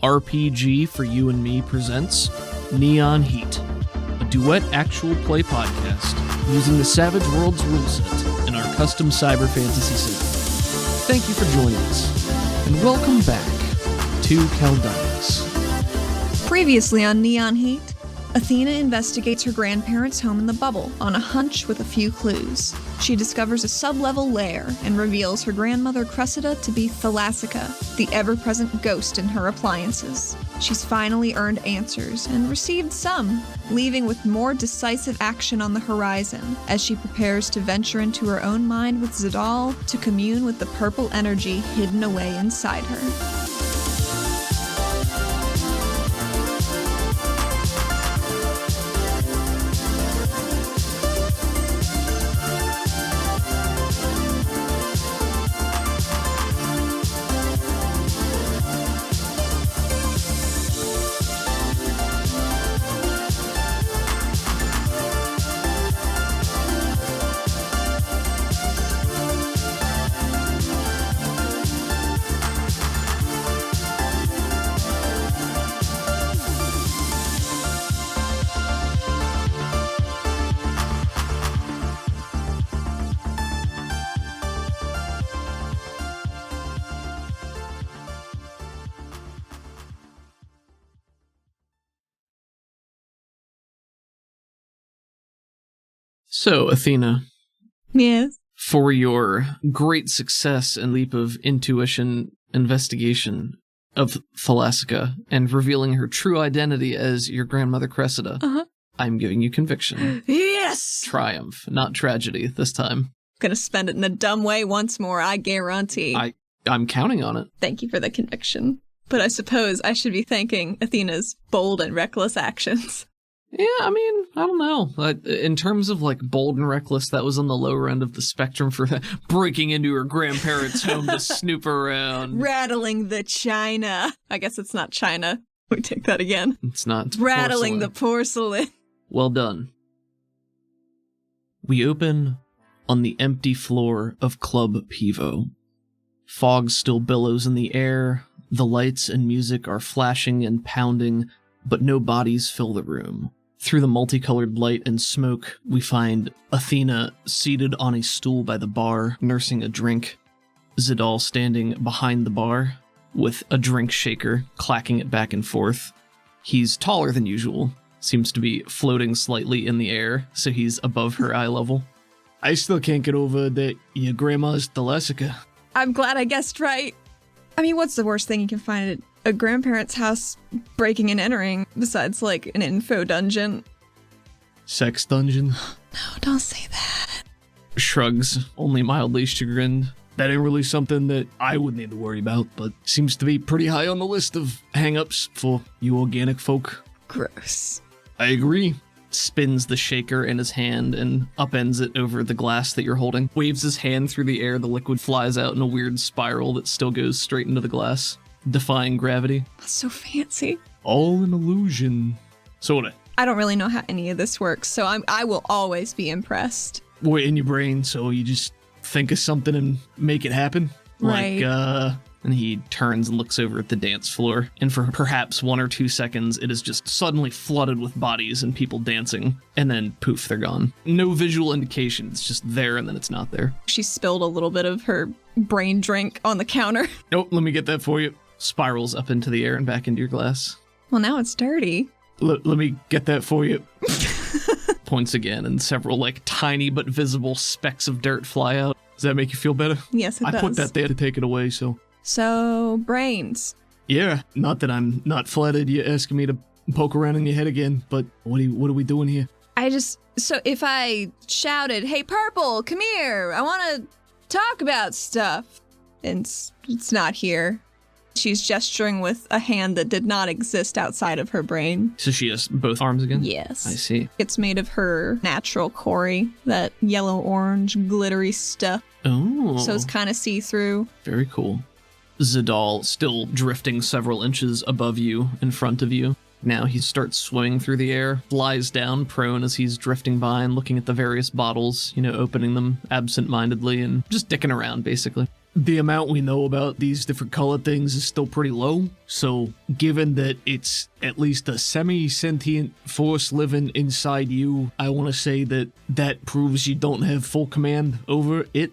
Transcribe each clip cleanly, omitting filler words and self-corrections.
RPG for You and Me presents Neon Heat, a duet actual play podcast using the Savage Worlds rule set in our custom cyber fantasy setting. Thank you for joining us, and welcome back to Caldias. Previously on Neon Heat, Athena investigates her grandparents' home in the bubble on a hunch with a few clues. She discovers a sub-level lair and reveals her grandmother Cressida to be Thalassica, the ever-present ghost in her appliances. She's finally earned answers and received some, leaving with more decisive action on the horizon as she prepares to venture into her own mind with Zadal to commune with the purple energy hidden away inside her. So, Athena, Yes? for your great success and leap of intuition investigation of Thalassica and revealing her true identity as your grandmother Cressida, I'm giving you conviction. Yes! Triumph, not tragedy this time. Gonna spend it in a dumb way once more, I guarantee. I'm counting on it. Thank you for the conviction. But I suppose I should be thanking Athena's bold and reckless actions. Yeah, I mean, I don't know. In terms of, bold and reckless, that was on the lower end of the spectrum for breaking into her grandparents' home to snoop around. Rattling the china. I guess it's not china. We take that again. It's not. It's rattling porcelain. the porcelain. Well done. We open on the empty floor of Club Pivo. Fog still billows in the air. The lights and music are flashing and pounding, but no bodies fill the room. Through the multicolored light and smoke, we find Athena seated on a stool by the bar, nursing a drink. Zadal standing behind the bar, with a drink shaker, clacking it back and forth. He's taller than usual, seems to be floating slightly in the air, so he's above her eye level. I still can't get over that your grandma's Thalassica. I'm glad I guessed right. I mean, what's the worst thing you can find at a grandparent's house breaking and entering, besides, an info dungeon? Sex dungeon? No, don't say that. Shrugs, only mildly chagrined. That ain't really something that I would need to worry about, but seems to be pretty high on the list of hang-ups for you organic folk. Gross. I agree. Spins the shaker in his hand and upends it over the glass that you're holding. Waves his hand through the air, the liquid flies out in a weird spiral that still goes straight into the glass, defying gravity. That's so fancy. All an illusion. Sorta. I don't really know how any of this works, so I will always be impressed. Wait in your brain, so you just think of something and make it happen? Right. And he turns and looks over at the dance floor, and for perhaps 1 or 2 seconds, it is just suddenly flooded with bodies and people dancing, and then poof, they're gone. No visual indication, it's just there and then it's not there. She spilled a little bit of her brain drink on the counter. Nope, let me get that for you. Spirals up into the air and back into your glass. Well, now it's dirty. Let me get that for you. Points again, and several, tiny but visible specks of dirt fly out. Does that make you feel better? Yes, it does. I put that there to take it away, so... So, brains. Yeah, not that I'm not flattered you're asking me to poke around in your head again, but what are we doing here? So if I shouted, "Hey, Purple, come here, I want to talk about stuff," and it's not here. She's gesturing with a hand that did not exist outside of her brain. So she has both arms again? Yes. I see. It's made of her natural Cori, that yellow-orange glittery stuff. Oh. So it's kind of see-through. Very cool. Zadal still drifting several inches above you, in front of you. Now he starts swimming through the air, lies down prone as he's drifting by and looking at the various bottles, opening them absent-mindedly and just dicking around, basically. the amount we know about these different color things is still pretty low. So given that it's at least a semi-sentient force living inside you, I want to say that proves you don't have full command over it.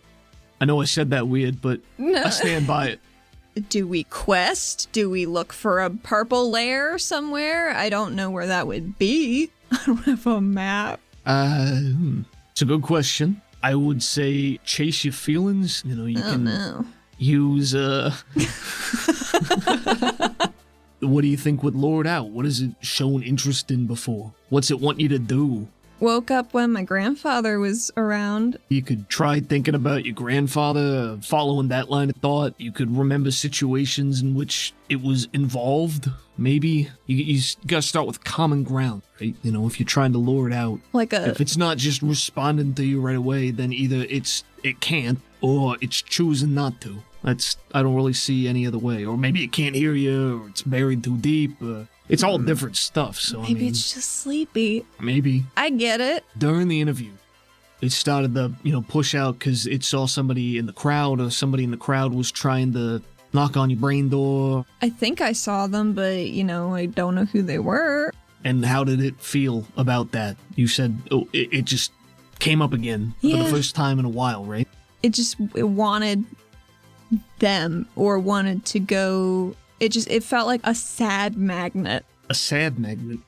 I know I said that weird, but I stand by it. Do we quest? Do we look for a purple lair somewhere? I don't know where that would be. I don't have a map. It's a good question. I would say chase your feelings. You know, you can use, what do you think would lure it out? What has it shown interest in before? What's it want you to do? Woke up when my grandfather was around. You could try thinking about your grandfather, following that line of thought. You could remember situations in which it was involved. Maybe you gotta start with common ground, right? You know, if you're trying to lure it out. If it's not just responding to you right away, then either it can't or it's choosing not to. I don't really see any other way. Or maybe it can't hear you, or it's buried too deep. It's all different stuff, so maybe it's just sleepy. Maybe. I get it. During the interview, it started to, push out because it saw somebody in the crowd, or somebody in the crowd was trying to knock on your brain door. I think I saw them, but, I don't know who they were. And how did it feel about that? You said it just came up again for the first time in a while, right? It wanted them, or wanted to go. It felt like a sad magnet. A sad magnet?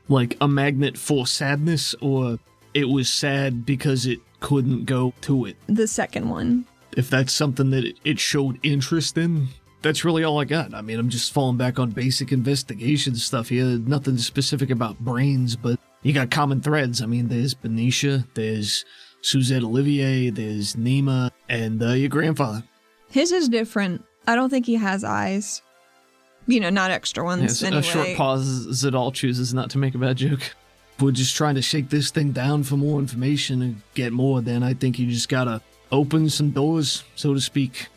Like a magnet for sadness, or it was sad because it couldn't go to it? The second one. If that's something that it showed interest in, that's really all I got. I mean, I'm just falling back on basic investigation stuff here. Nothing specific about brains, but you got common threads. I mean, there's Benicia, there's Suzette Olivier, there's Nima, and your grandfather. His is different. I don't think he has eyes. Not extra ones, anyway. A short pause as it all chooses not to make a bad joke. If we're just trying to shake this thing down for more information and get more, then I think you just gotta open some doors, so to speak.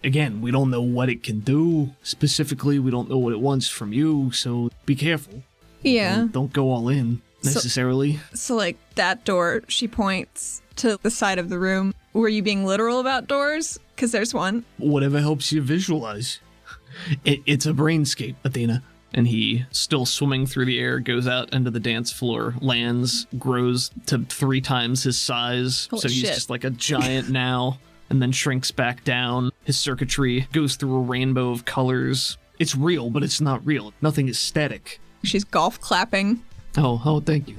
Again, we don't know what it can do. Specifically, we don't know what it wants from you, so be careful. Yeah. Don't go all in, necessarily. So like, that door, she points to the side of the room. Were you being literal about doors? Because there's one. Whatever helps you visualize. It's a brainscape, Athena. And he, still swimming through the air, goes out into the dance floor, lands, grows to 3 times his size. Holy so he's shit. just like a giant now, and then shrinks back down. His circuitry goes through a rainbow of colors. It's real, but it's not real. Nothing is static. She's golf clapping. Oh, thank you.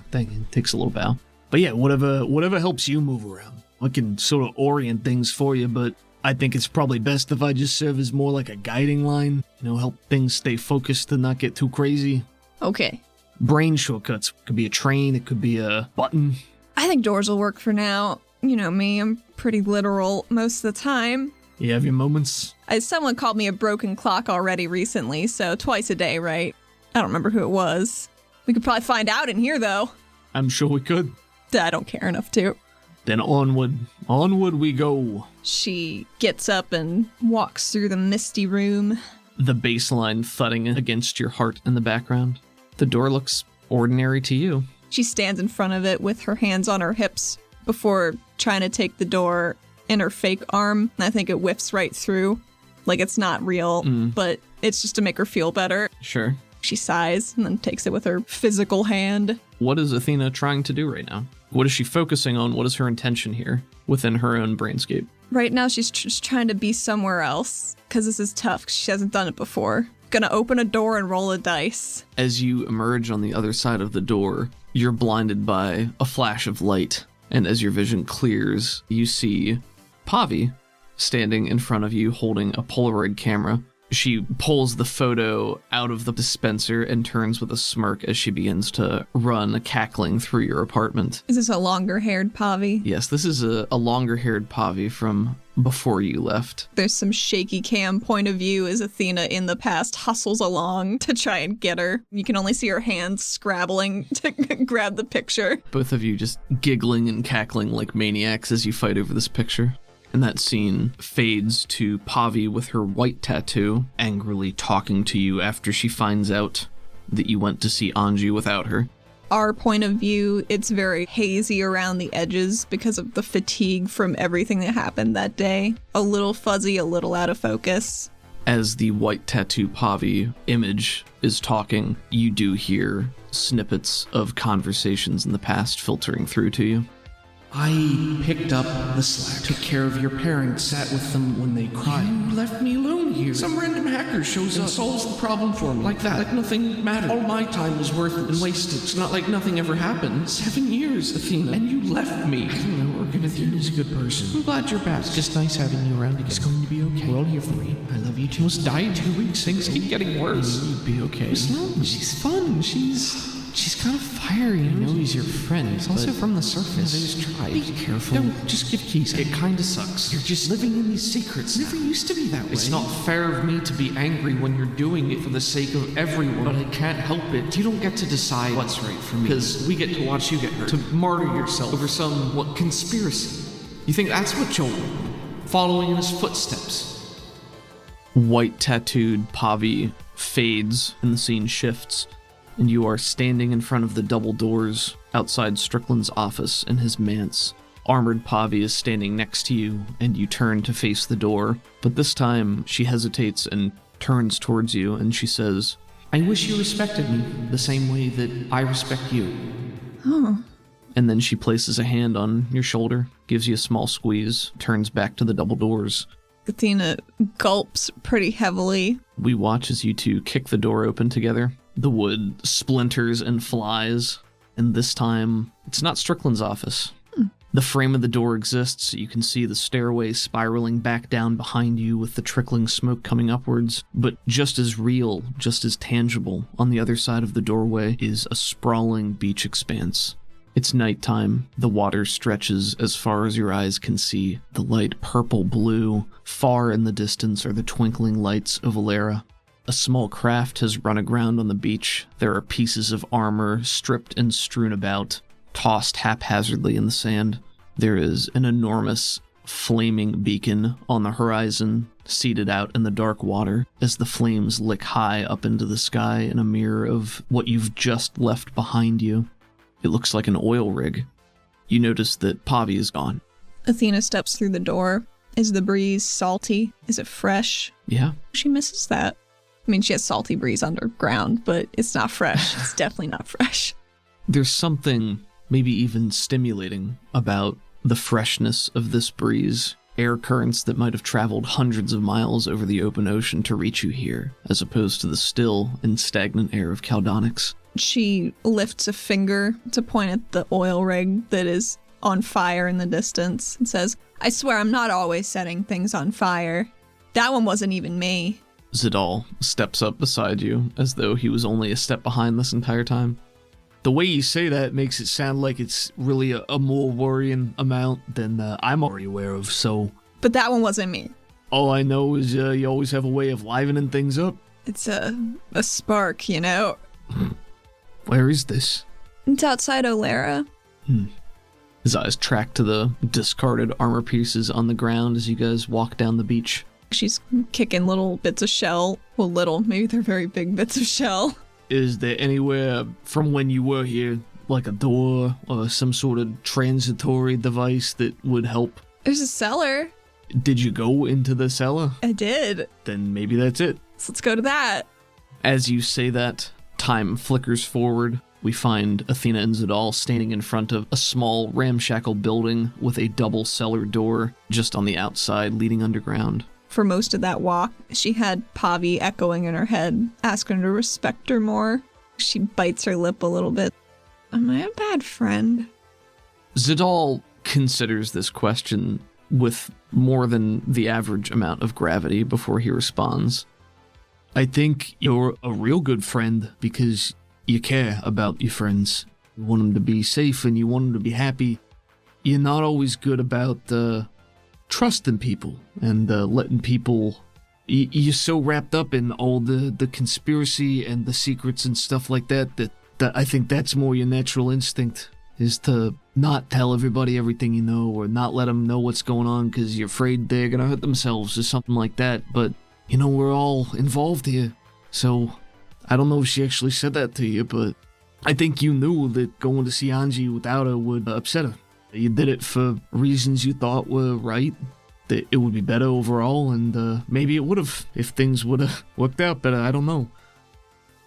Takes a little bow. But yeah, whatever helps you move around. I can sort of orient things for you, but I think it's probably best if I just serve as more like a guiding line, help things stay focused and not get too crazy. Okay. Brain shortcuts. Could be a train, it could be a button. I think doors will work for now. You know me, I'm pretty literal most of the time. You have your moments? Someone called me a broken clock already recently, so twice a day, right? I don't remember who it was. We could probably find out in here, though. I'm sure we could. I don't care enough to. Then onward we go. She gets up and walks through the misty room. The bass line thudding against your heart in the background. The door looks ordinary to you. She stands in front of it with her hands on her hips before trying to take the door in her fake arm. And I think it whiffs right through. Like it's not real, but it's just to make her feel better. Sure. She sighs and then takes it with her physical hand. What is Athena trying to do right now? What is she focusing on? What is her intention here within her own brainscape? Right now, she's just trying to be somewhere else, because this is tough, 'cause she hasn't done it before. Gonna open a door and roll a dice. As you emerge on the other side of the door, you're blinded by a flash of light, and as your vision clears, you see Pavi standing in front of you holding a Polaroid camera. She pulls the photo out of the dispenser and turns with a smirk as she begins to run, cackling through your apartment. Is this a longer-haired Pavi? Yes, this is a longer-haired Pavi from before you left. There's some shaky cam point of view as Athena in the past hustles along to try and get her. You can only see her hands scrabbling to grab the picture. Both of you just giggling and cackling like maniacs as you fight over this picture. And that scene fades to Pavi with her white tattoo, angrily talking to you after she finds out that you went to see Anji without her. our point of view, it's very hazy around the edges because of the fatigue from everything that happened that day. A little fuzzy, a little out of focus. As the white tattoo Pavi image is talking, you do hear snippets of conversations in the past filtering through to you. I picked up the slack, took care of your parents, sat with them when they cried. You left me alone here. Some random hacker shows up and solves the problem for me. Like that. Like nothing mattered. All my time was worthless and wasted. It's not like nothing ever happened. 7 years, Athena, and you left me. I don't know, Athena's a good person. I'm glad you're back. It's just nice having you around again. It's going to be okay. We're all here for you. I love you too. Almost died in 2 weeks. Things keep getting worse. You'd be okay. She's fun. She's kind of fiery. I know he's your friend. It's also from the surface. Those tribes. Be careful. Don't just give keys. It kind of sucks. You're just living in these secrets. It never used to be that way. It's not fair of me to be angry when you're doing it for the sake of everyone, but I can't help it. You don't get to decide what's right for me, because we get to watch you get hurt. To martyr yourself over some, conspiracy. You think that's what you're following in his footsteps? White tattooed Pavi fades and the scene shifts, and you are standing in front of the double doors outside Strickland's office in his manse. Armored Pavi is standing next to you, and you turn to face the door, but this time she hesitates and turns towards you, and she says, I wish you respected me the same way that I respect you. Oh. And then she places a hand on your shoulder, gives you a small squeeze, turns back to the double doors. Athena gulps pretty heavily. We watch as you two kick the door open together. The wood splinters and flies, and this time, it's not Strickland's office. The frame of the door exists, so you can see the stairway spiraling back down behind you with the trickling smoke coming upwards, but just as real, just as tangible, on the other side of the doorway is a sprawling beach expanse. It's nighttime, the water stretches as far as your eyes can see, the light purple-blue. Far in the distance are the twinkling lights of Valera. A small craft has run aground on the beach. There are pieces of armor stripped and strewn about, tossed haphazardly in the sand. There is an enormous, flaming beacon on the horizon, seated out in the dark water, as the flames lick high up into the sky in a mirror of what you've just left behind you. It looks like an oil rig. You notice that Pavi is gone. Athena steps through the door. Is the breeze salty? Is it fresh? Yeah. She misses that. I mean, she has salty breeze underground, but it's not fresh. It's definitely not fresh. There's something maybe even stimulating about the freshness of this breeze. Air currents that might have traveled hundreds of miles over the open ocean to reach you here, as opposed to the still and stagnant air of Caldonix. She lifts a finger to point at the oil rig that is on fire in the distance and says, I swear I'm not always setting things on fire. That one wasn't even me. Zidal steps up beside you, as though he was only a step behind this entire time. The way you say that makes it sound like it's really a more worrying amount than I'm already aware of, so... But that one wasn't me. All I know is you always have a way of livening things up. It's a spark, you know? Where is this? It's outside Olera. His eyes track to the discarded armor pieces on the ground as you guys walk down the beach. She's kicking little bits of shell. Well, little. Maybe they're very big bits of shell. Is there anywhere from when you were here, like a door or some sort of transitory device that would help? There's a cellar. Did you go into the cellar? I did. Then maybe that's it. So let's go to that. As you say that, time flickers forward. We find Athena and Zidal standing in front of a small ramshackle building with a double cellar door just on the outside leading underground. For most of that walk, she had Pavi echoing in her head, asking her to respect her more. She bites her lip a little bit. Am I a bad friend? Zidal considers this question with more than the average amount of gravity before he responds. I think you're a real good friend because you care about your friends. You want them to be safe and you want them to be happy. You're not always good about trusting people and letting people... You're so wrapped up in all the conspiracy and the secrets and stuff like that I think that's more your natural instinct, is to not tell everybody everything you know or not let them know what's going on because you're afraid they're going to hurt themselves or something like that. But, you know, we're all involved here. So, I don't know if she actually said that to you, but I think you knew that going to see Angie without her would upset her. You did it for reasons you thought were right, that it would be better overall, and maybe it would have if things would have worked out better. I don't know.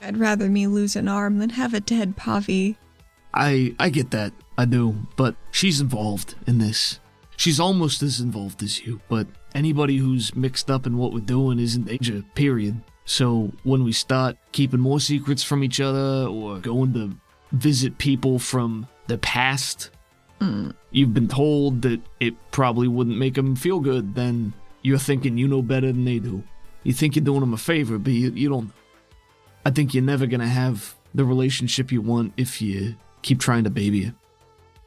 I'd rather me lose an arm than have a dead Pavi. I get that, I do, but she's involved in this. She's almost as involved as you, but anybody who's mixed up in what we're doing is in danger, period. So when we start keeping more secrets from each other or going to visit people from the past, you've been told that it probably wouldn't make them feel good, then you're thinking you know better than they do. You think you're doing them a favor, but you don't know. I think you're never gonna have the relationship you want if you keep trying to baby her.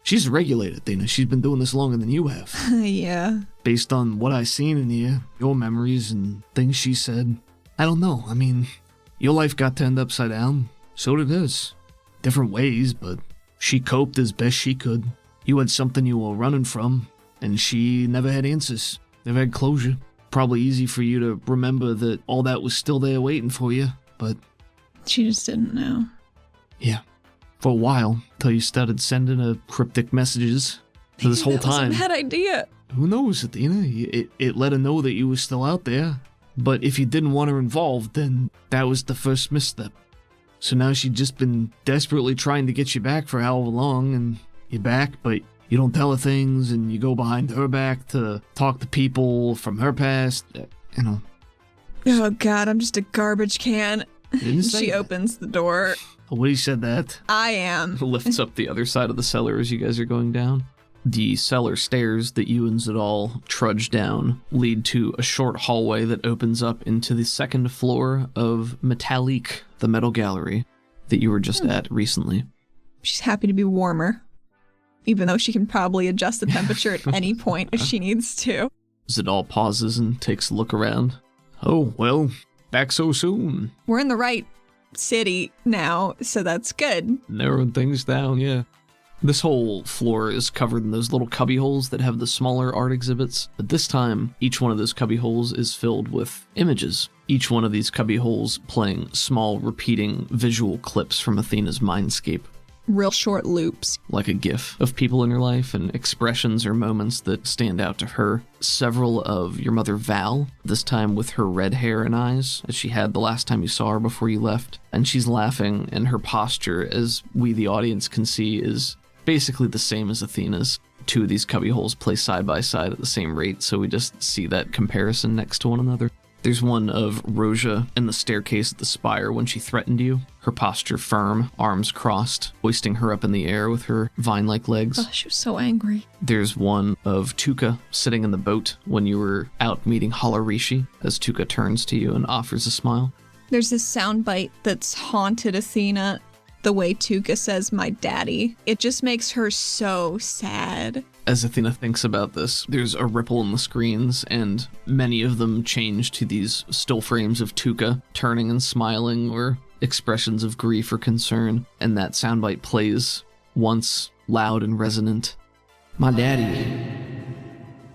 She's a regulator, Athena. She's been doing this longer than you have. Yeah. Based on what I've seen in you, your memories and things she said, I don't know. I mean, your life got turned upside down. So did hers. Different ways, but she coped as best she could. You had something you were running from, and she never had answers. Never had closure. Probably easy for you to remember that all that was still there waiting for you, but... She just didn't know. Yeah. For a while, till you started sending her cryptic messages. For this whole time. That was a bad idea. Who knows, Athena? It let her know that you were still out there. But if you didn't want her involved, then that was the first misstep. So now she'd just been desperately trying to get you back for however long, and you're back, but you don't tell her things, and you go behind her back to talk to people from her past, you know. Oh god, I'm just a garbage can. She opens the door. When he said that, I am. Lifts up the other side of the cellar as you guys are going down. The cellar stairs that you and Zadal trudge down lead to a short hallway that opens up into the second floor of Metallique, the metal gallery that you were just at recently. She's happy to be warmer, even though she can probably adjust the temperature at any point if she needs to. Zadal pauses and takes a look around. Oh, well, back so soon. We're in the right city now, so that's good. Narrowing things down, yeah. This whole floor is covered in those little cubby holes that have the smaller art exhibits, but this time, each one of those cubby holes is filled with images. Each one of these cubby holes playing small, repeating visual clips from Athena's mindscape. Real short loops. Like a gif of people in her life and expressions or moments that stand out to her. Several of your mother Val, this time with her red hair and eyes, as she had the last time you saw her before you left. And she's laughing, and her posture, as we the audience can see, is basically the same as Athena's. Two of these cubby holes play side by side at the same rate, so we just see that comparison next to one another. There's one of Roja in the staircase at the spire when she threatened you. Her posture firm, arms crossed, hoisting her up in the air with her vine-like legs. Oh, she was so angry. There's one of Tuka sitting in the boat when you were out meeting Halarishi, as Tuka turns to you and offers a smile. There's this soundbite that's haunted Athena. The way Tuka says, my daddy. It just makes her so sad. As Athena thinks about this, there's a ripple in the screens, and many of them change to these still frames of Tuka turning and smiling, or expressions of grief or concern, and that soundbite plays once, loud and resonant. My daddy.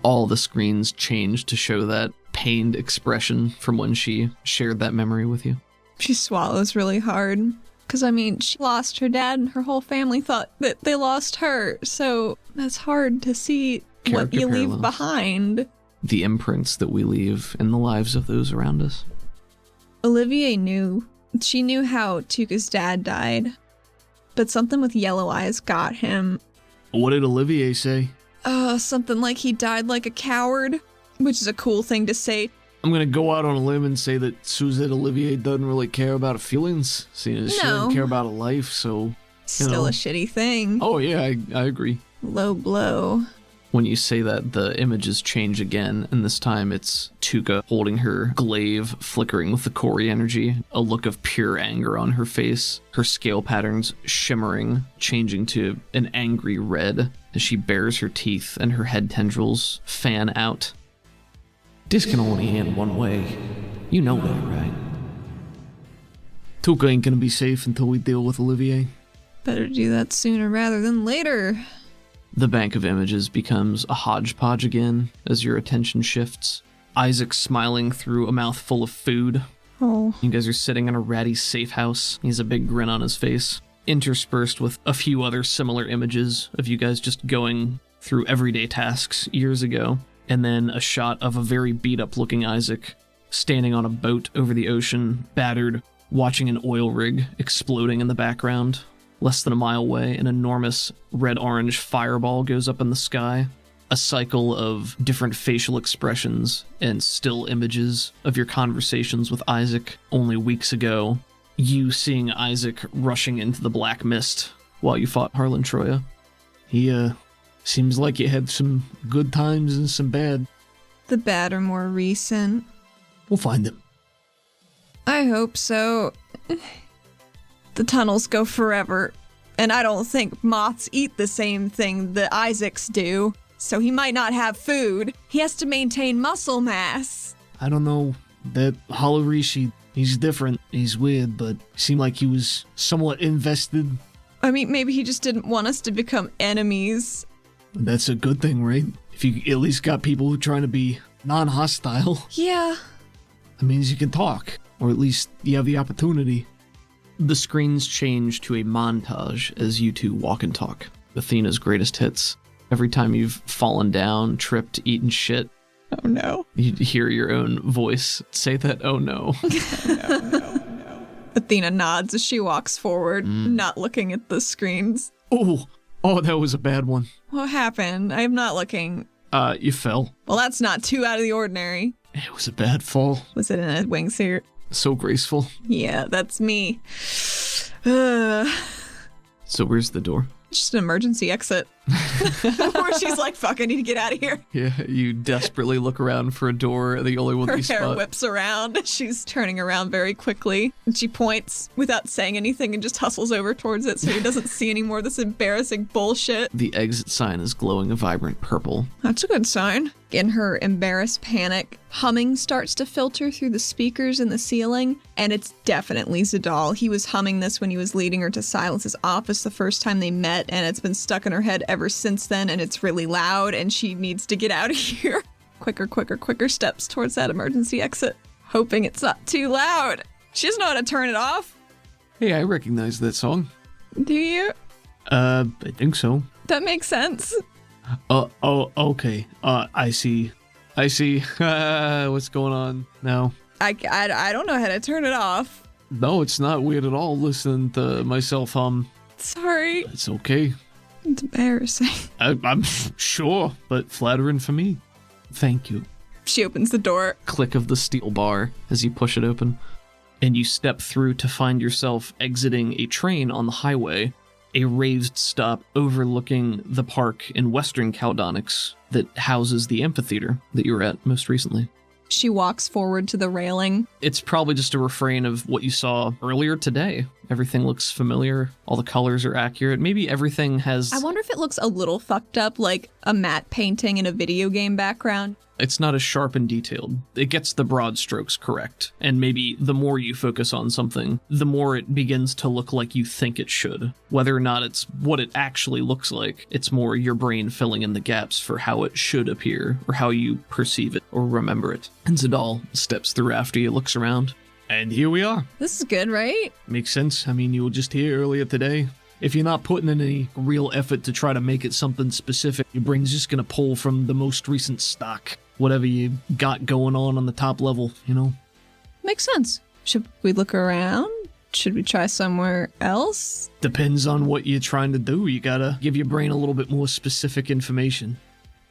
All the screens change to show that pained expression from when she shared that memory with you. She swallows really hard. Because, I mean, she lost her dad and her whole family thought that they lost her. So that's hard to see what you leave behind. The imprints that we leave in the lives of those around us. Olivier knew. She knew how Tuka's dad died. But something with yellow eyes got him. What did Olivier say? Something like he died like a coward. Which is a cool thing to say. I'm gonna go out on a limb and say that Suzette Olivier doesn't really care about her feelings, seeing as she doesn't care about her life, so... Still a shitty thing. Oh yeah, I agree. Low blow. When you say that, the images change again, and this time it's Tuka holding her glaive, flickering with the Kori energy, a look of pure anger on her face, her scale patterns shimmering, changing to an angry red as she bares her teeth and her head tendrils fan out. This can only end one way. You know that, right? Tuka ain't gonna be safe until we deal with Olivier. Better do that sooner rather than later. The bank of images becomes a hodgepodge again as your attention shifts. Isaac's smiling through a mouthful of food. Oh. You guys are sitting in a ratty safe house. He has a big grin on his face. interspersed with a few other similar images of you guys just going through everyday tasks years ago, and then a shot of a very beat-up looking Isaac standing on a boat over the ocean, battered, watching an oil rig exploding in the background. Less than a mile away, an enormous red-orange fireball goes up in the sky. A cycle of different facial expressions and still images of your conversations with Isaac only weeks ago. You seeing Isaac rushing into the black mist while you fought Harlan Troya. He, seems like you had some good times and some bad. The bad are more recent. We'll find him. I hope so. The tunnels go forever, and I don't think moths eat the same thing that Isaacs do, so he might not have food. He has to maintain muscle mass. I don't know. That Halarishi, he's different. He's weird, but seemed like he was somewhat invested. I mean, maybe he just didn't want us to become enemies. That's a good thing, right? If you at least got people who are trying to be non-hostile, Yeah. that means you can talk. Or at least you have the opportunity. The screens change to a montage as you two walk and talk. Athena's greatest hits. Every time you've fallen down, tripped, eaten shit, Oh no. you hear your own voice say that, oh no. Athena nods as she walks forward, not looking at the screens. Oh, that was a bad one. What happened? I'm not looking. You fell. Well, that's not too out of the ordinary. It was a bad fall. Was it in a wingsuit? So graceful. Yeah, that's me. So where's the door? Just an emergency exit. Where she's like, fuck, I need to get out of here. Yeah, you desperately look around for a door, the only one Her you hair spot. whips around. She's turning around very quickly. And she points without saying anything and just hustles over towards it so he doesn't see any more of this embarrassing bullshit. The exit sign is glowing a vibrant purple. That's a good sign. In her embarrassed panic, humming starts to filter through the speakers in the ceiling, and it's definitely Zadal. He was humming this when he was leading her to Silence's office the first time they met, and it's been stuck in her head ever since then, and it's really loud, and she needs to get out of here. Quicker steps towards that emergency exit, hoping it's not too loud. She doesn't know how to turn it off. Hey, I recognize that song. Do you? I think so. That makes sense. Okay. I see. What's going on now? I don't know how to turn it off. No, it's not weird at all listening to myself hum. Sorry. It's okay. It's embarrassing. I'm sure, but flattering for me. Thank you. She opens the door. Click of the steel bar as you push it open, and you step through to find yourself exiting a train on the highway, a raised stop overlooking the park in Western Caldonics that houses the amphitheater that you were at most recently. She walks forward to the railing. It's probably just a refrain of what you saw earlier today. Everything looks familiar. All the colors are accurate. Maybe everything has... I wonder if it looks a little fucked up, like a matte painting in a video game background. It's not as sharp and detailed. It gets the broad strokes correct. And maybe the more you focus on something, the more it begins to look like you think it should. Whether or not it's what it actually looks like, it's more your brain filling in the gaps for how it should appear, or how you perceive it or remember it. And Zadal steps through after you, looks around. And here we are. This is good, right? Makes sense. I mean, you were just here earlier today. If you're not putting in any real effort to try to make it something specific, your brain's just gonna pull from the most recent stock. Whatever you got going on the top level, you know? Makes sense. Should we look around? Should we try somewhere else? Depends on what you're trying to do. You gotta give your brain a little bit more specific information.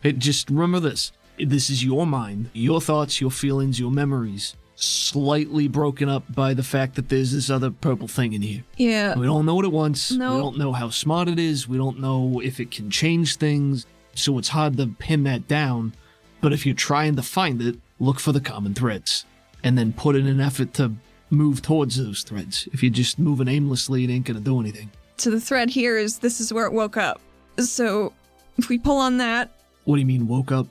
Just remember this. This is your mind, your thoughts, your feelings, your memories. Slightly broken up by the fact that there's this other purple thing in here. Yeah. We don't know what it wants. No. We don't know how smart it is. We don't know if it can change things. So it's hard to pin that down. But if you're trying to find it, look for the common threads. And then put in an effort to move towards those threads. If you're just moving aimlessly, it ain't gonna do anything. So the thread here is this is where it woke up. So if we pull on that... What do you mean, woke up?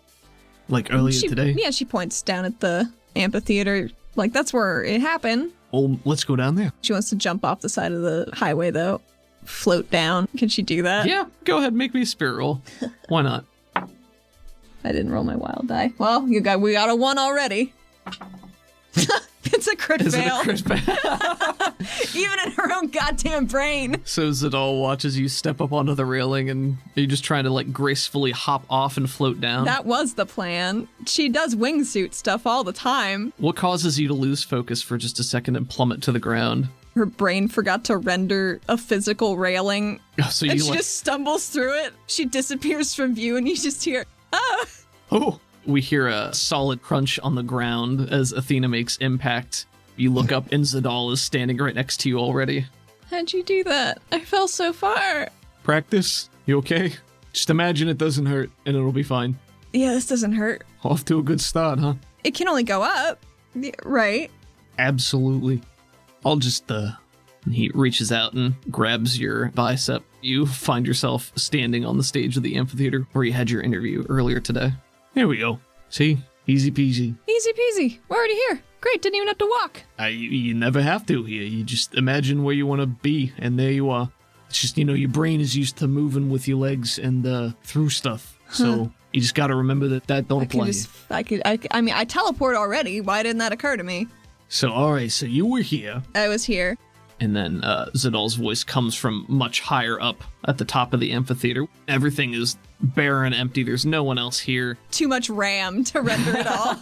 Like earlier today? Yeah, she points down at the amphitheater. Like, that's where it happened. Well, let's go down there. She wants to jump off the side of the highway, though. Float down. Can she do that? Yeah, go ahead, make me a spirit roll. Why not? I didn't roll my wild die. Well, we got a 1 already. It's It's a crit Is fail. it a crit fail? Even in her own goddamn brain. So Zadal watches you step up onto the railing, and are you just trying to like gracefully hop off and float down? That was the plan. She does wingsuit stuff all the time. What causes you to lose focus for just a second and plummet to the ground? Her brain forgot to render a physical railing, So and you she like, just stumbles through it. She disappears from view, and you just hear, ah! oh! We hear a solid crunch on the ground as Athena makes impact. You look up, and Zadal is standing right next to you already. How'd you do that? I fell so far. Practice? You okay? Just imagine it doesn't hurt, and it'll be fine. Yeah, this doesn't hurt. Off to a good start, huh? It can only go up. Yeah, right? Absolutely. I'll just, He reaches out and grabs your bicep. You find yourself standing on the stage of the amphitheater where you had your interview earlier today. There we go. See? Easy peasy. Easy peasy. We're already here. Great, didn't even have to walk. You never have to here. You just imagine where you want to be, and there you are. It's just, your brain is used to moving with your legs and through stuff. So you just got to remember that don't apply. I teleport already. Why didn't that occur to me? So, all right, so you were here. I was here. And then Zadal's voice comes from much higher up at the top of the amphitheater. Everything is bare and empty. There's no one else here. Too much RAM to render it all.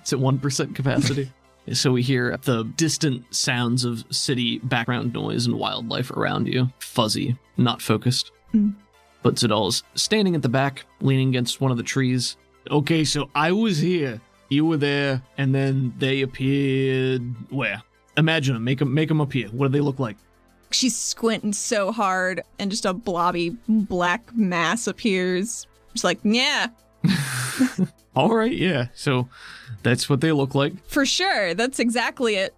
It's at 1% capacity. So we hear the distant sounds of city background noise and wildlife around you. Fuzzy, not focused. But Zadal's standing at the back, leaning against one of the trees. Okay, so I was here. You were there, and then they appeared where? Imagine them. Make them appear. What do they look like? She's squinting so hard, and just a blobby black mass appears. She's like, yeah, All right, yeah. So that's what they look like. for sure. That's exactly it.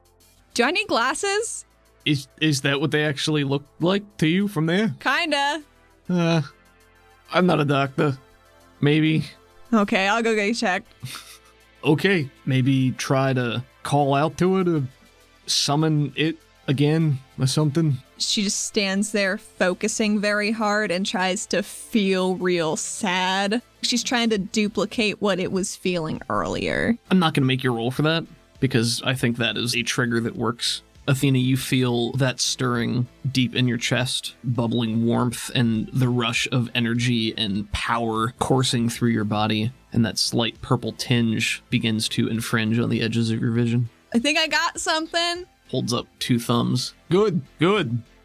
Do I need glasses? Is that what they actually look like to you from there? Kinda. I'm not a doctor. Maybe. Okay, I'll go get checked. Okay, maybe try to call out to it or summon it again or something. She just stands there focusing very hard and tries to feel real sad. She's trying to duplicate what it was feeling earlier. I'm not going to make you roll for that, because I think that is a trigger that works. Athena, you feel that stirring deep in your chest, bubbling warmth and the rush of energy and power coursing through your body, and that slight purple tinge begins to infringe on the edges of your vision. I think I got something. Holds up 2 thumbs. Good.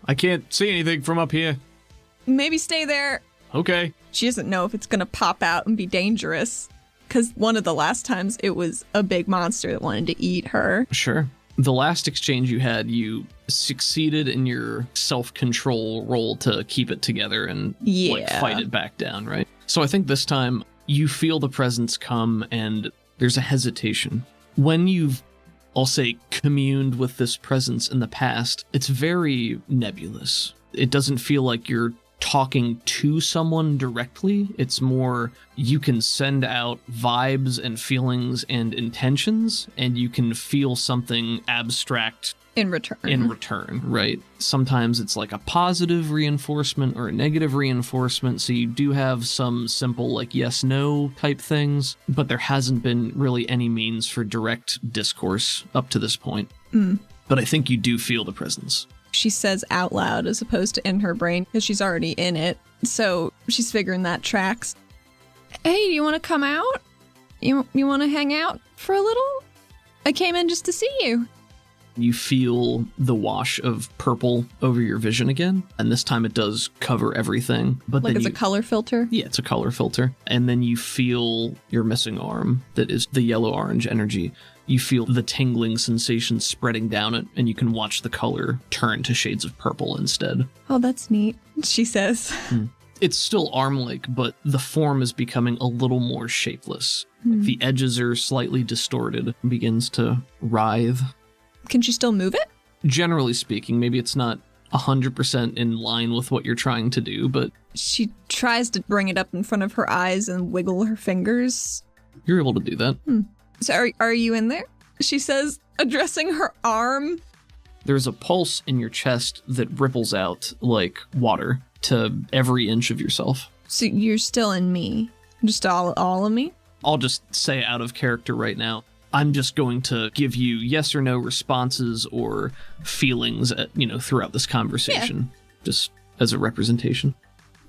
I can't see anything from up here. Maybe stay there. Okay. She doesn't know if it's gonna pop out and be dangerous. Because one of the last times it was a big monster that wanted to eat her. Sure. The last exchange you had, you succeeded in your self-control roll to keep it together and fight it back down, right? So I think this time you feel the presence come and there's a hesitation. When you've, I'll say, communed with this presence in the past, it's very nebulous. It doesn't feel like you're talking to someone directly. It's more you can send out vibes and feelings and intentions, and you can feel something abstract In return. right? Sometimes it's like a positive reinforcement or a negative reinforcement, so you do have some simple like yes no type things, but there hasn't been really any means for direct discourse up to this point. But I think you do feel the presence. She says out loud as opposed to in her brain because she's already in it. So she's figuring that tracks. Hey, you want to come out? You want to hang out for a little? I came in just to see you. You feel the wash of purple over your vision again, and this time it does cover everything. But Like then it's a color filter? Yeah, it's a color filter. And then you feel your missing arm, that is the yellow-orange energy. You feel the tingling sensation spreading down it, and you can watch the color turn to shades of purple instead. Oh, that's neat, she says. It's still arm-like, but the form is becoming a little more shapeless. The edges are slightly distorted, begins to writhe. Can she still move it? Generally speaking, maybe it's not 100% in line with what you're trying to do, but She tries to bring it up in front of her eyes and wiggle her fingers. you're able to do that. So are you in there? She says, addressing her arm. There's a pulse in your chest that ripples out like water to every inch of yourself. So you're still in me. Just all of me? I'll just say out of character right now. I'm just going to give you yes or no responses or feelings, throughout this conversation, just as a representation.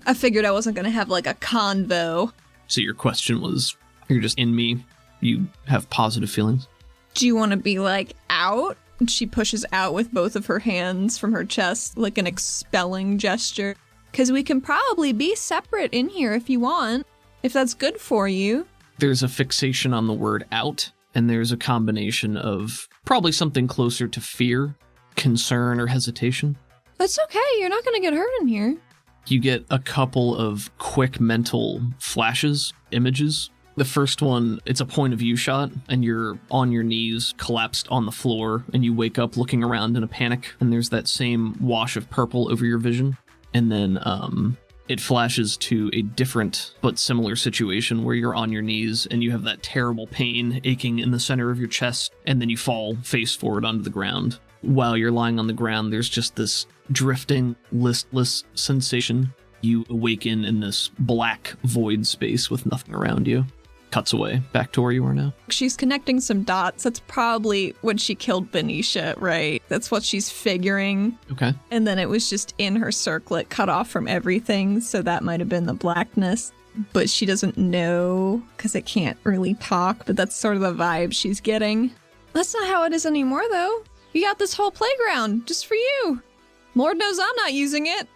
I figured I wasn't going to have like a convo. So your question was, you're just in me, you have positive feelings? Do you want to be like out? She pushes out with both of her hands from her chest, like an expelling gesture. Because we can probably be separate in here if you want, if that's good for you. There's a fixation on the word out, and there's a combination of probably something closer to fear, concern, or hesitation. That's okay, you're not going to get hurt in here. You get a couple of quick mental flashes, images. The first one, it's a point of view shot, and you're on your knees, collapsed on the floor, and you wake up looking around in a panic, and there's that same wash of purple over your vision. And then it flashes to a different but similar situation where you're on your knees, and you have that terrible pain aching in the center of your chest, and then you fall face forward onto the ground. While you're lying on the ground, there's just this drifting, listless sensation. You awaken in this black void space with nothing around you. Cuts away, back to where you are now. She's connecting some dots. That's probably when she killed Benicia, right? That's what she's figuring. Okay. And then it was just in her circlet, cut off from everything, so that might have been the blackness. But she doesn't know, because it can't really talk, but that's sort of the vibe she's getting. That's not how it is anymore, though. You got this whole playground just for you. Lord knows I'm not using it.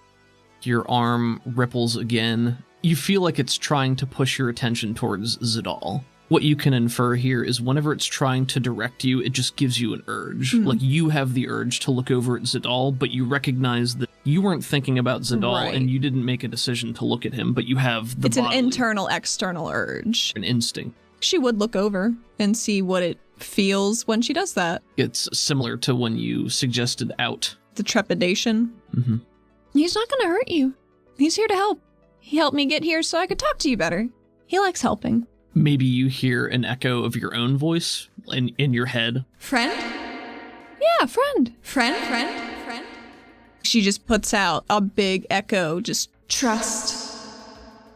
Your arm ripples again. You feel like it's trying to push your attention towards Zadal. What you can infer here is whenever it's trying to direct you, it just gives you an urge. Like, you have the urge to look over at Zadal, but you recognize that you weren't thinking about Zadal, and you didn't make a decision to look at him, but you have the It's an internal, external urge. an instinct. She would look over and see what it feels when she does that. It's similar to when you suggested out. The trepidation. Mm-hmm. He's not going to hurt you. He's here to help. He helped me get here so I could talk to you better. He likes helping. Maybe you hear an echo of your own voice in your head. Friend? Yeah, friend. Friend. She just puts out a big echo, just trust.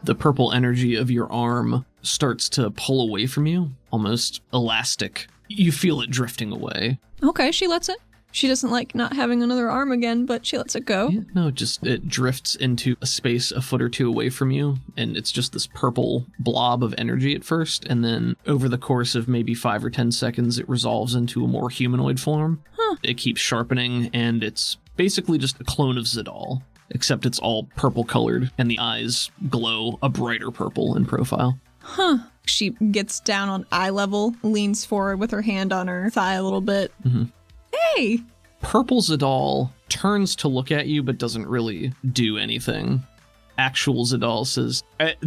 The purple energy of your arm starts to pull away from you, almost elastic. You feel it drifting away. Okay, she lets it. She doesn't like not having another arm again, but she lets it go. Yeah, no, it drifts into a space a foot or two away from you, and it's just this purple blob of energy at first, and then over the course of maybe 5 or 10 seconds, it resolves into a more humanoid form. It keeps sharpening, and it's basically just a clone of Zadal, except it's all purple colored, and the eyes glow a brighter purple in profile. She gets down on eye level, leans forward with her hand on her thigh a little bit. Mm-hmm. Hey! Purple Zadal turns to look at you, but doesn't really do anything. Actual Zadal says,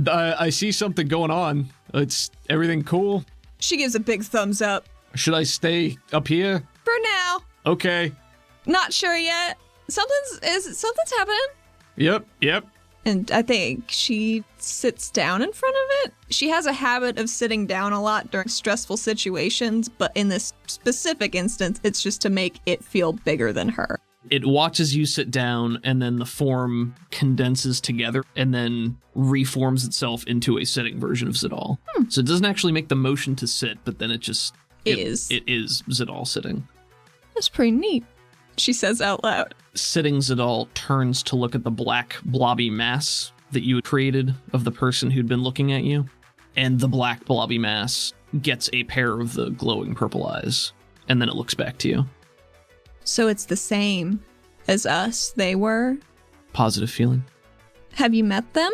I see something going on. It's everything cool? She gives a big thumbs up. Should I stay up here? For now. Okay. Not sure yet. Something's happening. Yep. And I think she sits down in front of it. She has a habit of sitting down a lot during stressful situations, but in this specific instance, it's just to make it feel bigger than her. It watches you sit down, and then the form condenses together and then reforms itself into a sitting version of Zadal. So it doesn't actually make the motion to sit, but then it is Zadal sitting. That's pretty neat, she says out loud. Sitting Zadal turns to look at the black blobby mass that you had created of the person who'd been looking at you, and the black blobby mass gets a pair of the glowing purple eyes, and then it looks back to you. So it's the same as us, they were? Positive feeling. Have you met them?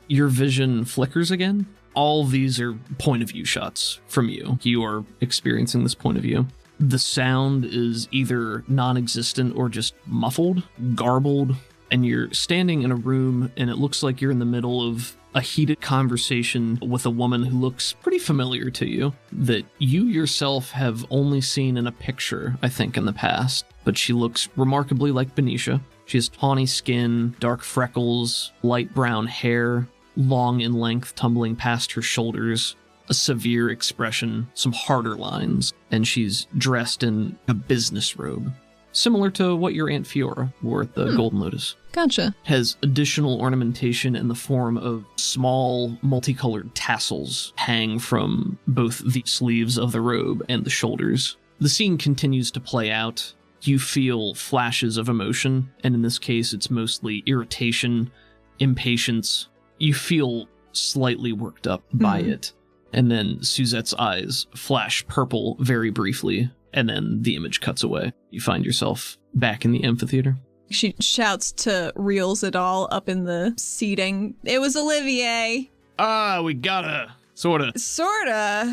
Your vision flickers again. All these are point of view shots from you. You are experiencing this point of view. The sound is either non-existent or just muffled, garbled, and you're standing in a room and it looks like you're in the middle of a heated conversation with a woman who looks pretty familiar to you, that you yourself have only seen in a picture, I think, in the past. But she looks remarkably like Benicia. She has tawny skin, dark freckles, light brown hair, long in length tumbling past her shoulders, a severe expression, some harder lines, and she's dressed in a business robe. similar to what your Aunt Fiora wore at the Golden Lotus. Gotcha. Has additional ornamentation in the form of small multicolored tassels hang from both the sleeves of the robe and the shoulders. The scene continues to play out. You feel flashes of emotion, and in this case, it's mostly irritation, impatience. You feel slightly worked up by it. And then Suzette's eyes flash purple very briefly, and then the image cuts away. You find yourself back in the amphitheater. She shouts to Reels it all up in the seating. It was Olivier. We gotta. Sorta.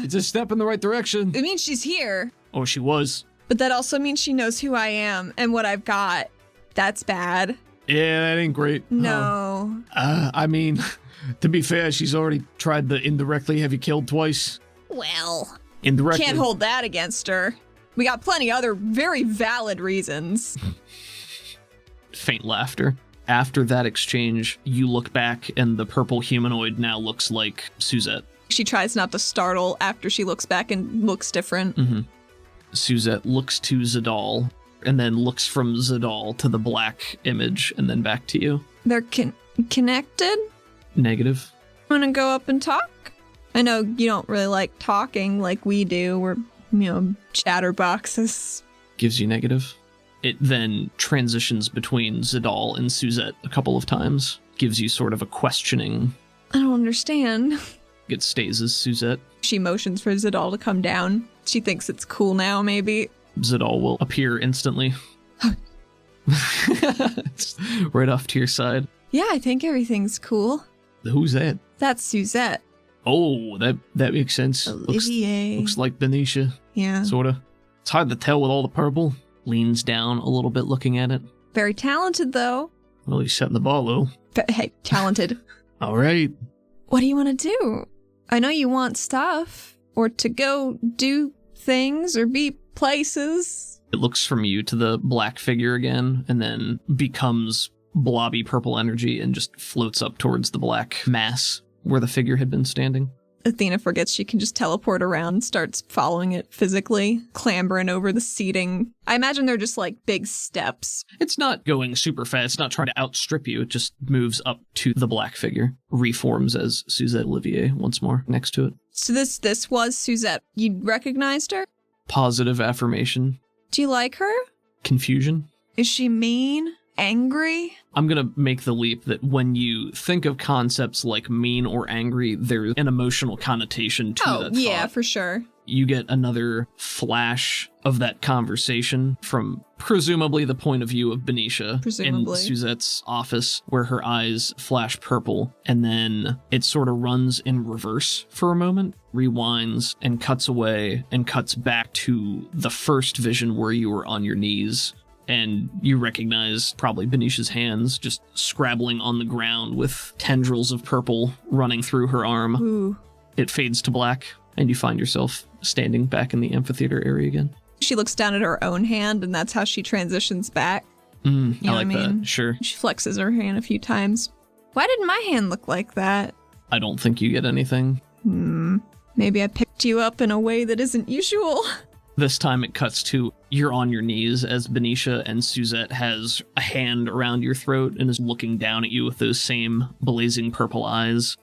It's a step in the right direction. It means she's here. Oh, she was. But that also means she knows who I am and what I've got. That's bad. Yeah, that ain't great. No. I mean, to be fair, she's already tried the indirectly have you killed twice. Well, Indirectly. can't hold that against her. We got plenty other very valid reasons. Faint laughter. After that exchange, you look back and the purple humanoid now looks like Suzette. She tries not to startle after she looks back and looks different. Suzette looks to Zadal and then looks from Zadal to the black image and then back to you. They're connected? Negative. Want to go up and talk? I know you don't really like talking like we do. We're, chatterboxes. Gives you negative. It then transitions between Zadal and Suzette a couple of times. Gives you sort of a questioning. I don't understand. It stays as Suzette. She motions for Zadal to come down. She thinks it's cool now, maybe. Zadal will appear instantly. Right off to your side. Yeah, I think everything's cool. Who's that? That's Suzette. Oh, that makes sense. Olivier. Looks like Benicia. Yeah. Sorta. It's hard to tell with all the purple. Leans down a little bit looking at it. Very talented, though. Well, he's setting the ball low. Hey, talented. All right. What do you want to do? I know you want stuff, or to go do things, or be places. It looks from you to the black figure again, and then becomes blobby purple energy and just floats up towards the black mass where the figure had been standing. Athena forgets she can just teleport around and starts following it physically, clambering over the seating. I imagine they're just like big steps. It's not going super fast. It's not trying to outstrip you. It just moves up to the black figure, reforms as Suzette Olivier once more next to it. So this was Suzette. You recognized her? Positive affirmation. Do you like her? Confusion. Is she mean? Angry? I'm going to make the leap that when you think of concepts like mean or angry, there's an emotional connotation to that yeah, thought. for sure. You get another flash of that conversation from presumably the point of view of Benicia in Suzette's office, where her eyes flash purple, and then it sort of runs in reverse for a moment, rewinds, and cuts away, and cuts back to the first vision where you were on your knees. And you recognize probably Benicia's hands just scrabbling on the ground with tendrils of purple running through her arm. Ooh. It fades to black, and you find yourself standing back in the amphitheater area again. She looks down at her own hand, and that's how she transitions back. I like that, sure. She flexes her hand a few times. Why did my hand look like that? I don't think you get anything. Maybe I picked you up in a way that isn't usual. This time it cuts to you're on your knees as Benicia and Suzette has a hand around your throat and is looking down at you with those same blazing purple eyes.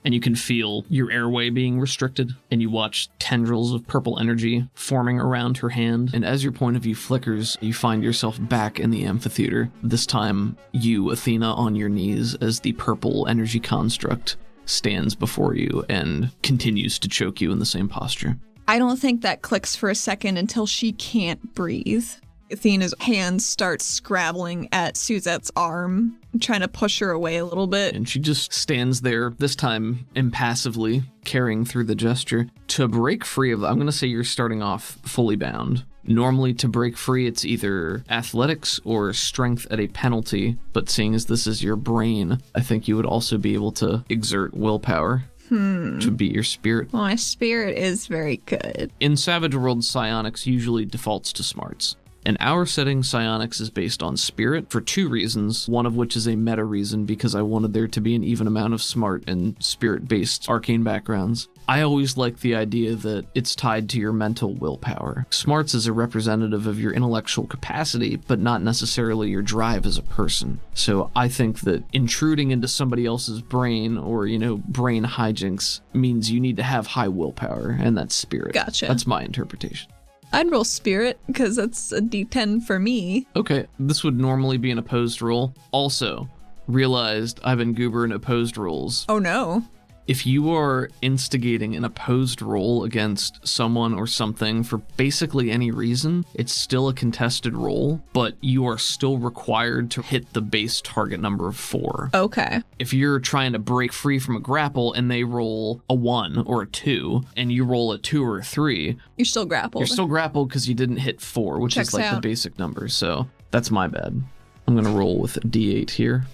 And you can feel your airway being restricted, and you watch tendrils of purple energy forming around her hand. And as your point of view flickers, you find yourself back in the amphitheater. This time, you, Athena, on your knees as the purple energy construct stands before you and continues to choke you in the same posture. I don't think that clicks for a second until she can't breathe. Athena's hands start scrabbling at Suzette's arm, trying to push her away a little bit. And she just stands there, this time impassively, carrying through the gesture. To break free of, I'm going to say you're starting off fully bound. Normally, to break free, it's either athletics or strength at a penalty, but seeing as this is your brain, I think you would also be able to exert willpower. To beat your spirit. Well, my spirit is very good. In Savage World, psionics usually defaults to smarts. In our setting, psionics is based on spirit for 2 reasons, one of which is a meta reason because I wanted there to be an even amount of smart and spirit-based arcane backgrounds. I always like the idea that it's tied to your mental willpower. Smarts is a representative of your intellectual capacity, but not necessarily your drive as a person. So I think that intruding into somebody else's brain or, brain hijinks means you need to have high willpower, and that's spirit. Gotcha. That's my interpretation. I'd roll spirit, because that's a d10 for me. Okay, this would normally be an opposed roll. Also, realized I've been goobering opposed rolls. Oh no. If you are instigating an opposed roll against someone or something for basically any reason, it's still a contested roll, but you are still required to hit the base target number of 4. Okay. If you're trying to break free from a grapple and they roll a 1 or a 2, and you roll a 2 or a 3, You're still grappled. you're still grappled because you didn't hit 4, which Checks is like out. the basic number, so that's my bad. I'm gonna roll with a d8 here.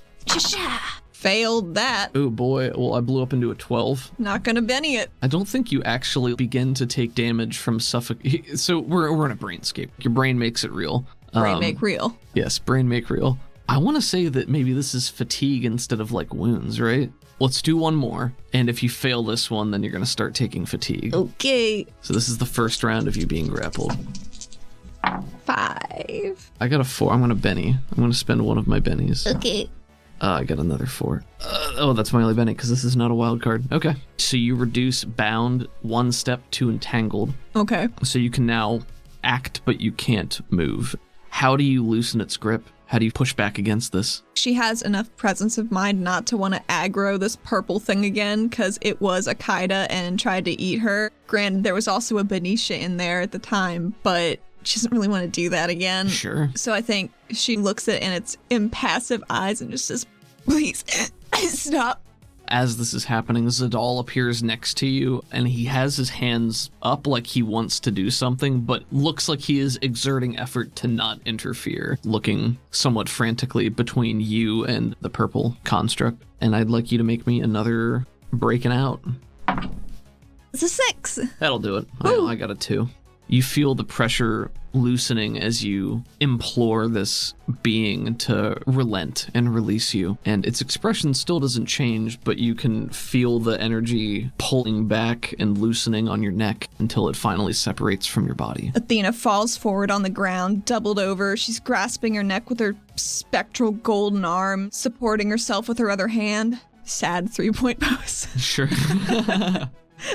Failed that. Oh boy, well I blew up into a 12. Not gonna Benny it. I don't think you actually begin to take damage from suffocation. So we're in a brainscape. Your brain makes it real. Brain make real. Yes, brain make real. I want to say that maybe this is fatigue instead of like wounds, right? Let's do one more. And if you fail this one, then you're going to start taking fatigue. Okay. So this is the first round of you being grappled. 5. I got a 4. I'm going to Benny. I'm going to spend one of my bennies. Okay. I got another 4. That's my only Benny because this is not a wild card. Okay. So you reduce bound 1 step to entangled. Okay. So you can now act, but you can't move. How do you loosen its grip? How do you push back against this? She has enough presence of mind not to want to aggro this purple thing again because it was a Kaida and tried to eat her. Granted, there was also a Benicia in there at the time, but she doesn't really want to do that again. Sure. So I think she looks at it in its impassive eyes and just says, please, stop. As this is happening, Zadal appears next to you, and he has his hands up like he wants to do something, but looks like he is exerting effort to not interfere, looking somewhat frantically between you and the purple construct. And I'd like you to make me another breaking out. It's a 6. That'll do it. Ooh. I got a 2. You feel the pressure loosening as you implore this being to relent and release you. And its expression still doesn't change, but you can feel the energy pulling back and loosening on your neck until it finally separates from your body. Athena falls forward on the ground, doubled over. She's grasping her neck with her spectral golden arm, supporting herself with her other hand. Sad 3-point pose. Sure.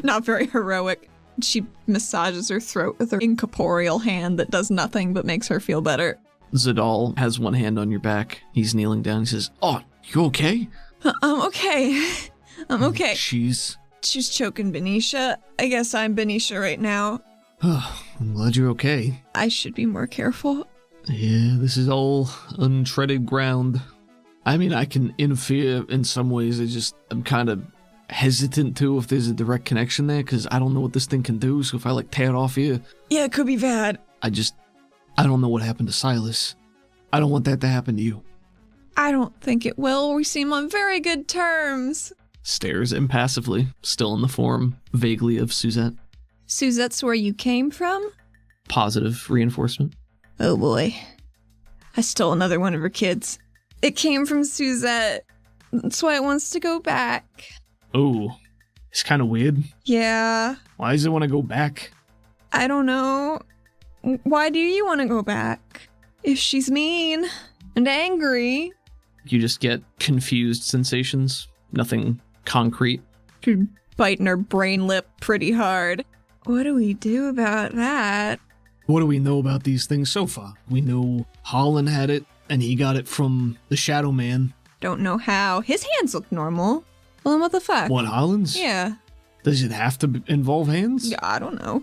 Not very heroic. She massages her throat with her incorporeal hand that does nothing but makes her feel better. Zadal has one hand on your back. He's kneeling down. He says, "Oh, you okay?" I'm okay. I'm okay. She's choking Benicia. I guess I'm Benicia right now. I'm glad you're okay. I should be more careful. Yeah, this is all untreaded ground. I mean, I can interfere in some ways. I'm kind of hesitant to if there's a direct connection there, because I don't know what this thing can do, so if I tear it off here, Yeah, it could be bad. I don't know what happened to Silas. I don't want that to happen to you. I don't think it will. We seem on very good terms. Stares impassively, still in the form, vaguely, of Suzette. Suzette's where you came from? Positive reinforcement. Oh boy. I stole another one of her kids. It came from Suzette. That's why it wants to go back. Oh, it's kind of weird. Yeah. Why does it want to go back? I don't know. Why do you want to go back? If she's mean and angry. You just get confused sensations, nothing concrete. She's biting her brain lip pretty hard. What do we do about that? What do we know about these things so far? We know Holland had it, and he got it from the Shadow Man. Don't know how. His hands look normal. Well, then what the fuck? What, Holland's? Yeah. Does it have to involve hands? Yeah, I don't know.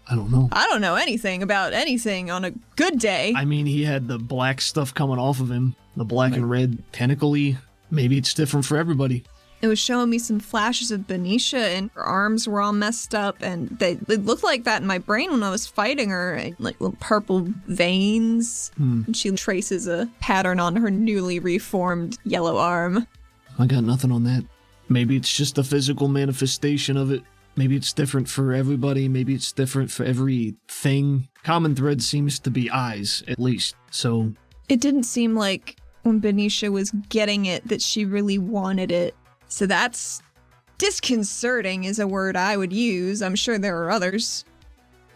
I don't know. I don't know anything about anything on a good day. I mean, he had the black stuff coming off of him. The black and red tentacle-y. Maybe it's different for everybody. It was showing me some flashes of Benicia, and her arms were all messed up, and they looked like that in my brain when I was fighting her, like little purple veins. And she traces a pattern on her newly reformed yellow arm. I got nothing on that. Maybe it's just a physical manifestation of it. Maybe it's different for everybody. Maybe it's different for everything. Common thread seems to be eyes, at least. So It didn't seem like when Benicia was getting it that she really wanted it. So that's disconcerting is a word I would use. I'm sure there are others.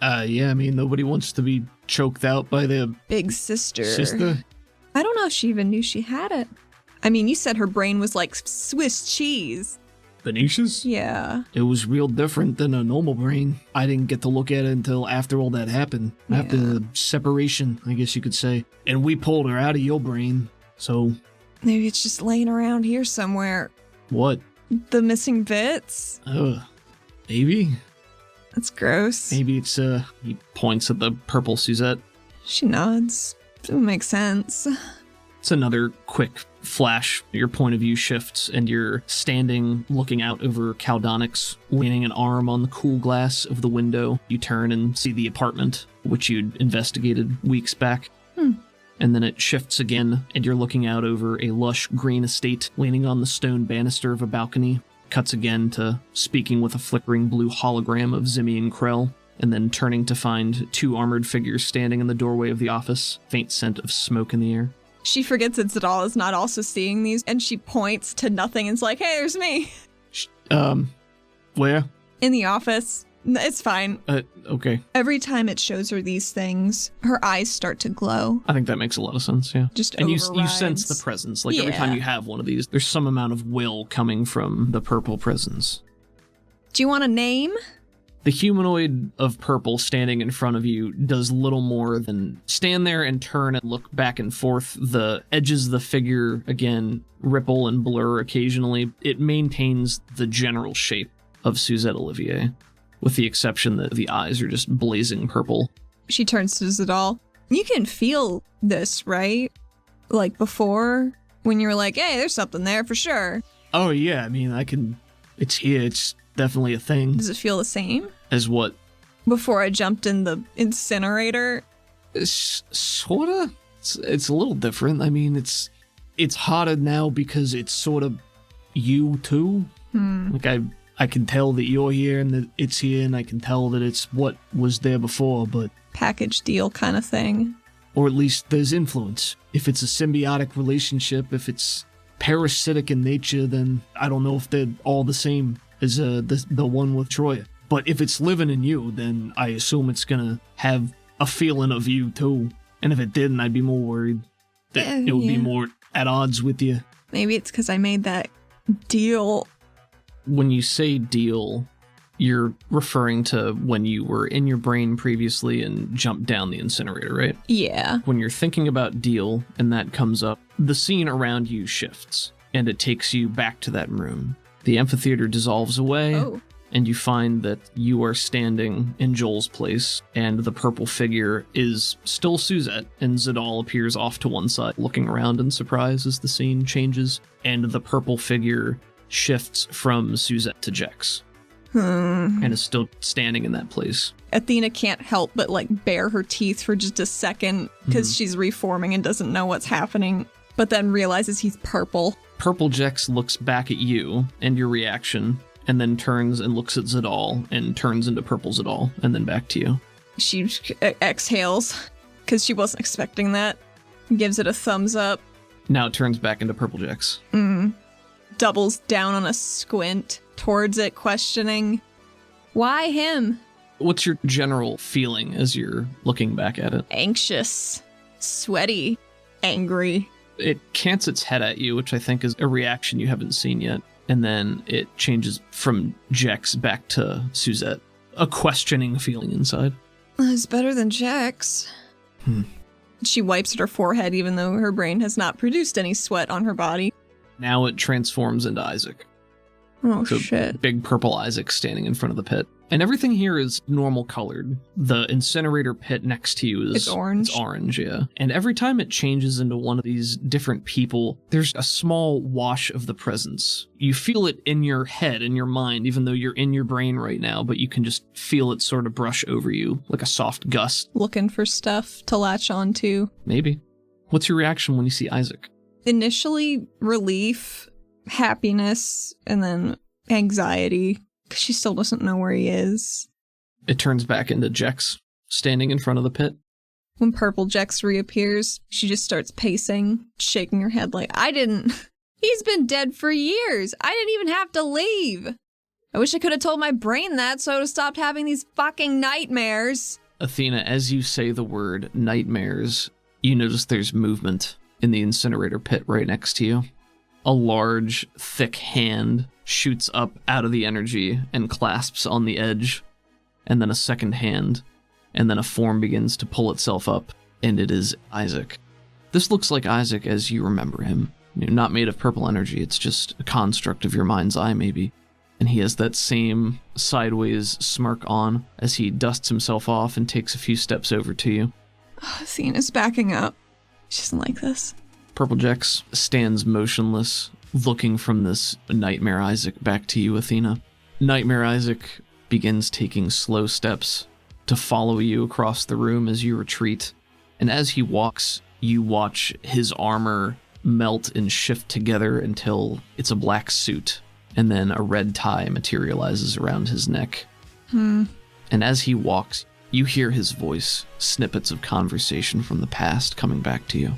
yeah, I mean, nobody wants to be choked out by their Big sister. sister. I don't know if she even knew she had it. I mean, you said her brain was like Swiss cheese. Benicia's? Yeah. It was real different than a normal brain. I didn't get to look at it until after all that happened. After the separation, I guess you could say. And we pulled her out of your brain. So, Maybe it's just laying around here somewhere. what? The missing bits? Maybe? That's gross. Maybe it's, he points at the purple Suzette. She nods. It makes sense. It's another quick flash. Your point of view shifts, and you're standing looking out over Caldonix, leaning an arm on the cool glass of the window. You turn and see the apartment, which you'd investigated weeks back. And then it shifts again, and you're looking out over a lush green estate, leaning on the stone banister of a balcony. Cuts again to speaking with a flickering blue hologram of Zimmy and Krell, and then turning to find two armored figures standing in the doorway of the office, faint scent of smoke in the air. She forgets that Zadal is not also seeing these, and she points to nothing and's like, hey, there's me. Where? In the office. It's fine. Okay. Every time it shows her these things, her eyes start to glow. I think that makes a lot of sense, yeah. Just And you overrides. sense the presence. Like, every Yeah. time you have one of these, there's some amount of will coming from the purple presence. Do you want a name? The humanoid of purple standing in front of you does little more than stand there and turn and look back and forth. The edges of the figure, again, ripple and blur occasionally. It maintains the general shape of Suzette Olivier, with the exception that the eyes are just blazing purple. She turns to Zadal. You can feel this, right? Like before, when you were like, hey, there's something there for sure. Oh, yeah, I mean, it's here, it's definitely a thing. Does it feel the same? As what? Before I jumped in the incinerator? Sorta? It's a little different. I mean, it's harder now because it's sort of you, too. Like, I can tell that you're here and that it's here, and I can tell that it's what was there before, but... Package deal kind of thing. Or at least there's influence. If it's a symbiotic relationship, if it's parasitic in nature, then I don't know if they're all the same as the one with Troya. But if it's living in you, then I assume it's gonna have a feeling of you too. And if it didn't, I'd be more worried that it would be more at odds with you. Maybe it's because I made that deal. When you say deal, you're referring to when you were in your brain previously and jumped down the incinerator, right? Yeah. When you're thinking about deal and that comes up, the scene around you shifts and it takes you back to that room. The amphitheater dissolves away, and you find that you are standing in Joel's place, and the purple figure is still Suzette, and Zadal appears off to one side, looking around in surprise as the scene changes, and the purple figure shifts from Suzette to Jex, and is still standing in that place. Athena can't help but like bare her teeth for just a second because she's reforming and doesn't know what's happening, but then realizes he's purple. Purple Jex looks back at you and your reaction, and then turns and looks at Zadal and turns into purple Zadal, and then back to you. She exhales because she wasn't expecting that. Gives it a thumbs up. Now it turns back into purple Jex. Doubles down on a squint towards it, questioning, why him? What's your general feeling as you're looking back at it? Anxious, sweaty, angry. It cants its head at you, which I think is a reaction you haven't seen yet. And then it changes from Jex back to Suzette. A questioning feeling inside. It's better than Jax. She wipes at her forehead even though her brain has not produced any sweat on her body. Now it transforms into Isaac. Oh, So shit. big purple Isaac standing in front of the pit. And everything here is normal colored. The incinerator pit next to you is It's orange. It's orange, yeah. And every time it changes into one of these different people, there's a small wash of the presence. You feel it in your head, in your mind, even though you're in your brain right now, but you can just feel it sort of brush over you like a soft gust. Looking for stuff to latch onto. Maybe. What's your reaction when you see Isaac? Initially, relief, happiness, and then anxiety. 'Cause she still doesn't know where he is. It turns back into Jex, standing in front of the pit. When Purple Jex reappears, she just starts pacing, shaking her head like, he's been dead for years. I didn't even have to leave. I wish I could have told my brain that so I would have stopped having these fucking nightmares. Athena, as you say the word nightmares, you notice there's movement in the incinerator pit right next to you. A large, thick hand shoots up out of the energy and clasps on the edge, and then a second hand, and then a form begins to pull itself up, and it is Isaac. This looks like Isaac as you remember him. Not made of purple energy, it's just a construct of your mind's eye, maybe. And he has that same sideways smirk on as he dusts himself off and takes a few steps over to you. Athena's backing up. She doesn't like this. Purple Jex stands motionless, looking from this Nightmare Isaac back to you, Athena. Nightmare Isaac begins taking slow steps to follow you across the room as you retreat. And as he walks, you watch his armor melt and shift together until it's a black suit, and then a red tie materializes around his neck. And as he walks, you hear his voice, snippets of conversation from the past coming back to you.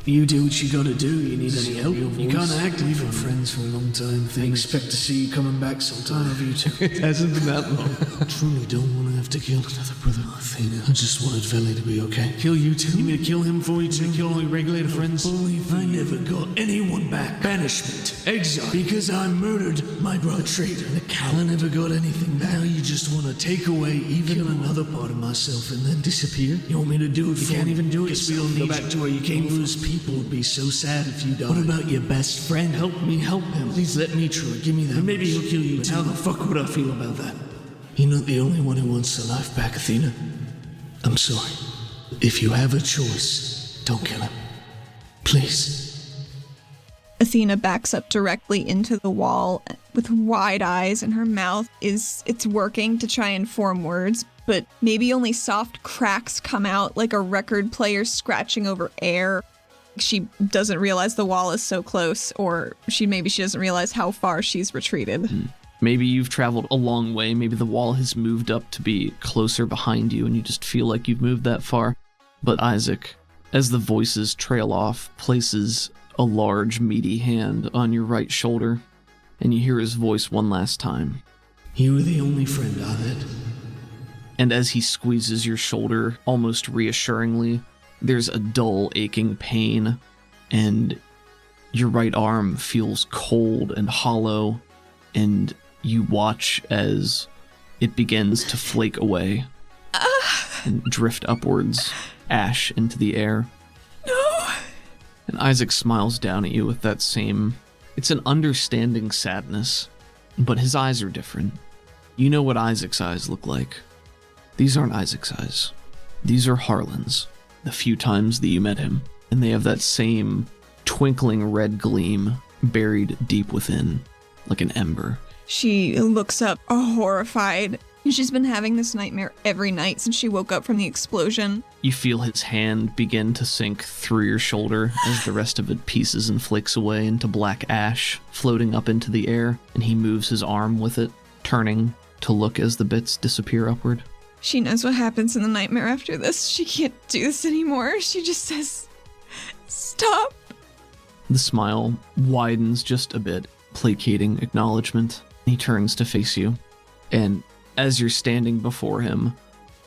You do what you gotta do. You need any help? You can't act. We've been friends for a long time. I expect to see you coming back sometime. Of you two. It hasn't been that long. I truly don't want to have to kill another brother, Athena. I just wanted Veli to be okay. Kill you too? You mean to kill him for you too? Kill all your regulator friends? I never got anyone back. Banishment. Exile. Because I murdered my brother. Traitor. The coward. I never got anything back. Now you just want to take away even another part of myself and then disappear? You want me to do it for you? Can't even do it. Guess we don't go back to where you came from. People would be so sad if you died. What about your best friend? Help me help him. Please let me try. Give me that. And maybe he'll kill you too. How the fuck would I feel about that? You're not the only one who wants the life back, Athena. I'm sorry. If you have a choice, don't kill him. Please. Athena backs up directly into the wall with wide eyes, and her mouth it's working to try and form words, but maybe only soft cracks come out like a record player scratching over air. She doesn't realize the wall is so close, or she doesn't realize how far she's retreated. Maybe you've traveled a long way. Maybe the wall has moved up to be closer behind you and you just feel like you've moved that far. But Isaac, as the voices trail off, places a large, meaty hand on your right shoulder, and you hear his voice one last time. You were the only friend I had. And as he squeezes your shoulder almost reassuringly, there's a dull, aching pain, and your right arm feels cold and hollow, and you watch as it begins to flake away and drift upwards, ash into the air. No! And Isaac smiles down at you with that same... It's an understanding sadness, but his eyes are different. You know what Isaac's eyes look like. These aren't Isaac's eyes. These are Harlan's. The few times that you met him, and they have that same twinkling red gleam buried deep within, like an ember. She looks up, horrified. She's been having this nightmare every night since she woke up from the explosion. You feel his hand begin to sink through your shoulder as the rest of it pieces and flakes away into black ash, floating up into the air, and he moves his arm with it, turning to look as the bits disappear upward. She knows what happens in the nightmare after this. She can't do this anymore. She just says, "Stop." The smile widens just a bit, placating acknowledgement. He turns to face you, and as you're standing before him,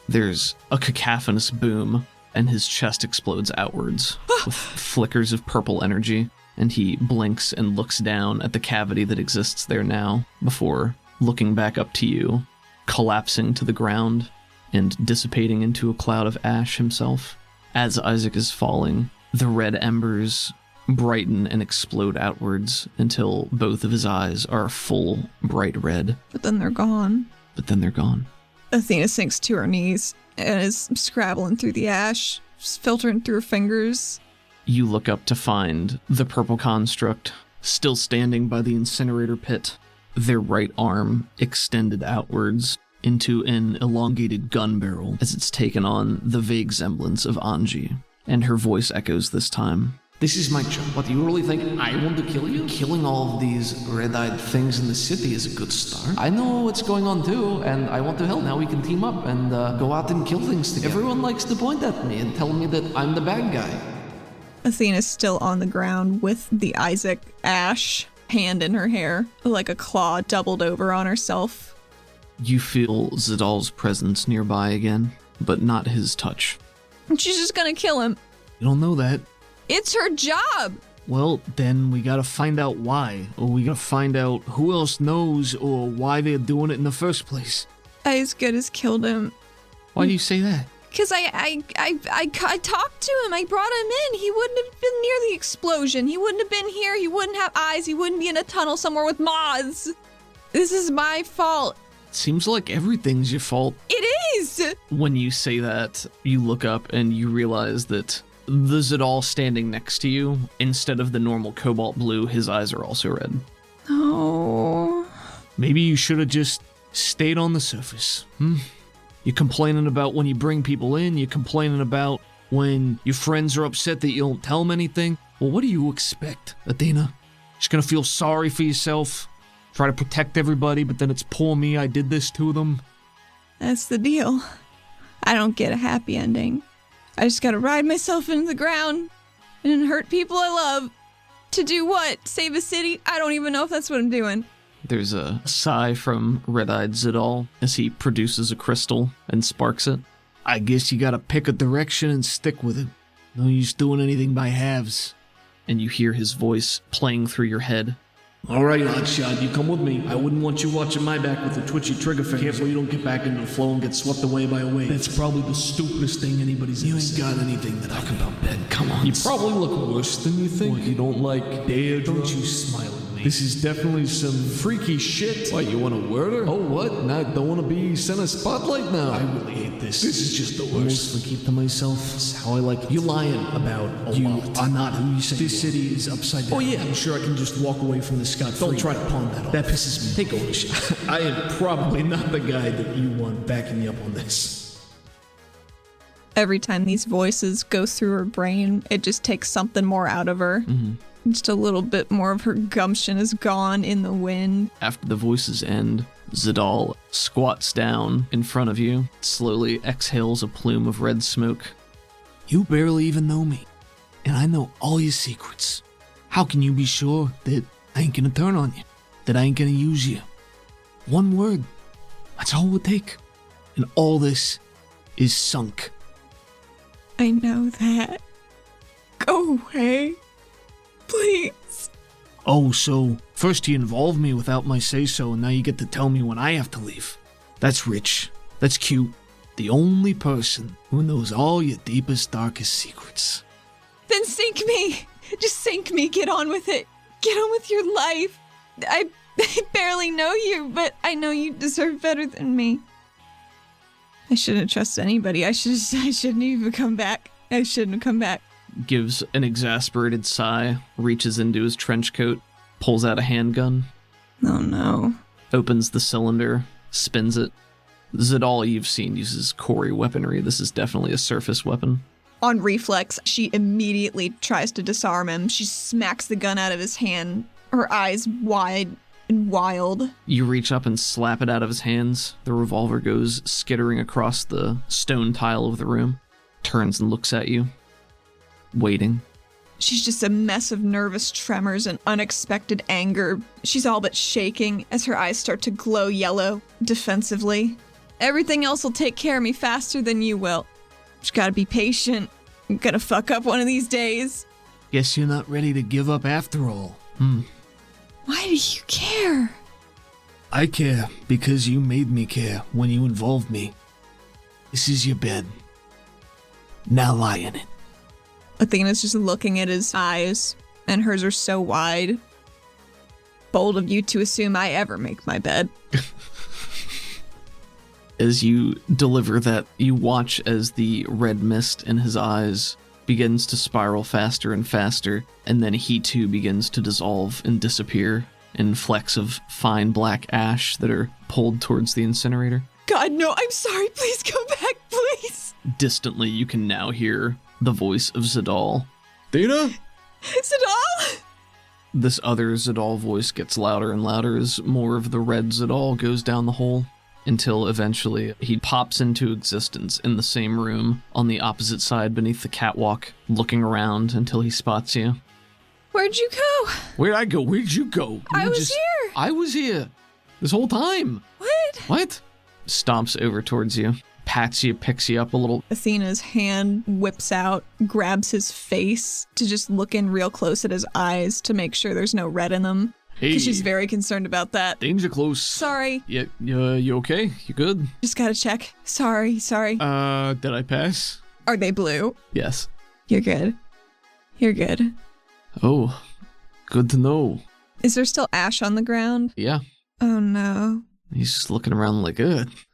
there's a cacophonous boom, and his chest explodes outwards with flickers of purple energy, and he blinks and looks down at the cavity that exists there now, before looking back up to you, collapsing to the ground, and dissipating into a cloud of ash himself. As Isaac is falling, the red embers brighten and explode outwards until both of his eyes are full bright red. But then they're gone. Athena sinks to her knees and is scrabbling through the ash, just filtering through her fingers. You look up to find the purple construct still standing by the incinerator pit, their right arm extended outwards into an elongated gun barrel as it's taken on the vague semblance of Anji. And her voice echoes this time. This is my job. What, do you really think I want to kill you? Killing all of these red-eyed things in the city is a good start. I know what's going on too, and I want to help. Now we can team up and go out and kill things together. Everyone likes to point at me and tell me that I'm the bad guy. Athena's still on the ground with the Isaac Ash hand in her hair, like a claw doubled over on herself. You feel Zadal's presence nearby again, but not his touch. She's just gonna kill him. You don't know that. It's her job! Well, then we gotta find out why, or we gotta find out who else knows or why they're doing it in the first place. I as good as killed him. Why do you say that? Because I talked to him. I brought him in. He wouldn't have been near the explosion. He wouldn't have been here. He wouldn't have eyes. He wouldn't be in a tunnel somewhere with moths. This is my fault. Seems like everything's your fault. It is! When you say that, you look up and you realize that the Zadal standing next to you, instead of the normal cobalt blue, his eyes are also red. Oh. Maybe you should have just stayed on the surface. You're complaining about when you bring people in, you're complaining about when your friends are upset that you don't tell them anything. Well, what do you expect, Athena? Just gonna feel sorry for yourself? Try to protect everybody, but then it's poor me, I did this to them? That's the deal. I don't get a happy ending. I just gotta ride myself into the ground and hurt people I love. To do what? Save a city? I don't even know if that's what I'm doing. There's a sigh from Red-Eyed Zadal as he produces a crystal and sparks it. I guess you gotta pick a direction and stick with it. No use doing anything by halves. And you hear his voice playing through your head. All right, Hotshot, you come with me. I wouldn't want you watching my back with a twitchy trigger finger. Careful you don't get back into the flow and get swept away by a wave. That's probably the stupidest thing anybody's ever said. You ain't got anything that I can about Ben. Come on. You probably look worse than you think. What, you don't like dare? Don't you smile at me. This is definitely some freaky shit. What, you want to word her? Oh, what? Now, don't want to be center spotlight now. I really hate this. This is just the worst. Mostly keep to myself. It's how I like it. You're lying about a You lot. are not who you say This you are. city is upside down. Oh yeah, I'm sure I can just walk away from this scot-free. Don't try to pawn that off. That pisses me. Take ownership. I am probably not the guy that you want backing me up on this. Every time these voices go through her brain, it just takes something more out of her. Just a little bit more of her gumption is gone in the wind. After the voices end, Zadal squats down in front of you, slowly exhales a plume of red smoke. You barely even know me, and I know all your secrets. How can you be sure that I ain't gonna turn on you? That I ain't gonna use you? One word. That's all it would take. And all this is sunk. I know that. Go away. Please. Oh, so first you involve me without my say-so, and now you get to tell me when I have to leave. That's rich. That's cute. The only person who knows all your deepest, darkest secrets. Then sink me. Just sink me. Get on with it. Get on with your life. I barely know you, but I know you deserve better than me. I shouldn't trust anybody. I shouldn't even come back. I shouldn't have come back. Gives an exasperated sigh, reaches into his trench coat, pulls out a handgun, Oh no. opens the cylinder, spins it. Zadal you've seen uses Corey weaponry. This is definitely a surface weapon. On reflex, she immediately tries to disarm him. She smacks the gun out of his hand, her eyes wide and wild. You reach up and slap it out of his hands. The revolver goes skittering across the stone tile of the room, turns and looks at you, waiting. She's just a mess of nervous tremors and unexpected anger. She's all but shaking as her eyes start to glow yellow, defensively. Everything else will take care of me faster than you will. Just gotta be patient. I'm gonna fuck up one of these days. Guess you're not ready to give up after all. Why do you care? I care because you made me care when you involved me. This is your bed. Now lie in it. Athena's just looking at his eyes, and hers are so wide. Bold of you to assume I ever make my bed. As you deliver that, you watch as the red mist in his eyes begins to spiral faster and faster, and then he too begins to dissolve and disappear in flecks of fine black ash that are pulled towards the incinerator. God, no, I'm sorry. Please come back, please. Distantly, you can now hear the voice of Zadal. Athena? Zadal! This other Zadal voice gets louder and louder as more of the red Zadal goes down the hole, until eventually he pops into existence in the same room on the opposite side beneath the catwalk, looking around until he spots you. Where'd you go? Where'd I go? Where'd you go? I was here. I was here this whole time. What? Stomps over towards you, pats you, picks you up a little. Athena's hand whips out, grabs his face to just look in real close at his eyes to make sure there's no red in them. Hey. Because she's very concerned about that. Danger close. Sorry. Yeah, you okay? You good? Just gotta check. Sorry. Did I pass? Are they blue? Yes. You're good. You're good. Oh, good to know. Is there still ash on the ground? Yeah. Oh no. He's just looking around like,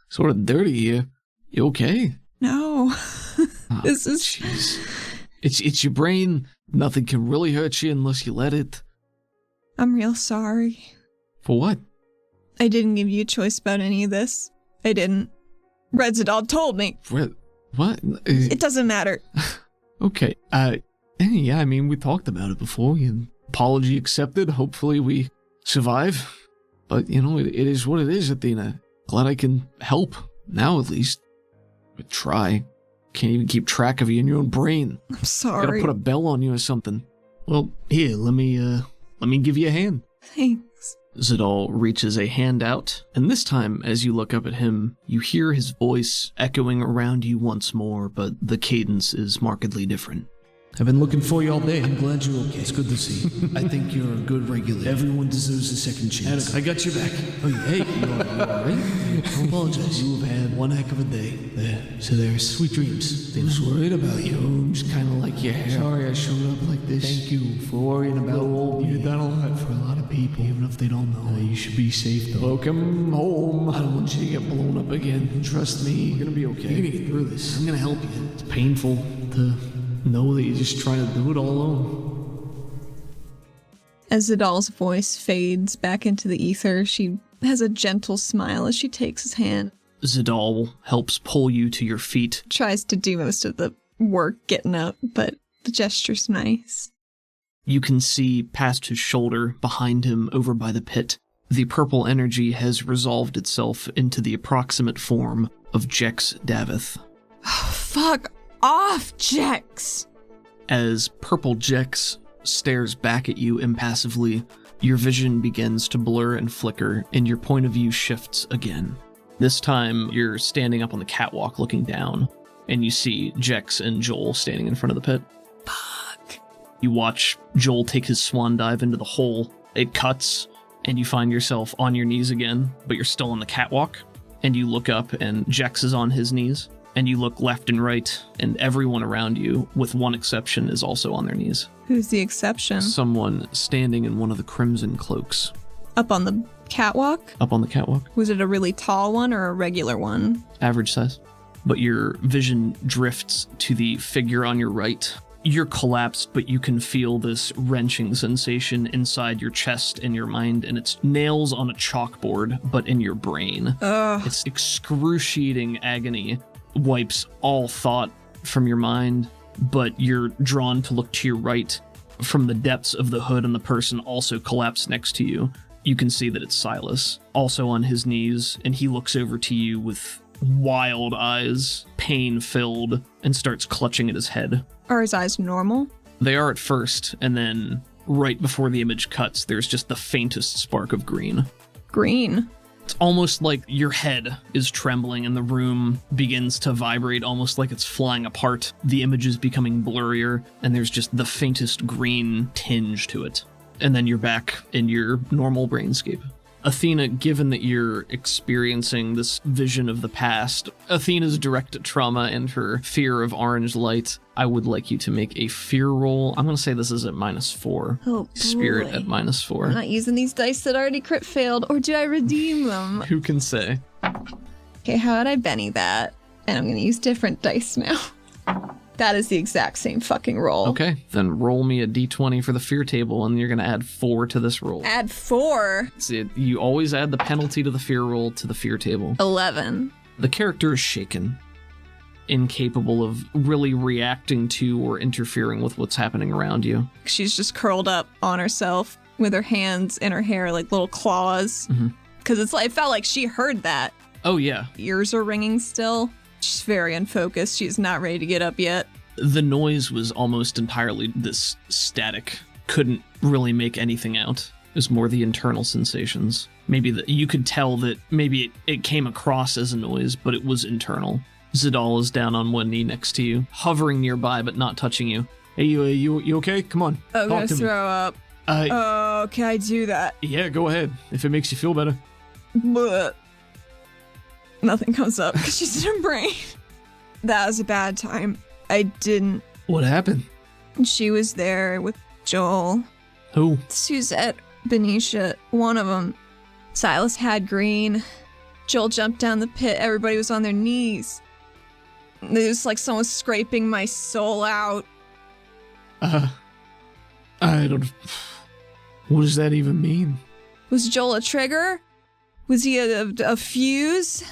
sort of dirty here. You okay? No. Oh, This is... Jeez. It's your brain. Nothing can really hurt you unless you let it. I'm real sorry. For what? I didn't give you a choice about any of this. I didn't. Red Zadal told me. What? It doesn't matter. Okay. Yeah, I mean, we talked about it before. Apology accepted. Hopefully we survive. But, it is what it is, Athena. Glad I can help. Now, at least. But try. Can't even keep track of you in your own brain. I'm sorry. Gotta put a bell on you or something. Well, here, let me give you a hand. Thanks. Zadal reaches a hand out, and this time, as you look up at him, you hear his voice echoing around you once more, but the cadence is markedly different. I've been looking for you all day. I'm glad you're okay. It's good to see you. I think you're a good regulator. Everyone deserves a second chance. I got your back. Oh, hey, you all right? Don't apologize. You have had one heck of a day. So there's sweet dreams. I was worried about you. I'm just kind of like your hair. Sorry I showed up like this. Thank you for worrying about old. You've done a lot for a lot of people, even if they don't know. You should be safe, though. Welcome home. I don't want you to get blown up again. Trust me. We're gonna be okay. You're gonna get through this. I'm gonna help you. It's painful to know that you're just trying to do it all alone. As Zadal's voice fades back into the ether, she has a gentle smile as she takes his hand. Zadal helps pull you to your feet. Tries to do most of the work getting up, but the gesture's nice. You can see past his shoulder, behind him, over by the pit. The purple energy has resolved itself into the approximate form of Jex Davith. Oh, fuck off, Jex! As purple Jex stares back at you impassively, your vision begins to blur and flicker, and your point of view shifts again. This time, you're standing up on the catwalk looking down, and you see Jex and Joel standing in front of the pit. Fuck. You watch Joel take his swan dive into the hole. It cuts, and you find yourself on your knees again, but you're still on the catwalk, and you look up, and Jex is on his knees. And you look left and right, and everyone around you, with one exception, is also on their knees. Who's the exception? Someone standing in one of the crimson cloaks. Up on the catwalk? Up on the catwalk. Was it a really tall one or a regular one? Average size. But your vision drifts to the figure on your right. You're collapsed, but you can feel this wrenching sensation inside your chest and your mind, and it's nails on a chalkboard, but in your brain. Ugh. It's excruciating agony. Wipes all thought from your mind, but you're drawn to look to your right. From the depths of the hood and the person also collapsed next to you, you can see that it's Silas, also on his knees, and he looks over to you with wild eyes, pain-filled, and starts clutching at his head. Are his eyes normal? They are at first, and then right before the image cuts, there's just the faintest spark of green. Green? It's almost like your head is trembling and the room begins to vibrate, almost like it's flying apart. The image is becoming blurrier, and there's just the faintest green tinge to it. And then you're back in your normal brainscape. Athena, given that you're experiencing this vision of the past, Athena's direct trauma and her fear of orange light, I would like you to make a fear roll. I'm going to say this is at -4. Oh, boy. Spirit at -4. I'm not using these dice that already crit failed, or did I redeem them? Who can say? Okay, how would I Benny that? And I'm going to use different dice now. That is the exact same fucking roll. Okay, then roll me a d20 for the fear table, and you're going to add 4 to this roll. Add 4? See, you always add the penalty to the fear roll to the fear table. 11. The character is shaken, incapable of really reacting to or interfering with what's happening around you. She's just curled up on herself with her hands in her hair like little claws. Because it felt like she heard that. Oh, yeah. Ears are ringing still. She's very unfocused. She's not ready to get up yet. The noise was almost entirely this static. Couldn't really make anything out. It was more the internal sensations. Maybe you could tell that maybe it came across as a noise, but it was internal. Zadal is down on one knee next to you, hovering nearby but not touching you. Hey, you okay? Come on. I'm talk gonna to me. throw up. Oh, can I do that? Yeah, go ahead. If it makes you feel better. Blech. Nothing comes up because she's in her brain. That was a bad time. I didn't. What happened? She was there with Joel, Who? Suzette, Benicia, one of them. Silas had green. Joel jumped down the pit. Everybody was on their knees. It was like someone was scraping my soul out. I don't... What does that even mean? Was Joel a trigger? Was he a fuse?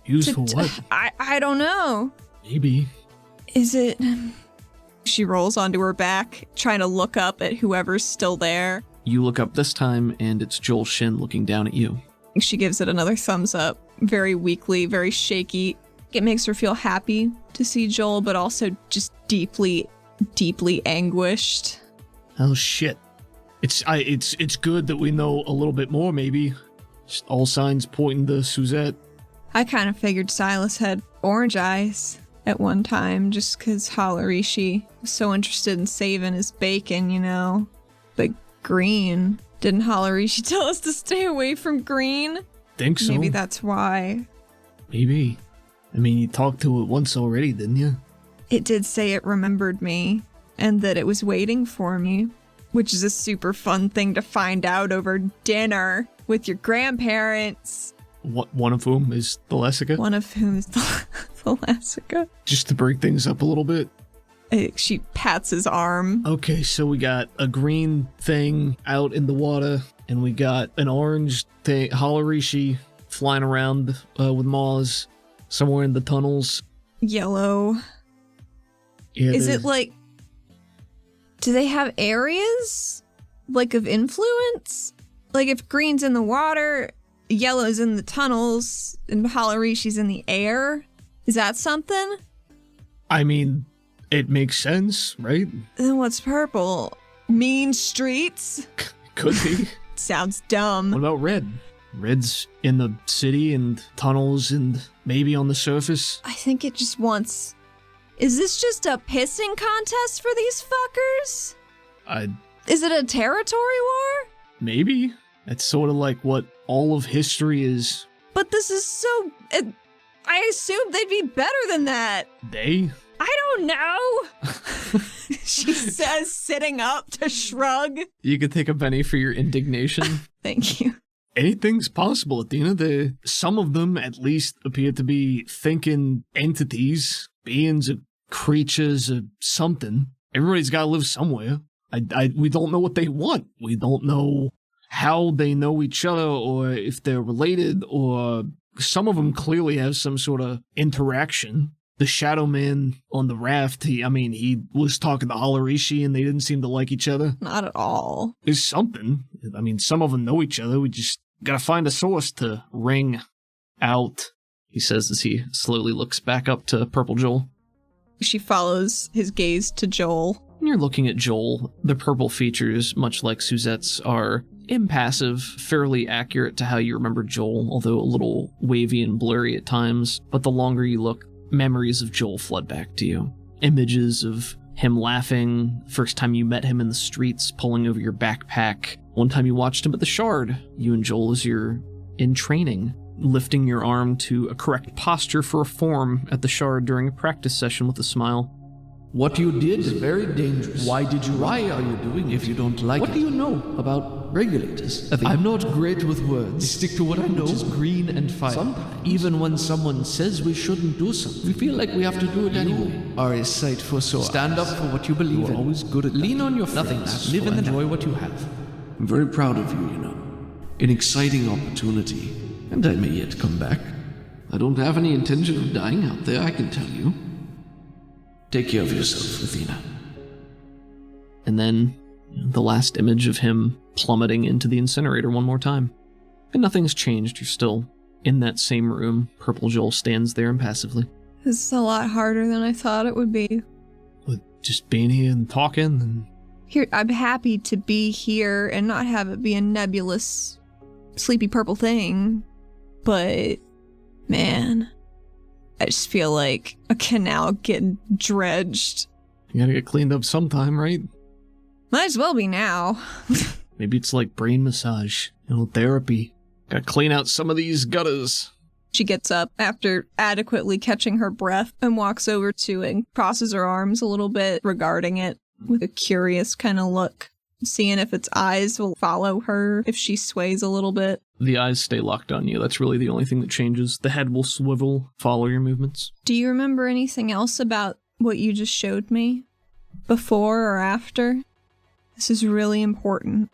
Used for what? I don't know. Maybe. Is it... She rolls onto her back, trying to look up at whoever's still there. You look up this time, and it's Joel Shin looking down at you. She gives it another thumbs up, very weakly, very shaky. It makes her feel happy to see Joel, but also just deeply, deeply anguished. Oh, shit. It's good that we know a little bit more, maybe. Just all signs pointing to Suzette. I kind of figured Silas had orange eyes at one time, just because Halarishi was so interested in saving his bacon, you know. But green. Didn't Halarishi tell us to stay away from green? Think so. Maybe that's why. Maybe. I mean, you talked to it once already, didn't you? It did say it remembered me, and that it was waiting for me, which is a super fun thing to find out over dinner with your grandparents. One of whom is the Lessica? One of whom is the Lessica. Just to break things up a little bit. She pats his arm. Okay, so we got a green thing out in the water, and we got an orange thing, Halarishi, flying around with Maz somewhere in the tunnels. Yellow. Yeah, is it like... Do they have areas? Like of influence? Like if green's in the water, yellow's in the tunnels, and Halarishi's in the air? Is that something? I mean, it makes sense, right? Then what's purple? Mean streets? Could be. Sounds dumb. What about red? Red's in the city and tunnels and maybe on the surface. I think it just wants... Is this just a pissing contest for these fuckers? Is it a territory war? Maybe. That's sort of like what all of history is. But this is so... I assumed they'd be better than that. They? I don't know. She says, sitting up to shrug. You could take a penny for your indignation. Thank you. Anything's possible, Athena. Some of them, at least, appear to be thinking entities, beings, creatures, or something. Everybody's got to live somewhere. We don't know what they want. We don't know how they know each other, or if they're related, or some of them clearly have some sort of interaction. The Shadow Man on the raft, he was talking to Halarishi and they didn't seem to like each other. Not at all. There's something. Some of them know each other. We just gotta find a source to ring out, he says as he slowly looks back up to Purple Joel. She follows his gaze to Joel. When you're looking at Joel, the purple features, much like Suzette's, are impassive, fairly accurate to how you remember Joel, although a little wavy and blurry at times. But the longer you look, memories of Joel flood back to you. Images of him laughing, first time you met him in the streets, pulling over your backpack. One time you watched him at the Shard, you and Joel as you're in training, lifting your arm to a correct posture for a form at the Shard during a practice session with a smile. What you did is very dangerous. Why are you doing it if you don't like it? What do you know about regulators? I'm not great with words. Stick to what I know, which is green and fire. Sometimes, even when someone says we shouldn't do something, we feel like we have to do it anyway. You are a sight for sore. Stand up for what you believe in. Always good at lean on your friends. Live and enjoy what you have. I'm very proud of you, An exciting opportunity, and I may yet come back. I don't have any intention of dying out there, I can tell you. Take care of yourself, Athena. And then the last image of him plummeting into the incinerator one more time. And nothing's changed. You're still in that same room. Purple Joel stands there impassively. This is a lot harder than I thought it would be. With just being here and talking and... Here, I'm happy to be here and not have it be a nebulous, sleepy purple thing. But, man, I just feel like a canal getting dredged. You gotta get cleaned up sometime, right? Might as well be now. Maybe it's like brain massage, therapy. Gotta clean out some of these gutters. She gets up after adequately catching her breath and walks over to it and crosses her arms a little bit, regarding it with a curious kind of look, seeing if its eyes will follow her if she sways a little bit. The eyes stay locked on you. That's really the only thing that changes. The head will swivel, follow your movements. Do you remember anything else about what you just showed me? Before or after? This is really important.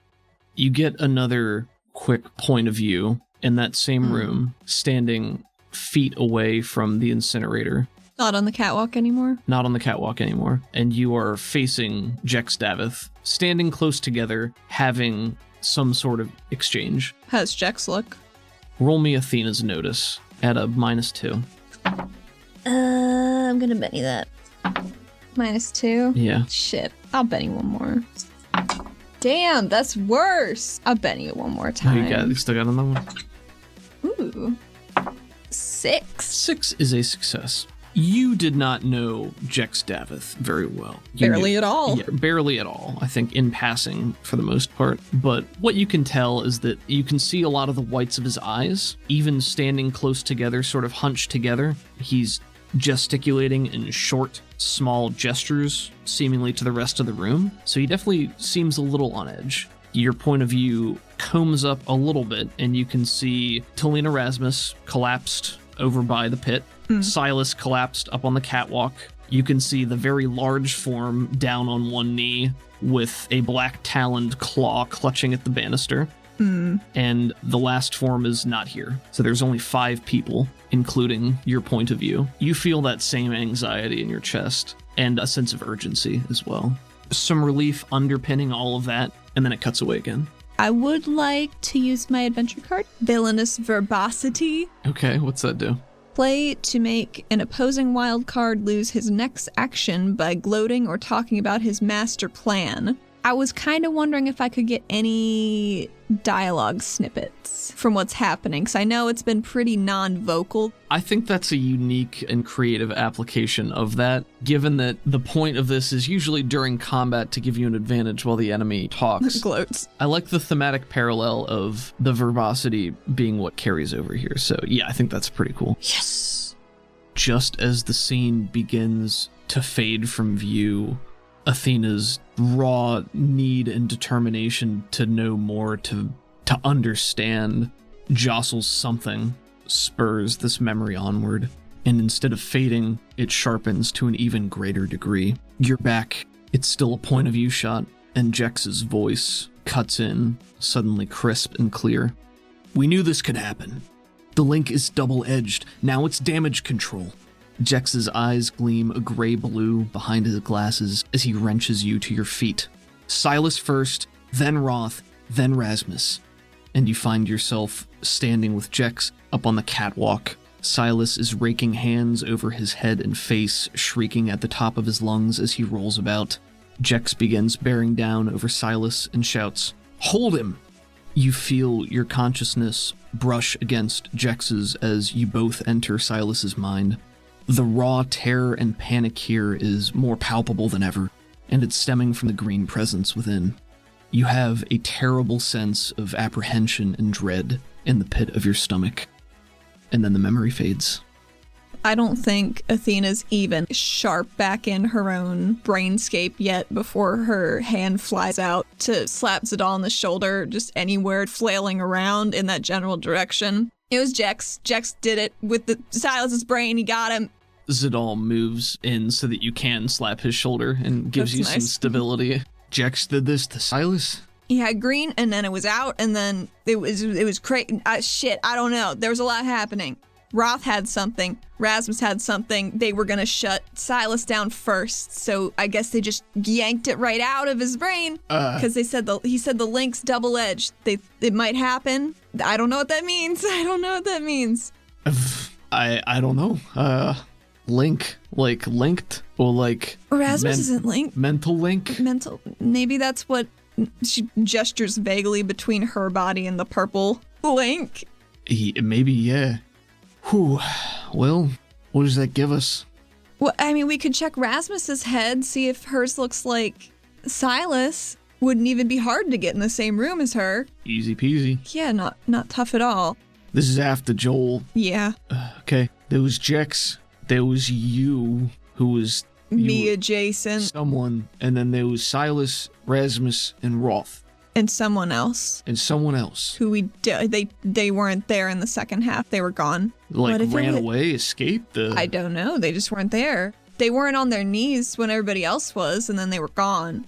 You get another quick point of view in that same room, standing feet away from the incinerator. Not on the catwalk anymore? Not on the catwalk anymore. And you are facing Jex Davith, standing close together, having some sort of exchange. How's Jex look? Roll me Athena's notice at a -2. I'm gonna Benny that. -2? Yeah. Shit. I'll Benny one more. Damn, that's worse. I'll Benny it one more Oh, time. you still got another one? Ooh. 6. 6 is a success. You did not know Jex Davith very well. Barely at all. Yeah, barely at all, I think, in passing for the most part. But what you can tell is that you can see a lot of the whites of his eyes, even standing close together, sort of hunched together. He's gesticulating in short, small gestures, seemingly to the rest of the room. So he definitely seems a little on edge. Your point of view combs up a little bit, and you can see Talina Rasmus collapsed over by the pit. Silas collapsed up on the catwalk. You can see the very large form down on one knee with a black taloned claw clutching at the banister. And the last form is not here. So there's only 5 people, including your point of view. You feel that same anxiety in your chest and a sense of urgency as well. Some relief underpinning all of that, and then it cuts away again. I would like to use my adventure card, Villainous Verbosity. Okay, what's that do? Play to make an opposing wild card lose his next action by gloating or talking about his master plan. I was kind of wondering if I could get any dialogue snippets from what's happening, because I know it's been pretty non-vocal. I think that's a unique and creative application of that, given that the point of this is usually during combat to give you an advantage while the enemy talks. Gloats. I like the thematic parallel of the verbosity being what carries over here, so yeah, I think that's pretty cool. Yes. Just as the scene begins to fade from view, Athena's raw need and determination to know more, to understand, jostles something, spurs this memory onward, and instead of fading, it sharpens to an even greater degree. You're back. It's still a point of view shot, and Jex's voice cuts in, suddenly crisp and clear. We knew this could happen. The link is double-edged. Now it's damage control. Jex's eyes gleam a gray blue behind his glasses as he wrenches you to your feet. Silas first, then Roth, then Rasmus. And you find yourself standing with Jex up on the catwalk. Silas is raking hands over his head and face, shrieking at the top of his lungs as he rolls about. Jex begins bearing down over Silas and shouts, "Hold him!" You feel your consciousness brush against Jex's as you both enter Silas's mind. The raw terror and panic here is more palpable than ever, and it's stemming from the green presence within. You have a terrible sense of apprehension and dread in the pit of your stomach. And then the memory fades. I don't think Athena's even sharp back in her own brainscape yet before her hand flies out to slap Zadal on the shoulder, just anywhere flailing around in that general direction. It was Jex. Jex did it with the Silas's brain. He got him. Zadal moves in so that you can slap his shoulder and gives That's you some nice. stability. Jex did this to Silas? He had green, and then it was out, and then it was crazy. Shit, I don't know. There was a lot happening. Roth had something. Rasmus had something. They were going to shut Silas down first. So I guess they just yanked it right out of his brain. Because he said the link's double-edged. It might happen. I don't know what that means. I don't know. Link, like linked, or like Rasmus isn't linked. Mental link. Maybe that's what she gestures vaguely between her body and the purple link. Maybe, yeah. Whew. Well, what does that give us? Well, I mean, we could check Rasmus's head, see if hers looks like Silas. Wouldn't even be hard to get in the same room as her. Easy peasy. Yeah, not tough at all. This is after Joel. Yeah. Okay. There was Jex. There was you, who was... Me adjacent. Someone. And then there was Silas, Rasmus, and Roth. And someone else. Who they weren't there in the second half. They were gone. Like ran away, escaped? I don't know. They just weren't there. They weren't on their knees when everybody else was, and then they were gone.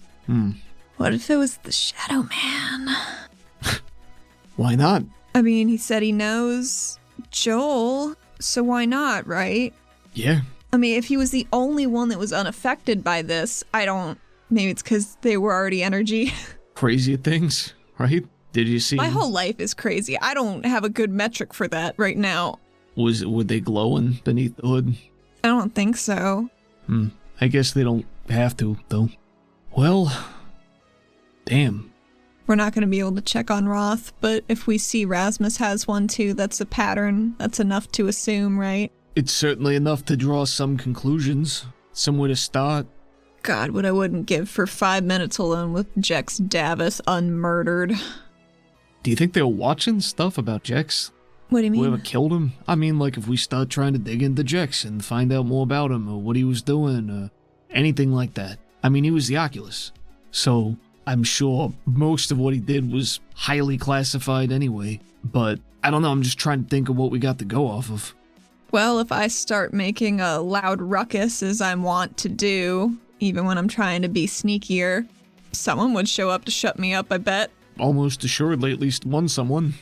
What if it was the Shadow Man? Why not? I mean, he said he knows Joel, so why not, right? Yeah. I mean, if he was the only one that was unaffected by this, maybe it's because they were already energy. Crazy things, right? Did you see? My whole life is crazy. I don't have a good metric for that right now. Were they glowing beneath the hood? I don't think so. I guess they don't have to, though. Well, damn. We're not going to be able to check on Roth, but if we see Rasmus has one too, that's a pattern. That's enough to assume, right? It's certainly enough to draw some conclusions. Somewhere to start. God, what I wouldn't give for 5 minutes alone with Jex Davis unmurdered. Do you think they were watching stuff about Jex? What do you mean? Whoever killed him? I mean, like, if we start trying to dig into Jex and find out more about him, or what he was doing, or anything like that. I mean, he was the Oculus. So, I'm sure most of what he did was highly classified anyway. But, I don't know, I'm just trying to think of what we got to go off of. Well, if I start making a loud ruckus, as I'm wont to do, even when I'm trying to be sneakier, someone would show up to shut me up, I bet. Almost assuredly at least one someone.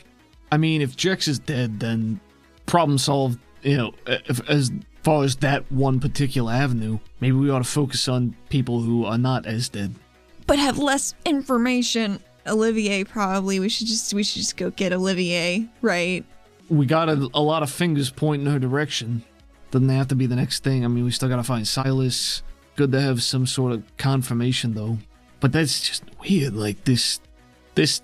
I mean, if Jex is dead, then problem solved, as far as that one particular avenue. Maybe we ought to focus on people who are not as dead. But have less information. Olivier, probably. We should just go get Olivier, right? We got a lot of fingers pointing in her direction. Doesn't have to be the next thing. I mean, we still gotta find Silas. Good to have some sort of confirmation, though. But that's just weird, like, this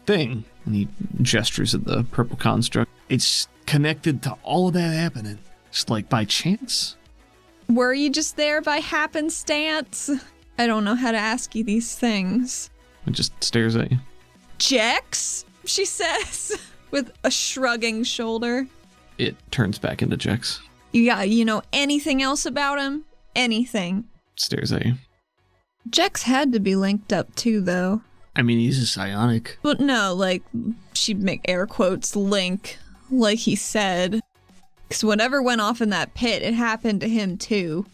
thing, and he gestures at the purple construct, it's connected to all of that happening. Just like by chance? Were you just there by happenstance? I don't know how to ask you these things. It just stares at you. Jex, she says, with a shrugging shoulder. It turns back into Jex. You know anything else about him? Anything. Stares at you. Jex had to be linked up too, though. I mean, he's a psionic. But no, like, she'd make air quotes, link, like he said. Because whatever went off in that pit, it happened to him too.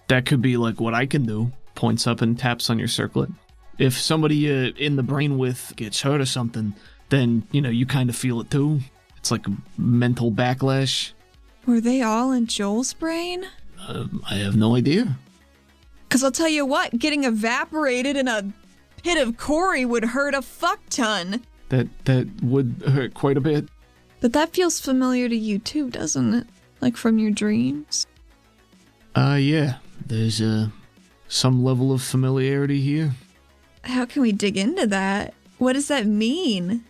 That could be like what I can do. Points up and taps on your circlet. If somebody in the brain width gets hurt or something, then, you kind of feel it too. It's like a mental backlash. Were they all in Joel's brain? I have no idea. Because I'll tell you what, getting evaporated in a pit of Corey would hurt a fuck ton. That would hurt quite a bit. But that feels familiar to you too, doesn't it? Like from your dreams? Yeah. There's some level of familiarity here. How can we dig into that? What does that mean?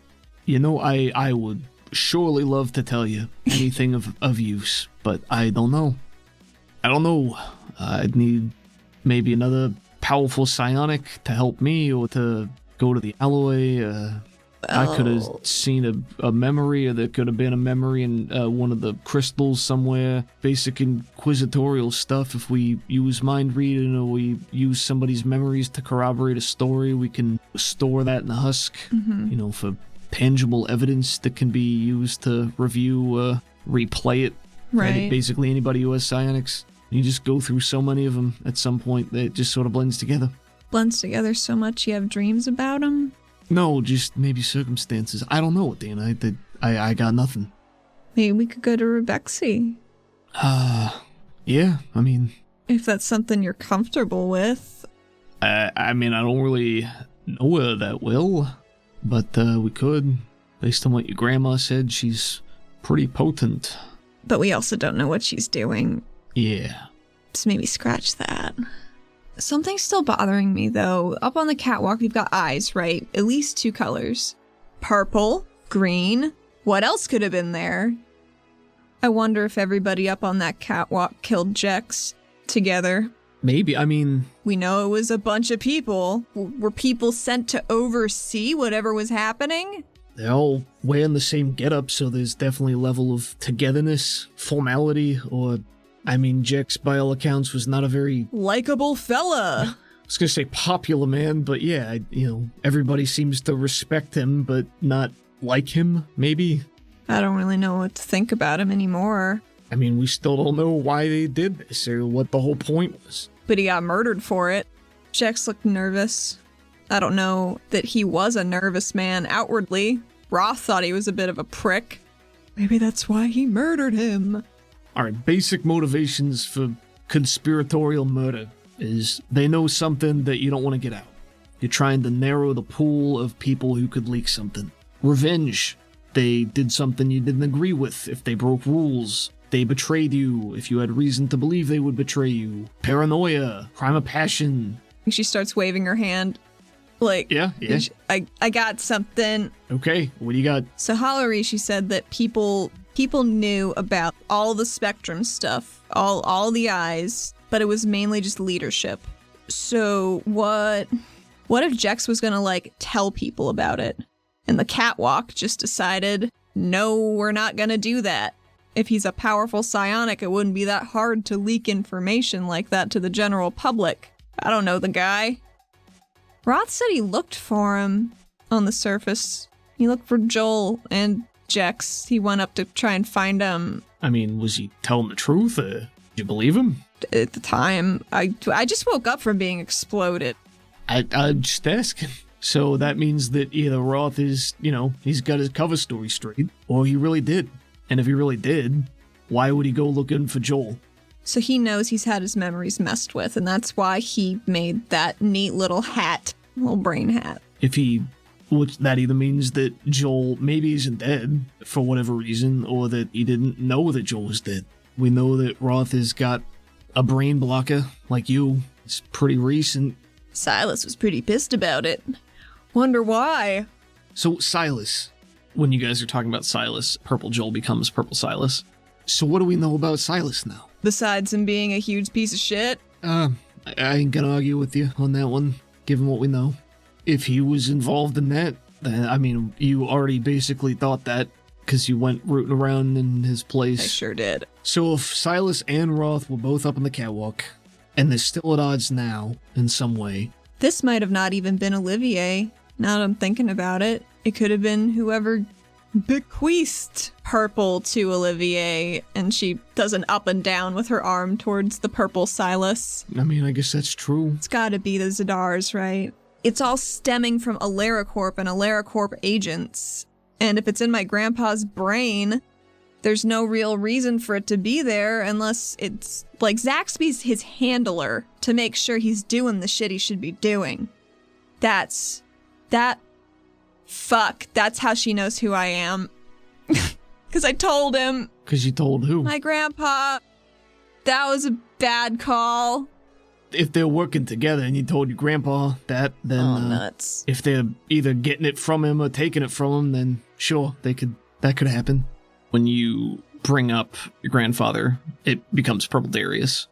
I would surely love to tell you anything of use, but I don't know. I'd need maybe another powerful psionic to help me, or to go to the alloy. I could have seen a memory, or there could have been a memory in one of the crystals somewhere. Basic inquisitorial stuff. If we use mind reading, or we use somebody's memories to corroborate a story, we can store that in the husk, for tangible evidence that can be used to review, replay it. Right. Basically anybody who has psionics. You just go through so many of them at some point that it just sort of blends together. Blends together so much you have dreams about them? No, just maybe circumstances. I don't know, Athena. I got nothing. Maybe we could go to Rebexy. Yeah, I mean... If that's something you're comfortable with. I mean, I don't really know her that well, but we could. Based on what your grandma said, she's pretty potent. But we also don't know what she's doing. Yeah. So maybe scratch that. Something's still bothering me, though. Up on the catwalk, we've got eyes, right? At least 2 colors. Purple, green. What else could have been there? I wonder if everybody up on that catwalk killed Jex together. Maybe, I mean... We know it was a bunch of people. Were people sent to oversee whatever was happening? They're all wearing the same getup, so there's definitely a level of togetherness, formality, or... I mean, Jex, by all accounts, was not a very... Likeable fella. I was gonna say popular man, but yeah, everybody seems to respect him, but not like him, maybe? I don't really know what to think about him anymore. I mean, we still don't know why they did this, or what the whole point was. But he got murdered for it. Jex looked nervous. I don't know that he was a nervous man outwardly. Roth thought he was a bit of a prick. Maybe that's why he murdered him. Alright, basic motivations for conspiratorial murder is they know something that you don't want to get out. You're trying to narrow the pool of people who could leak something. Revenge. They did something you didn't agree with if they broke rules. They betrayed you if you had reason to believe they would betray you. Paranoia. Crime of passion. She starts waving her hand. Like, Yeah. I got something. Okay, what do you got? So Hallery, she said that people knew about all the spectrum stuff, all the eyes, but it was mainly just leadership. So what if Jex was gonna tell people about it? And the catwalk just decided, no, we're not gonna do that. If he's a powerful psionic, it wouldn't be that hard to leak information like that to the general public. I don't know the guy. Roth said he looked for him on the surface. He looked for Joel and Jex. He went up to try and find him. I mean, was he telling the truth? Did you believe him? At the time, I just woke up from being exploded. I'm just asking. So that means that either Roth is, he's got his cover story straight, or he really did. And if he really did, why would he go looking for Joel? So he knows he's had his memories messed with, and that's why he made that neat little hat, little brain hat. Which that either means that Joel maybe isn't dead for whatever reason, or that he didn't know that Joel was dead. We know that Roth has got a brain blocker, like you. It's pretty recent. Silas was pretty pissed about it. Wonder why. So Silas, when you guys are talking about Silas, Purple Joel becomes Purple Silas. So what do we know about Silas now? Besides him being a huge piece of shit? I ain't gonna argue with you on that one, given what we know. If he was involved in that, then, I mean, you already basically thought that, because you went rooting around in his place. I sure did. So if Silas and Roth were both up on the catwalk, and they're still at odds now, in some way... This might have not even been Olivier, now that I'm thinking about it. It could have been whoever bequeathed Purple to Olivier, and she does an up and down with her arm towards the Purple Silas. I mean, I guess that's true. It's gotta be the Zadars, right? It's all stemming from AleraCorp and AleraCorp agents. And if it's in my grandpa's brain, there's no real reason for it to be there unless it's like Zaxby's his handler to make sure he's doing the shit he should be doing. That's how she knows who I am. Because I told him. Because you told who? My grandpa. That was a bad call. If they're working together and you told your grandpa that, then nuts. If they're either getting it from him or taking it from him, then sure, that could happen. When you bring up your grandfather, it becomes Purple Darius,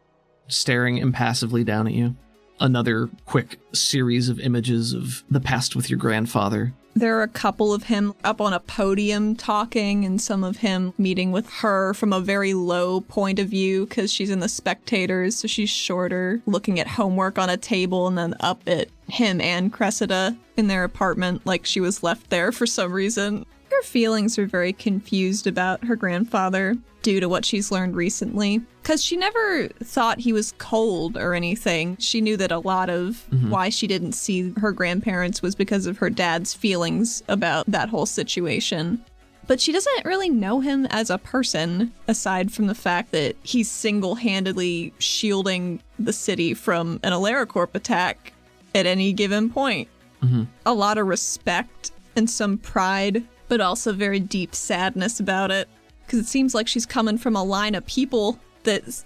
staring impassively down at you. Another quick series of images of the past with your grandfather. There are a couple of him up on a podium talking, and some of him meeting with her from a very low point of view because she's in the spectators, so she's shorter, looking at homework on a table, and then up at him and Cressida in their apartment like she was left there for some reason. Her feelings are very confused about her grandfather due to what she's learned recently, because she never thought he was cold or anything. She knew that a lot of why she didn't see her grandparents was because of her dad's feelings about that whole situation. But she doesn't really know him as a person, aside from the fact that he's single-handedly shielding the city from an AlariCorp attack at any given point. Mm-hmm. A lot of respect and some pride, but also very deep sadness about it. Because it seems like she's coming from a line of people that,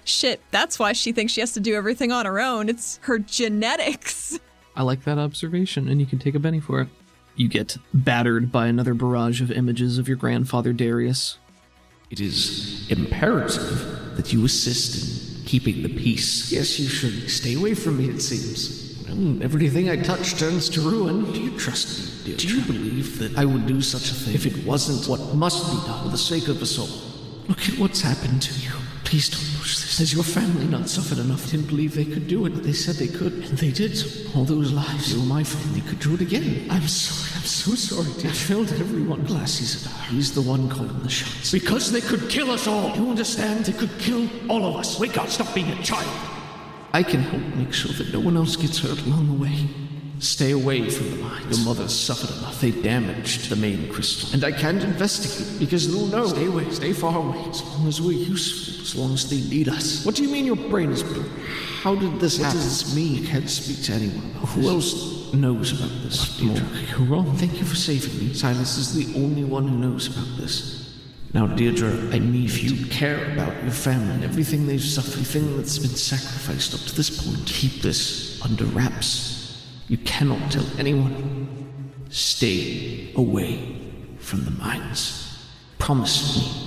shit, that's why she thinks she has to do everything on her own. It's her genetics. I like that observation, and you can take a penny for it. You get battered by another barrage of images of your grandfather Darius. It is imperative that you assist in keeping the peace. Yes, you should stay away from me, it seems. Everything I touch turns to ruin. Do you trust me, dear? Do you believe that I would do such a thing if it wasn't what must be done for the sake of us all? Look at what's happened to you. Please don't push this. Has your family not suffered enough? I didn't believe they could do it, but they said they could, and they did. All those lives, you, my family, could do it again. I'm so sorry, dear. I failed everyone. Alas, he's the one calling the shots. Because they could kill us all. You understand? They could kill all of us. Wake up, stop being a child. I can help make sure that no one else gets hurt along the way. Stay away from the mines. Your mother's suffered enough. They damaged the main crystal. And I can't investigate because they'll know. Stay away. Stay far away. As long as we're useful. As long as they need us. What do you mean your brain is blue? How did this happen? What does this mean? I can't speak to anyone about Who else knows about this? You're wrong. Thank you for saving me. Silas is the only one who knows about this. Now, Deirdre, I need you to care about your family and everything they've suffered, everything that's been sacrificed up to this point. Keep this under wraps. You cannot tell anyone. Stay away from the mines. Promise me.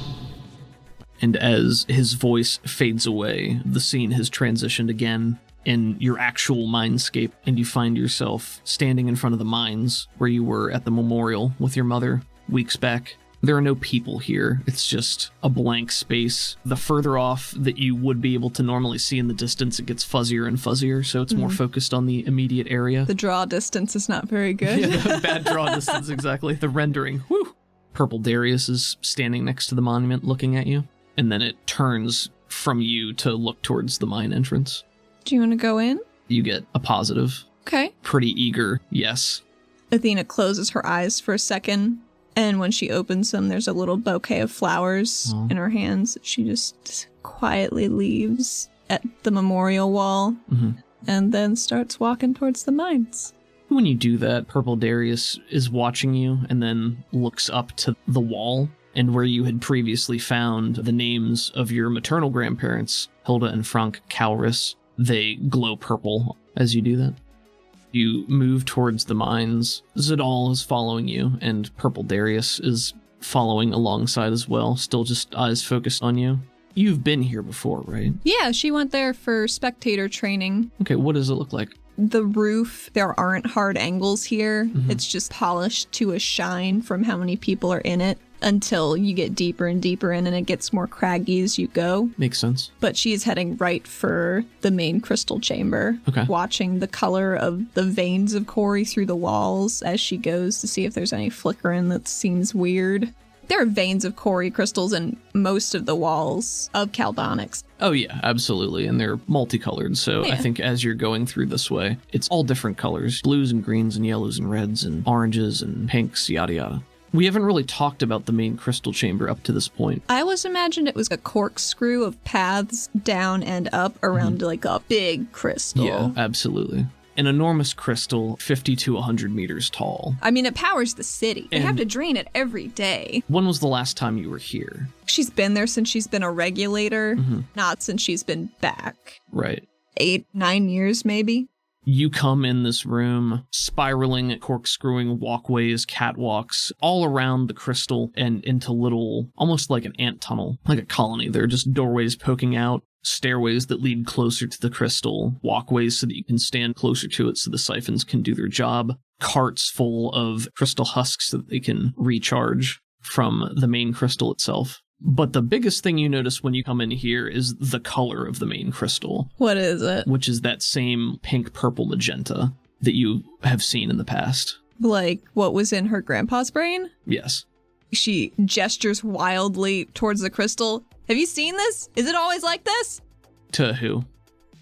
And as his voice fades away, the scene has transitioned again in your actual mindscape, and you find yourself standing in front of the mines where you were at the memorial with your mother weeks back. There are no people here. It's just a blank space. The further off that you would be able to normally see in the distance, it gets fuzzier and fuzzier, so it's more focused on the immediate area. The draw distance is not very good. Yeah, bad draw distance, exactly. The rendering. Woo! Purple Darius is standing next to the monument looking at you, and then it turns from you to look towards the mine entrance. Do you want to go in? You get a positive. Okay. Pretty eager, yes. Athena closes her eyes for a second, and when she opens them, there's a little bouquet of flowers in her hands that she just quietly leaves at the memorial wall and then starts walking towards the mines. When you do that, Purple Darius is watching you and then looks up to the wall, and where you had previously found the names of your maternal grandparents, Hilda and Frank Calris, they glow purple as you do that. You move towards the mines. Zadal is following you, and Purple Darius is following alongside as well, still just eyes focused on you. You've been here before, right? Yeah, she went there for spectator training. Okay, what does it look like? The roof, there aren't hard angles here. It's just polished to a shine from how many people are in it until you get deeper and deeper in and it gets more craggy as you go. Makes sense. But she's heading right for the main crystal chamber, watching the color of the veins of Corey through the walls as she goes to see if there's any flickering that seems weird. There are veins of Corey crystals in most of the walls of Caldonix. Oh yeah, absolutely, and they're multicolored, so Yeah. I think as you're going through this way, it's all different colors. Blues and greens and yellows and reds and oranges and pinks, yada yada. We haven't really talked about the main crystal chamber up to this point. I always imagined it was a corkscrew of paths down and up around like a big crystal. Yeah, absolutely. An enormous crystal, 50 to 100 meters tall. I mean, it powers the city. They And- have to drain it every day. When was the last time you were here? She's been there since she's been a regulator, not since she's been back. Right. 8-9 years, maybe. You come in this room, spiraling, corkscrewing walkways, catwalks, all around the crystal and into little, almost like an ant tunnel, like a colony. There are just doorways poking out, stairways that lead closer to the crystal, walkways so that you can stand closer to it so the siphons can do their job, carts full of crystal husks so that they can recharge from the main crystal itself. But the biggest thing you notice when you come in here is the color of the main crystal. What is it? Which is that same pink, purple, magenta that you have seen in the past. Like what was in her grandpa's brain? Yes. She gestures wildly towards the crystal. Have you seen this? Is it always like this? To who?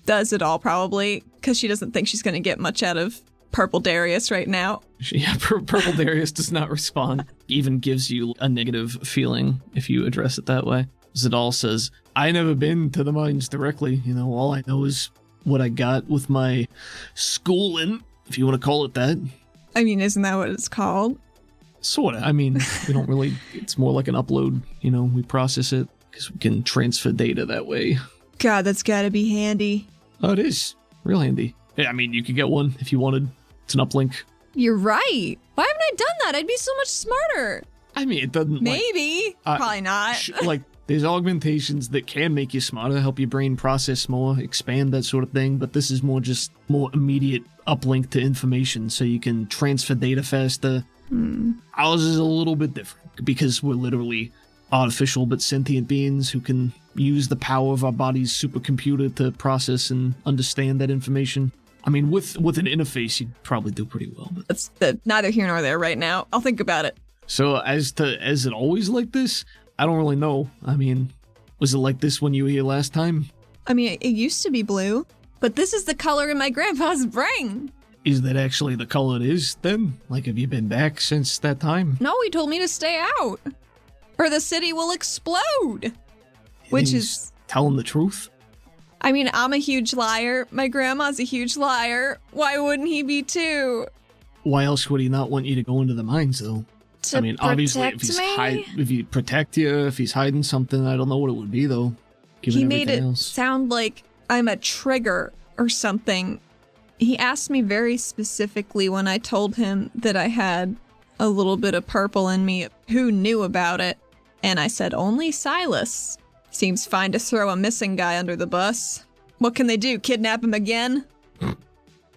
Does it all, probably, because she doesn't think she's going to get much out of Purple Darius right now. Yeah, Purple Darius does not respond. Even gives you a negative feeling if you address it that way. Zadal says, I never been to the mines directly. All I know is what I got with my schooling, if you want to call it that. I mean, isn't that what it's called? Sort of. I mean, we don't really, it's more like an upload, we process it because we can transfer data that way. God, that's gotta be handy. Oh, it is. Real handy. Yeah, I mean, you could get one if you wanted. It's an uplink. You're right. Why haven't I done that? I'd be so much smarter. I mean, it doesn't Maybe. Probably not. There's augmentations that can make you smarter, help your brain process more, expand that sort of thing, but this is more immediate uplink to information so you can transfer data faster. Ours is a little bit different because we're literally artificial but sentient beings who can use the power of our body's supercomputer to process and understand that information. I mean, with an interface, you'd probably do pretty well. But. That's neither here nor there right now. I'll think about it. So as it always like this? I don't really know. I mean, was it like this when you were here last time? I mean, it used to be blue, but this is the color in my grandpa's brain. Is that actually the color it is, then? Like, have you been back since that time? No, he told me to stay out, or the city will explode. Which is... telling the truth? I mean, I'm a huge liar. My grandma's a huge liar. Why wouldn't he be too? Why else would he not want you to go into the mines, though? To obviously, protect if he protect you, if he's hiding something, I don't know what it would be, though. He made it sound like I'm a trigger or something. He asked me very specifically when I told him that I had a little bit of purple in me, who knew about it, and I said only Silas. Seems fine to throw a missing guy under the bus. What can they do, kidnap him again?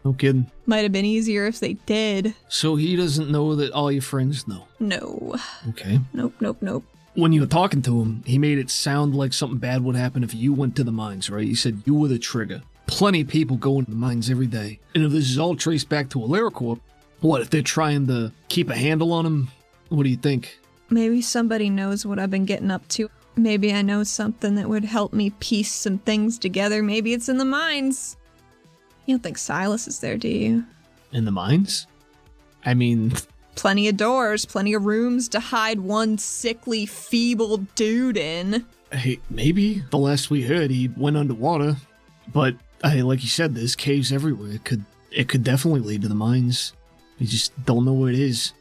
No kidding. Might have been easier if they did. So he doesn't know that all your friends know? No. Okay. Nope. When you were talking to him, he made it sound like something bad would happen if you went to the mines, right? He said you were the trigger. Plenty of people go into the mines every day. And if this is all traced back to AleraCorp, what if they're trying to keep a handle on him? What do you think? Maybe somebody knows what I've been getting up to. Maybe I know something that would help me piece some things together. Maybe it's in the mines. You don't think Silas is there, do you? In the mines? I mean... Plenty of doors, plenty of rooms to hide one sickly, feeble dude in. Hey, maybe. The last we heard, he went underwater. But, like you said, there's caves everywhere. It could definitely lead to the mines. You just don't know where it is.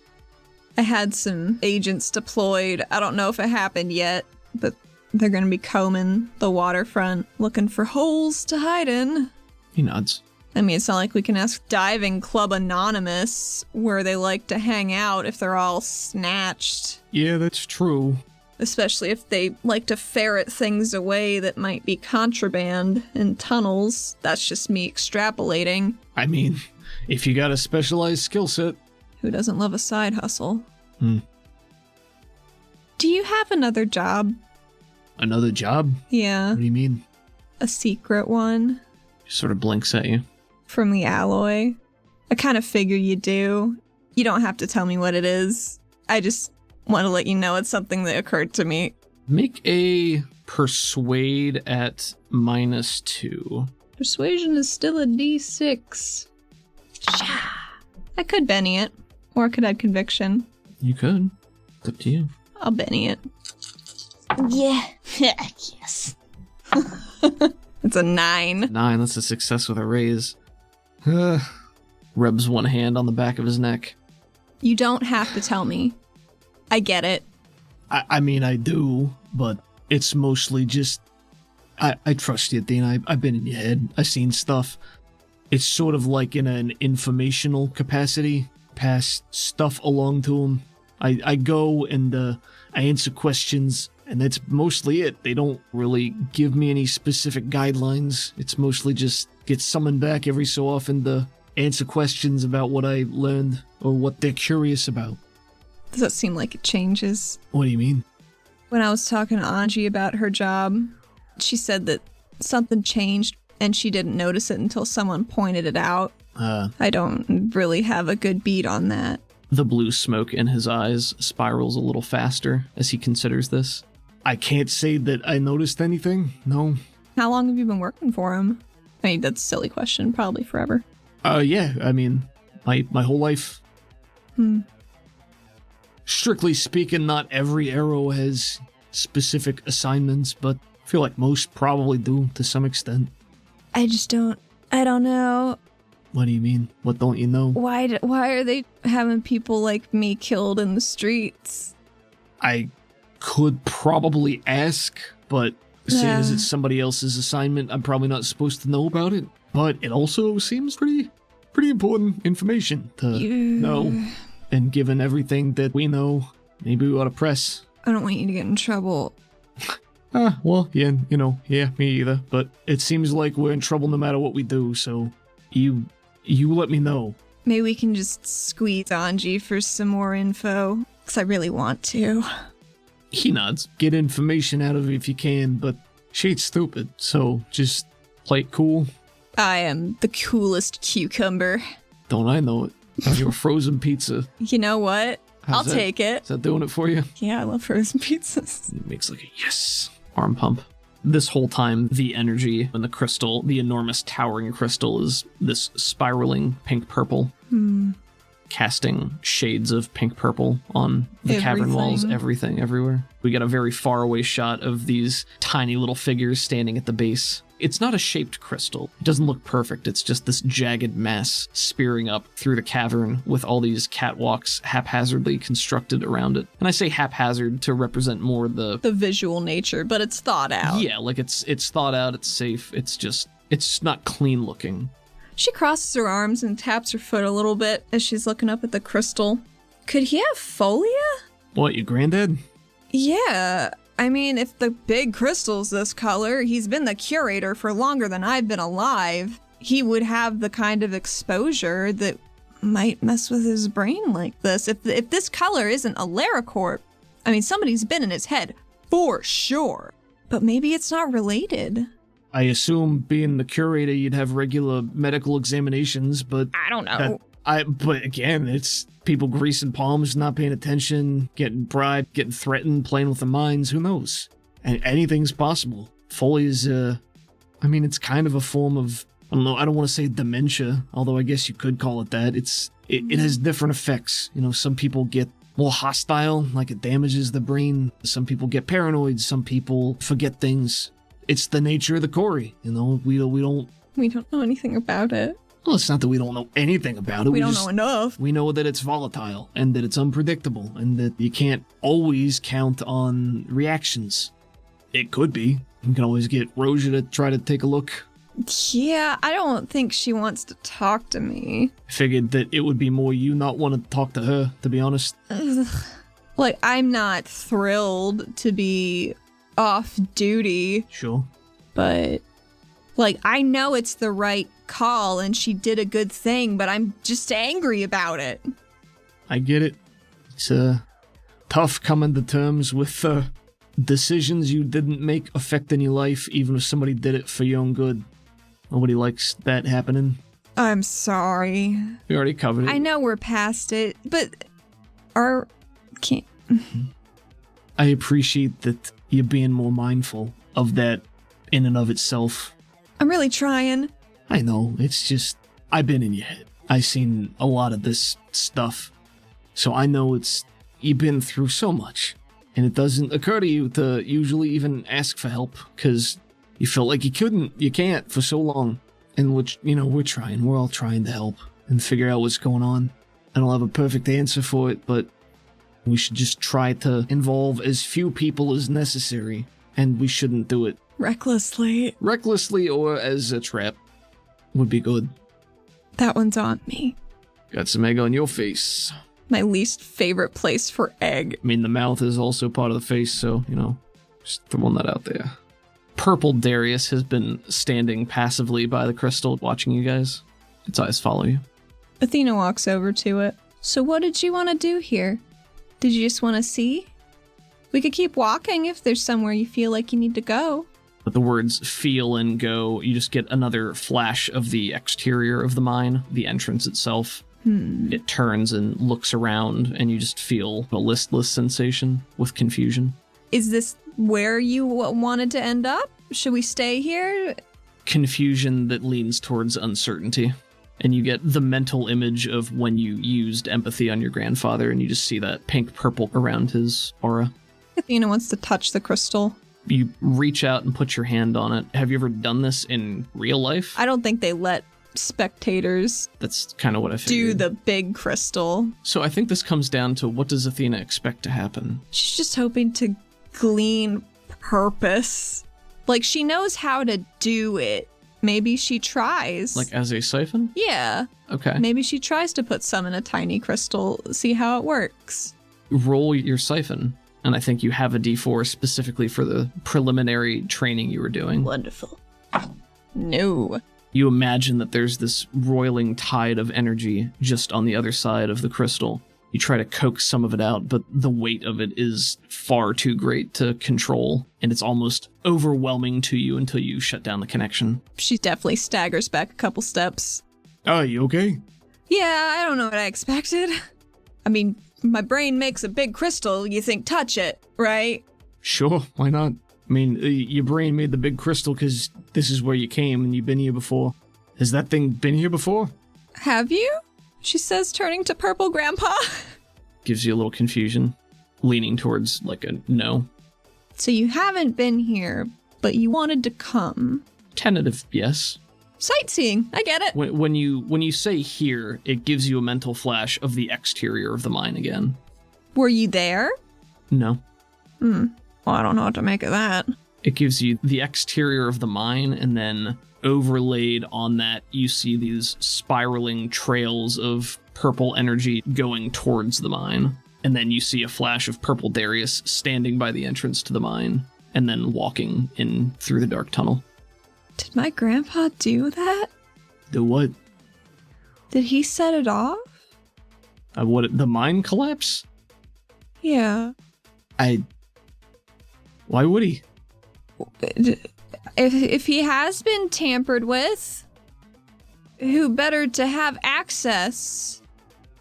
I had some agents deployed. I don't know if it happened yet, but they're going to be combing the waterfront, looking for holes to hide in. He nods. I mean, it's not like we can ask Diving Club Anonymous where they like to hang out if they're all snatched. Yeah, that's true. Especially if they like to ferret things away that might be contraband in tunnels. That's just me extrapolating. I mean, if you got a specialized skill set. Who doesn't love a side hustle? Do you have another job? Another job? Yeah. What do you mean? A secret one. He sort of blinks at you. From the alloy. I kind of figure you do. You don't have to tell me what it is. I just want to let you know it's something that occurred to me. Make a persuade at -2. Persuasion is still a D6. I could Benny it. Or I could add conviction. You could. It's up to you. I'll Benny it. Yeah. Yes. It's a 9. 9, that's a success with a raise. Rubs one hand on the back of his neck. You don't have to tell me. I get it. I mean, I do, but it's mostly just... I trust you, Athena. I've been in your head. I've seen stuff. It's sort of like in an informational capacity. Pass stuff along to them. I go and I answer questions, and that's mostly it. They don't really give me any specific guidelines. It's mostly just get summoned back every so often to answer questions about what I learned or what they're curious about. Does that seem like it changes? What do you mean? When I was talking to Anji about her job, she said that something changed and she didn't notice it until someone pointed it out. I don't really have a good beat on that. The blue smoke in his eyes spirals a little faster as he considers this. I can't say that I noticed anything, no. How long have you been working for him? I mean, that's a silly question, probably forever. Yeah, I mean, My whole life. Strictly speaking, not every arrow has specific assignments, but I feel like most probably do to some extent. I don't know. What do you mean? What don't you know? Why are they having people like me killed in the streets? I could probably ask, but seeing as it's somebody else's assignment, I'm probably not supposed to know about it. But it also seems pretty important information to know. And given everything that we know, maybe we ought to press. I don't want you to get in trouble. Well, yeah, me either. But it seems like we're in trouble no matter what we do, so you let me know. Maybe we can just squeeze Anji for some more info, because I really want to. He nods. Get information out of her if you can, but she ain't stupid, so just play it cool. I am the coolest cucumber. Don't I know it? Your frozen pizza. You know what? I'll take it. Is that doing it for you? Yeah, I love frozen pizzas. It makes like a yes arm pump. This whole time, the energy in the crystal, the enormous towering crystal, is this spiraling pink-purple, casting shades of pink-purple on the cavern walls, everything, everywhere. We get a very far-away shot of these tiny little figures standing at the base. It's not a shaped crystal. It doesn't look perfect. It's just this jagged mass spearing up through the cavern with all these catwalks haphazardly constructed around it. And I say haphazard to represent more the visual nature, but it's thought out. Yeah, like it's thought out, it's safe. It's not clean looking. She crosses her arms and taps her foot a little bit as she's looking up at the crystal. Could he have folia? What, your granddad? Yeah. I mean, if the big crystal's this color, he's been the curator for longer than I've been alive. He would have the kind of exposure that might mess with his brain like this. If this color isn't a Laracorp, I mean, somebody's been in his head, for sure. But maybe it's not related. I assume being the curator, you'd have regular medical examinations, but I don't know. But again, it's people greasing palms, not paying attention, getting bribed, getting threatened, playing with their minds. Who knows? And anything's possible. Foley's, it's kind of a form of, I don't know, I don't want to say dementia, although I guess you could call it that. It has different effects. Some people get more hostile, like it damages the brain. Some people get paranoid. Some people forget things. It's the nature of the Cory. We don't know anything about it. Well, it's not that we don't know anything about it. We don't know enough. We know that it's volatile and that it's unpredictable and that you can't always count on reactions. It could be. You can always get Roja to try to take a look. Yeah, I don't think she wants to talk to me. Figured that it would be more you not want to talk to her, to be honest. Like, I'm not thrilled to be off duty. Sure. But, like, I know it's the right call and she did a good thing, but I'm just angry about it. I get it. It's tough coming to terms with decisions you didn't make affecting your life, even if somebody did it for your own good. Nobody likes that happening. I'm sorry. We already covered it. I know we're past it, but I appreciate that you're being more mindful of that in and of itself. I'm really trying. I know, it's just, I've been in your head. I've seen a lot of this stuff. So I know you've been through so much. And it doesn't occur to you to usually even ask for help, because you felt like you can't for so long. And we're trying, we're all trying to help and figure out what's going on. I don't have a perfect answer for it, but we should just try to involve as few people as necessary. And we shouldn't do it recklessly. Recklessly or as a trap would be good. That one's on me. Got some egg on your face. My least favorite place for egg. I mean, the mouth is also part of the face, so, just throwing that out there. Purple Darius has been standing passively by the crystal, watching you guys. Its eyes follow you. Athena walks over to it. So what did you want to do here? Did you just want to see? We could keep walking if there's somewhere you feel like you need to go. With the words feel and go, you just get another flash of the exterior of the mine, the entrance itself. It turns and looks around, and you just feel a listless sensation with confusion. Is this where you wanted to end up? Should we stay here? Confusion that leans towards uncertainty. And you get the mental image of when you used empathy on your grandfather, and you just see that pink-purple around his aura. Athena wants to touch the crystal. You reach out and put your hand on it. Have you ever done this in real life? I don't think they let spectators That's kind of what I do figured. the big crystal. So I think this comes down to, what does Athena expect to happen? She's just hoping to glean purpose. Like, she knows how to do it. Maybe she tries. Like as a siphon? Yeah. Okay. Maybe she tries to put some in a tiny crystal, see how it works. Roll your siphon. And I think you have a D4 specifically for the preliminary training you were doing. Wonderful. No. You imagine that there's this roiling tide of energy just on the other side of the crystal. You try to coax some of it out, but the weight of it is far too great to control, and it's almost overwhelming to you until you shut down the connection. She definitely staggers back a couple steps. Oh, you okay? Yeah, I don't know what I expected. I mean, my brain makes a big crystal, you think touch it, right? Sure, why not? I mean, your brain made the big crystal because this is where you came and you've been here before. Has that thing been here before? Have you? She says, turning to Purple Grandpa. Gives you a little confusion, leaning towards like a no. So you haven't been here, but you wanted to come. Tentative, yes. Sightseeing, I get it. When you say here, it gives you a mental flash of the exterior of the mine again. Were you there? No. Well, I don't know what to make of that. It gives you the exterior of the mine, and then overlaid on that, you see these spiraling trails of purple energy going towards the mine. And then you see a flash of purple Darius standing by the entrance to the mine, and then walking in through the dark tunnel. Did my grandpa do that? Do what? Did he set it off? The mine collapse? Yeah. Why would he? If he has been tampered with, who better to have access?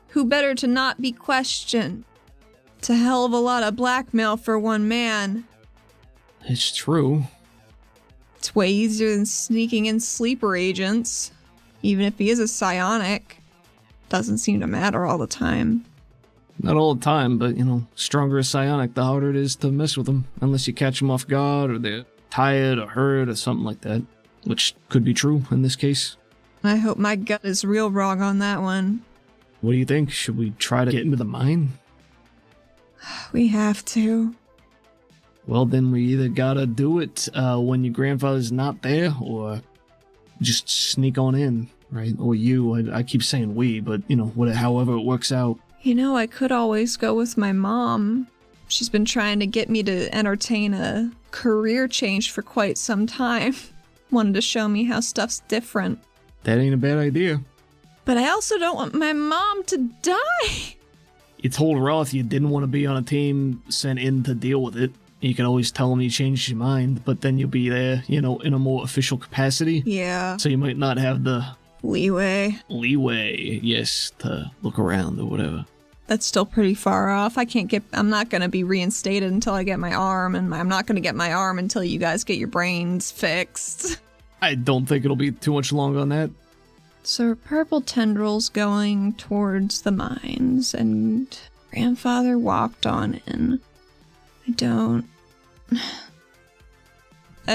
Who better to not be questioned? It's a hell of a lot of blackmail for one man. It's true. It's way easier than sneaking in sleeper agents. Even if he is a psionic, doesn't seem to matter all the time. Not all the time, but, stronger a psionic, the harder it is to mess with them. Unless you catch them off guard, or they're tired or hurt or something like that. Which could be true in this case. I hope my gut is real wrong on that one. What do you think? Should we try to get into the mine? We have to. Well, then we either gotta do it when your grandfather's not there, or just sneak on in, right? Or you. I keep saying we, but, however it works out. I could always go with my mom. She's been trying to get me to entertain a career change for quite some time. Wanted to show me how stuff's different. That ain't a bad idea. But I also don't want my mom to die. You told Roth you didn't want to be on a team sent in to deal with it. You can always tell him you changed your mind, but then you'll be there, in a more official capacity. Yeah. So you might not have the leeway, yes, to look around or whatever. That's still pretty far off. I'm not going to be reinstated until I get my arm, and I'm not going to get my arm until you guys get your brains fixed. I don't think it'll be too much longer on that. So purple tendrils going towards the mines, and grandfather walked on in. I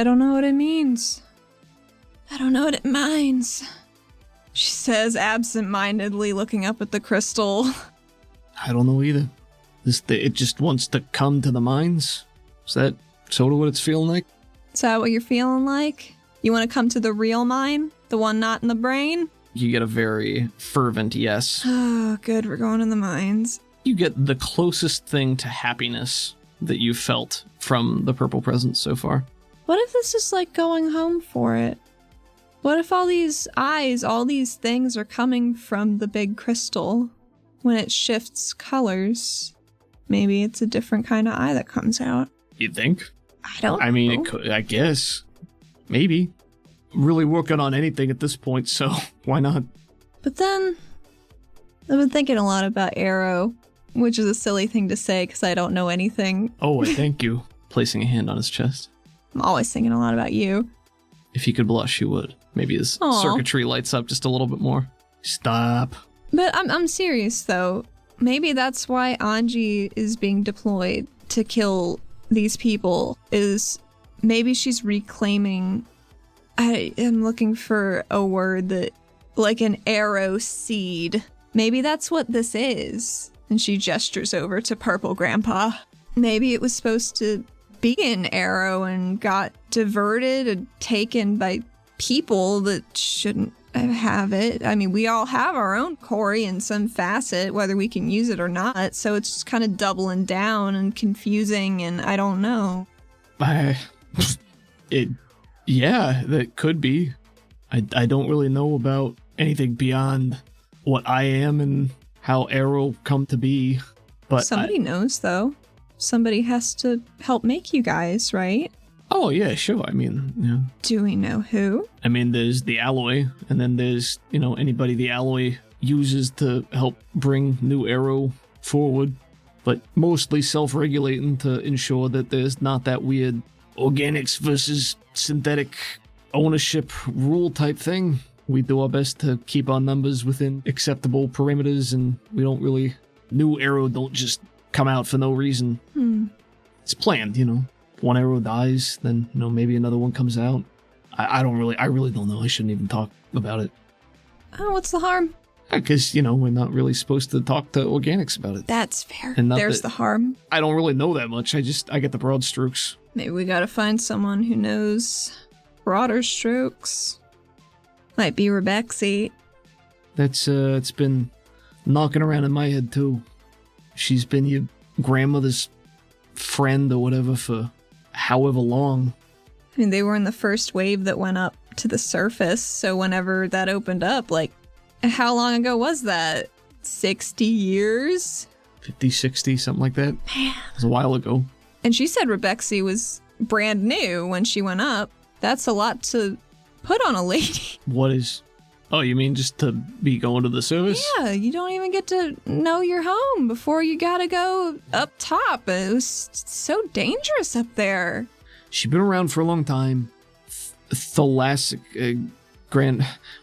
don't know what it means. I don't know what it means. She says absent-mindedly, looking up at the crystal. I don't know either. It just wants to come to the mines? Is that sort of what it's feeling like? Is that what you're feeling like? You want to come to the real mine? The one not in the brain? You get a very fervent yes. Oh, good, we're going in the mines. You get the closest thing to happiness that you've felt from the purple presence so far. What if this is like going home for it? What if all these eyes, all these things are coming from the big crystal? When it shifts colors, maybe it's a different kind of eye that comes out. You think? I don't know. I mean, it could, I guess. Maybe. Really working on anything at this point, so why not? But then, I've been thinking a lot about Arrow, which is a silly thing to say because I don't know anything. Oh, thank you. Placing a hand on his chest. I'm always thinking a lot about you. If he could blush, he would. Maybe his Aw. circuitry lights up just a little bit more. Stop. But I'm serious, though. Maybe that's why Anji is being deployed to kill these people, is maybe she's reclaiming... I am looking for a word that... like an arrow seed. Maybe that's what this is. And she gestures over to Purple Grandpa. Maybe it was supposed to be an arrow and got diverted and taken by people that shouldn't have it. I mean, we all have our own Corey in some facet, whether we can use it or not. So it's just kind of doubling down and confusing, and I don't know. Yeah, that could be. I don't really know about anything beyond what I am and how Arrow come to be. But somebody knows, though. Somebody has to help make you guys, right? Oh, yeah, sure. I mean, yeah. Do we know who? I mean, there's the Alloy, and then there's, anybody the Alloy uses to help bring new Arrow forward, but mostly self-regulating to ensure that there's not that weird organics versus synthetic ownership rule type thing. We do our best to keep our numbers within acceptable parameters, and we don't really... New Arrow don't just come out for no reason. It's planned, One Arrow dies, then, maybe another one comes out. I really don't know. I shouldn't even talk about it. Oh, what's the harm? Because, we're not really supposed to talk to organics about it. That's fair. And there's the harm. I don't really know that much. I get the broad strokes. Maybe we gotta find someone who knows broader strokes. Might be Rebexy. That's, it's been knocking around in my head, too. She's been your grandmother's friend or whatever for however long. I mean, they were in the first wave that went up to the surface, so whenever that opened up, how long ago was that? 60 years? 50, 60, something like that. Man. It was a while ago. And she said Rebexy was brand new when she went up. That's a lot to put on a lady. What is... Oh, you mean just to be going to the service? Yeah, you don't even get to know your home before you gotta go up top. It was so dangerous up there. She's been around for a long time. Thalassic,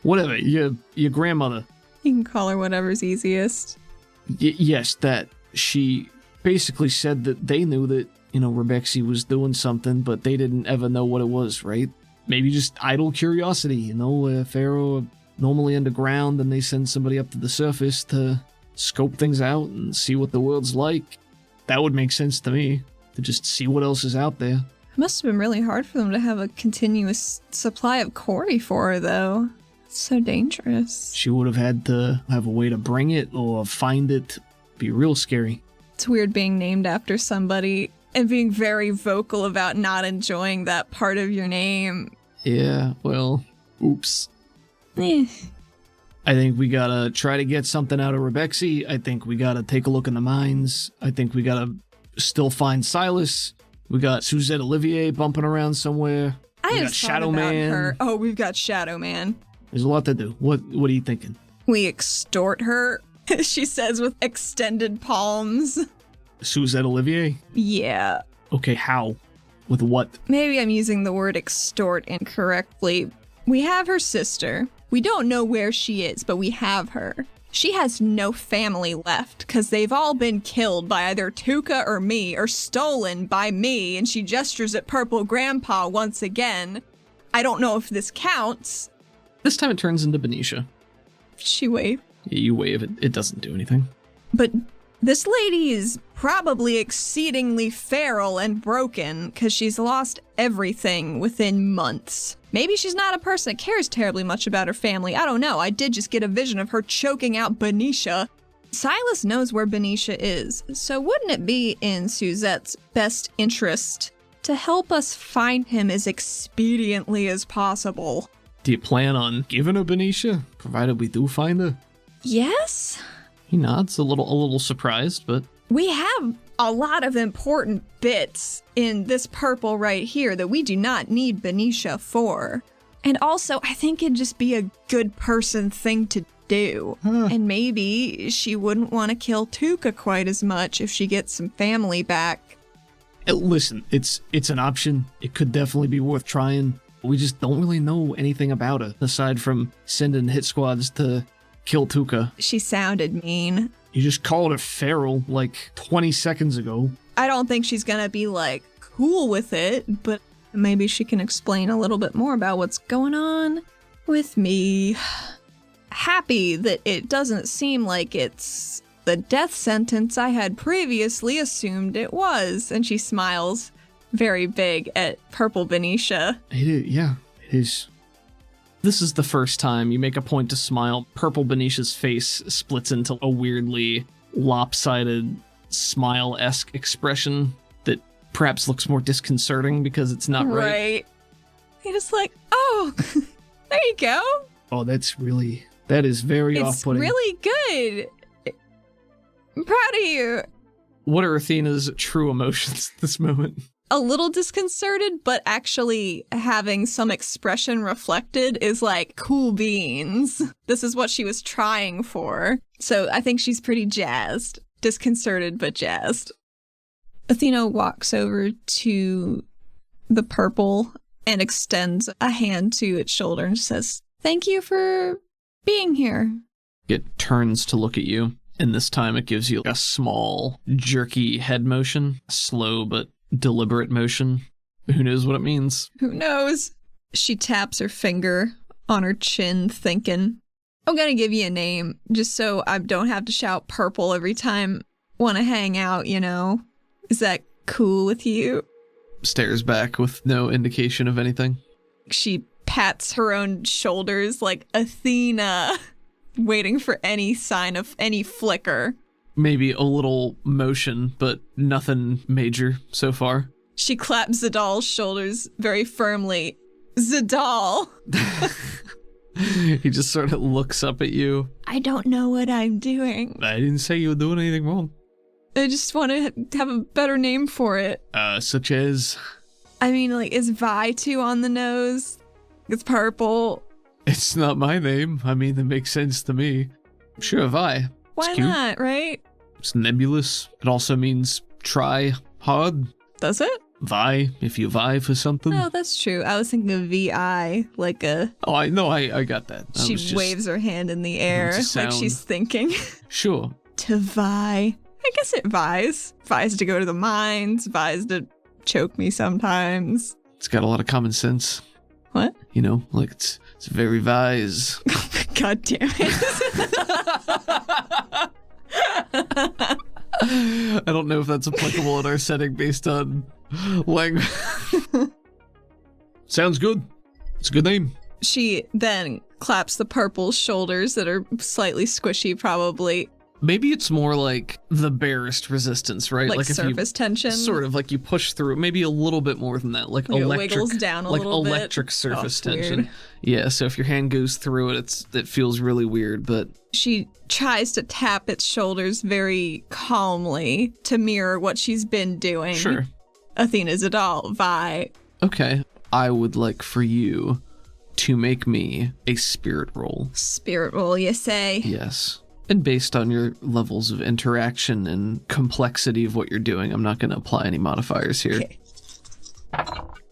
whatever, your grandmother. You can call her whatever's easiest. Yes, that. She basically said that they knew that, Rebexy was doing something, but they didn't ever know what it was, right? Maybe just idle curiosity, Pharaoh normally underground, and they send somebody up to the surface to scope things out and see what the world's like. That would make sense to me, to just see what else is out there. It must have been really hard for them to have a continuous supply of Corey for her, though. It's so dangerous. She would have had to have a way to bring it or find it. Be real scary. It's weird being named after somebody and being very vocal about not enjoying that part of your name. Yeah, well, oops. Eh. I think we gotta try to get something out of Rebexy. I think we gotta take a look in the mines. I think we gotta still find Silas. We got Suzette Olivier bumping around somewhere. I We have got thought Shadow about Man. her. Oh, we've got Shadow Man. There's a lot to do. What are you thinking? We extort her, she says with extended palms. Suzette Olivier? Yeah. Okay, how? With what? Maybe I'm using the word extort incorrectly. We have her sister. We don't know where she is, but we have her. She has no family left, because they've all been killed by either Tuca or me, or stolen by me, and she gestures at Purple Grandpa once again. I don't know if this counts. This time it turns into Benicia. She waved. You wave it. It doesn't do anything. But this lady is probably exceedingly feral and broken, because she's lost everything within months. Maybe she's not a person that cares terribly much about her family. I don't know. I did just get a vision of her choking out Benicia. Silas knows where Benicia is, so wouldn't it be in Suzette's best interest to help us find him as expediently as possible? Do you plan on giving her Benicia, provided we do find her? Yes? He nods, a little surprised, but... We have a lot of important bits in this purple right here that we do not need Benicia for. And also, I think it'd just be a good person thing to do. And maybe she wouldn't want to kill Tuca quite as much if she gets some family back. Listen, it's an option. It could definitely be worth trying. We just don't really know anything about her, aside from sending hit squads to kill Tuca. She sounded mean. You just called her feral like 20 seconds ago. I don't think she's gonna be, like, cool with it, but maybe she can explain a little bit more about what's going on with me. Happy that it doesn't seem like it's the death sentence I had previously assumed it was. And she smiles very big at Purple Benicia. It is. This is the first time you make a point to smile. Purple Benicia's face splits into a weirdly lopsided, smile-esque expression that perhaps looks more disconcerting because it's not right. Right. You're just like, oh, there you go. Oh, that is very It's off-putting. really good. I'm proud of you. What are Athena's true emotions at this moment? A little disconcerted, but actually having some expression reflected is like cool beans. This is what she was trying for. So I think she's pretty jazzed. Disconcerted, but jazzed. Athena walks over to the purple and extends a hand to its shoulder and says, "Thank you for being here." It turns to look at you, and this time it gives you a small, jerky head motion, slow but deliberate motion. Who knows what it means? Who knows? She taps her finger on her chin, thinking, I'm gonna give you a name, just so I don't have to shout purple every time want to hang out, you know? Is that cool with you? Stares back with no indication of anything. She pats her own shoulders like Athena, waiting for any sign of any flicker. Maybe a little motion, but nothing major so far. She claps Zadal's shoulders very firmly. Zadal! He just sort of looks up at you. I don't know what I'm doing. I didn't say you were doing anything wrong. I just want to have a better name for it. Such as... I mean, like, is Vi too on the nose? It's purple. It's not my name. I mean, that makes sense to me. Sure, Vi. Why It's cute. not, right? It's nebulous. It also means try hard. Does it? Vi, if you vie for something. Oh, that's true. I was thinking of VI, like a... Oh, I know, I got that. I She was just- waves her hand in the air, It's a like sound. she's thinking. Sure. To vie. I guess it vies. Vies to go to the mines, vies to choke me sometimes. It's got a lot of common sense. What? You know, like it's very wise. God damn it. I don't know if that's applicable in our setting based on language. Sounds good. It's a good name. She then claps the purple shoulders that are slightly squishy, probably. Maybe it's more like the barest resistance, right? Like if surface tension? Sort of like you push through, maybe a little bit more than that, like Like it electric, wiggles down a like little bit. electric surface Oh, tension. weird. Yeah, so if your hand goes through it, it feels really weird, but She tries to tap its shoulders very calmly to mirror what she's been doing. sure. Athena's a doll. Vi. Okay, I would like for you to make me a spirit roll. Spirit roll, you say? Yes. And based on your levels of interaction and complexity of what you're doing, I'm not going to apply any modifiers here. Okay.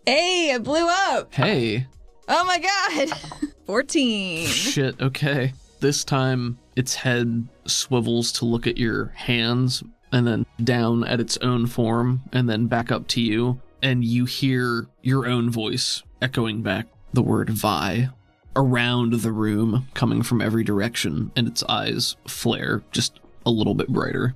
Hey, it blew up! Hey, Oh my god! 14. shit, okay. This time, its head swivels to look at your hands, and then down at its own form, and then back up to you, and you hear your own voice echoing back the word Vi around the room, coming from every direction, and its eyes flare just a little bit brighter.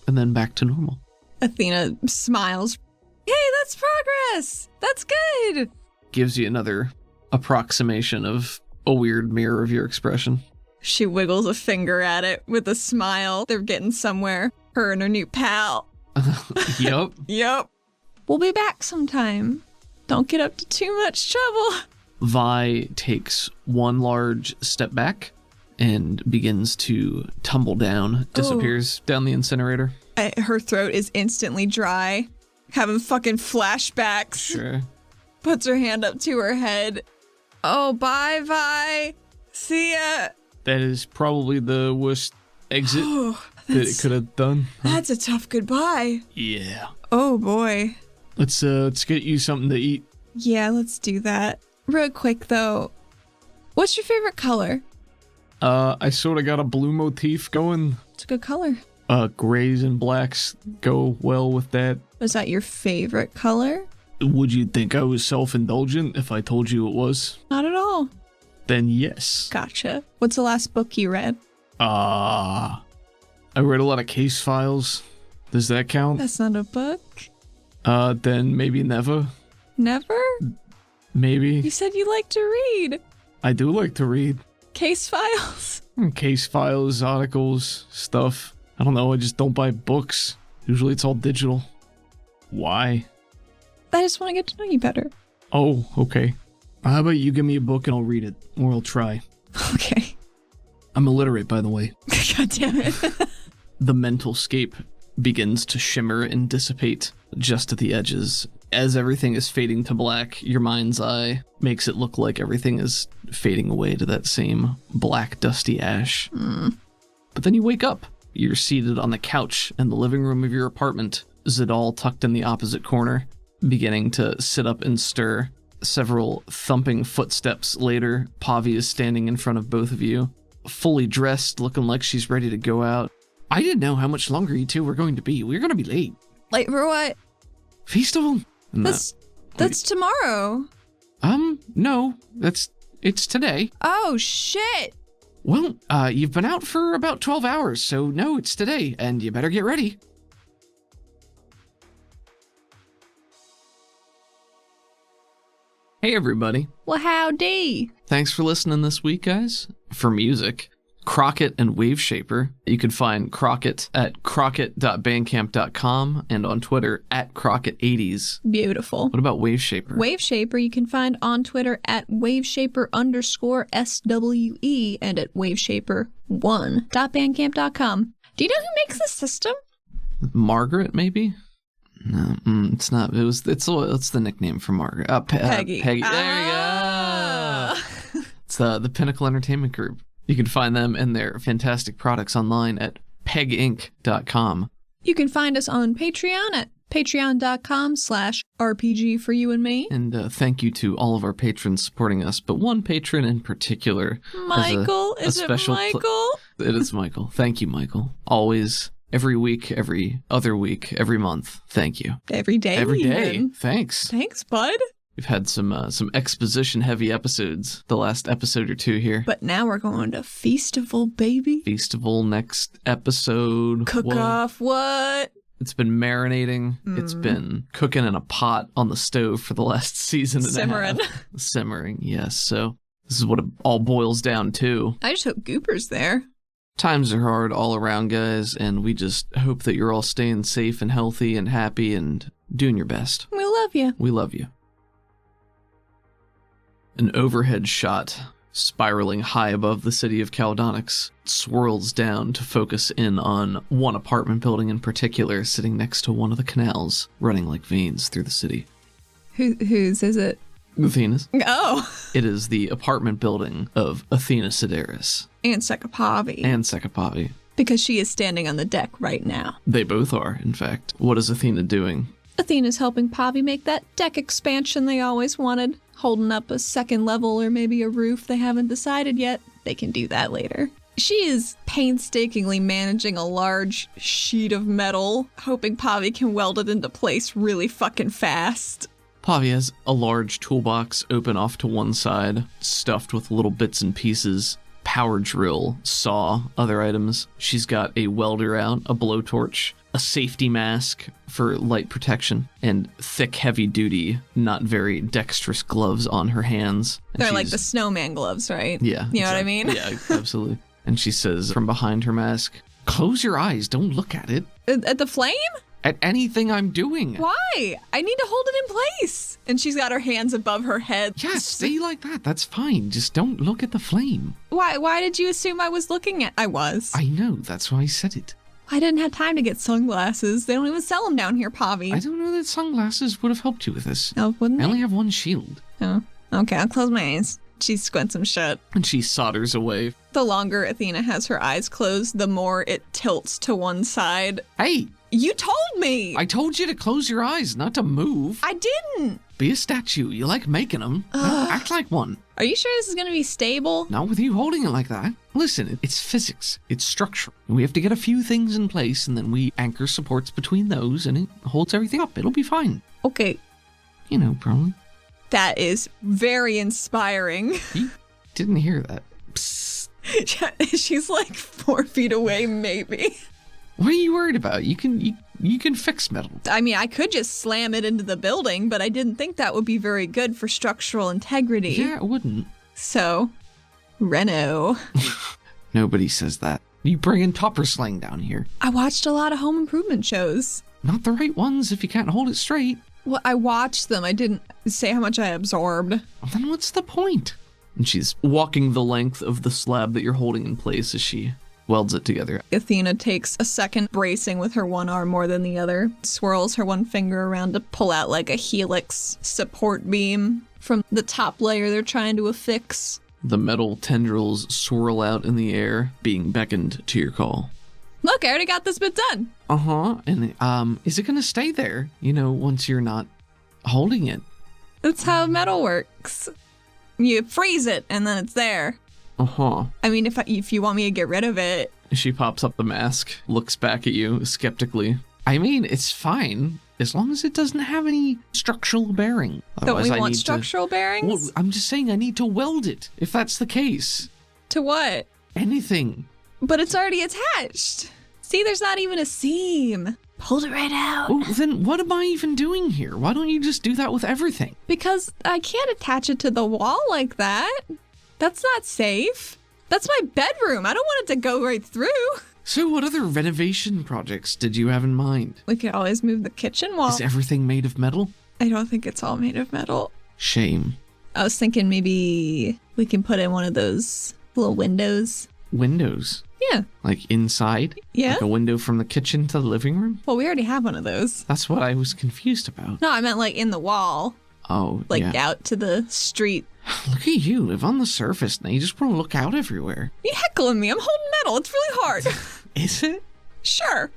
And then back to normal. Athena smiles. Hey, that's progress! That's good! Gives you another approximation of a weird mirror of your expression. She wiggles a finger at it with a smile. They're getting somewhere. Her and her new pal. Yup. Yep. We'll be back sometime. Don't get up to too much trouble. Vi takes one large step back and begins to tumble down, disappears down the incinerator. Her throat is instantly dry, having fucking flashbacks. Sure. Puts her hand up to her head. Oh, bye, Vi. See ya. That is probably the worst exit Oh, that it could have done. that's a tough goodbye. Yeah. Oh, boy. Let's get you something to eat. Yeah, let's do that. Real quick, though. What's your favorite color? I sort of got a blue motif going. It's a good color. Grays and blacks go well with that. Was that your favorite color? Would you think I was self-indulgent if I told you it was? Not at all. Then yes. Gotcha. What's the last book you read? I read a lot of case files. Does that count? That's not a book. Then maybe never. Never? Maybe. You said you like to read. I do like to read. Case files? Case files, articles, stuff. I don't know, I just don't buy books. Usually it's all digital. Why? I just want to get to know you better. Oh, okay. How about you give me a book and I'll read it, or I'll try. Okay. I'm illiterate, by the way. God damn it. The mental scape begins to shimmer and dissipate just at the edges. As everything is fading to black, your mind's eye makes it look like everything is fading away to that same black, dusty ash. But then you wake up. You're seated on the couch in the living room of your apartment, Zadal tucked in the opposite corner, beginning to sit up and stir. Several thumping footsteps later, Pavi is standing in front of both of you, fully dressed, looking like she's ready to go out. I didn't know how much longer you two were going to be. We were going to be late. Late for what? Festival? No. That's tomorrow. No. It's today. Oh, shit. Well, you've been out for about 12 hours, so no, it's today, and you better get ready. Hey, everybody. Well, howdy. Thanks for listening this week, guys. For music, Crockett and Waveshaper. You can find Crockett at crockett.bandcamp.com and on Twitter at Crockett80s. Beautiful. What about Waveshaper? Waveshaper you can find on Twitter at Waveshaper_SWE and at Waveshaper1.bandcamp.com. Do you know who makes the system? Margaret, maybe? No, it's not. It's the nickname for Margaret. Peggy. Peggy. There you go. It's the Pinnacle Entertainment Group. You can find them and their fantastic products online at peginc.com. You can find us on Patreon at patreon.com/RPG for you and me. And thank you to all of our patrons supporting us, but one patron in particular. Michael? Is it Michael? It is Michael. Thank you, Michael. Always. Every week, every other week, every month. Thank you. Every day. Every day. Even. Thanks. Thanks, bud. We've had some exposition-heavy episodes the last episode or two here. But now we're going to Feastival, baby. Feastival next episode. Cook-off, what? It's been marinating. It's been cooking in a pot on the stove for the last season and a half. Simmering, yes. So this is what it all boils down to. I just hope Gooper's there. Times are hard all around, guys, and we just hope that you're all staying safe and healthy and happy and doing your best. We love you. We love you. An overhead shot, spiraling high above the city of Caldonix, swirls down to focus in on one apartment building in particular, sitting next to one of the canals running like veins through the city. Whose is it? Athena's. Oh. It is the apartment building of Athena Sideris. And Sekapavi. Because she is standing on the deck right now. They both are, in fact. What is Athena doing? Athena's helping Pavi make that deck expansion they always wanted. Holding up a second level or maybe a roof they haven't decided yet. They can do that later. She is painstakingly managing a large sheet of metal, hoping Pavi can weld it into place really fucking fast. Pavi has a large toolbox open off to one side, stuffed with little bits and pieces. Power drill, saw, other items. She's got a welder out, a blowtorch, a safety mask for light protection, and thick, heavy-duty, not very dexterous gloves on her hands. And they're like the snowman gloves, right? Yeah. You know what I mean? Yeah, absolutely. And she says from behind her mask, "Close your eyes, don't look at it." At the flame? At anything I'm doing. Why? I need to hold it in place. And she's got her hands above her head. Yes, stay like that. That's fine. Just don't look at the flame. Why did you assume I was looking at? I was. I know. That's why I said it. I didn't have time to get sunglasses. They don't even sell them down here, Pavi. I don't know that sunglasses would have helped you with this. Oh, wouldn't I they? only have one shield. Oh, okay. I'll close my eyes. She squints some shut. And she solders away. The longer Athena has her eyes closed, the more it tilts to one side. Hey, You told me. I told you to close your eyes, not to move. I didn't. Be a statue. You like making them. Act like one. Are you sure this is going to be stable? Not with you holding it like that. Listen, it's physics. It's structure. We have to get a few things in place, and then we anchor supports between those, and it holds everything up. It'll be fine. Okay. You know, probably. That is very inspiring. You didn't hear that. Psst. She's like 4 feet away, maybe. What are you worried about? You can fix metal. I mean, I could just slam it into the building, but I didn't think that would be very good for structural integrity. Yeah, it wouldn't. So, Reno. Nobody says that. You bringing topper slang down here. I watched a lot of home improvement shows. Not the right ones if you can't hold it straight. Well, I watched them. I didn't say how much I absorbed. Well, then what's the point? And she's walking the length of the slab that you're holding in place as she welds it together. Athena takes a second, bracing with her one arm more than the other, swirls her one finger around to pull out like a helix support beam from the top layer they're trying to affix. The metal tendrils swirl out in the air, being beckoned to your call. Look, I already got this bit done. And is it gonna stay there, once you're not holding it? That's how metal works. You freeze it, and then it's there. I mean, if you want me to get rid of it. She pops up the mask, looks back at you skeptically. I mean, it's fine, as long as it doesn't have any structural bearing. Don't we want structural bearings? Well, I'm just saying I need to weld it, if that's the case. To what? Anything. But it's already attached. See, there's not even a seam. Pulled it right out. Well, then what am I even doing here? Why don't you just do that with everything? Because I can't attach it to the wall like that. That's not safe. That's my bedroom. I don't want it to go right through. So what other renovation projects did you have in mind? We could always move the kitchen wall. Is everything made of metal? I don't think it's all made of metal. Shame. I was thinking maybe we can put in one of those little windows. Windows? Yeah. Like inside? Yeah. Like a window from the kitchen to the living room? Well, we already have one of those. That's what I was confused about. No, I meant like in the wall. Oh, like yeah. out to the street. Look at you, live on the surface now. You just want to look out everywhere. You heckling me. I'm holding metal. It's really hard. Is it? Sure.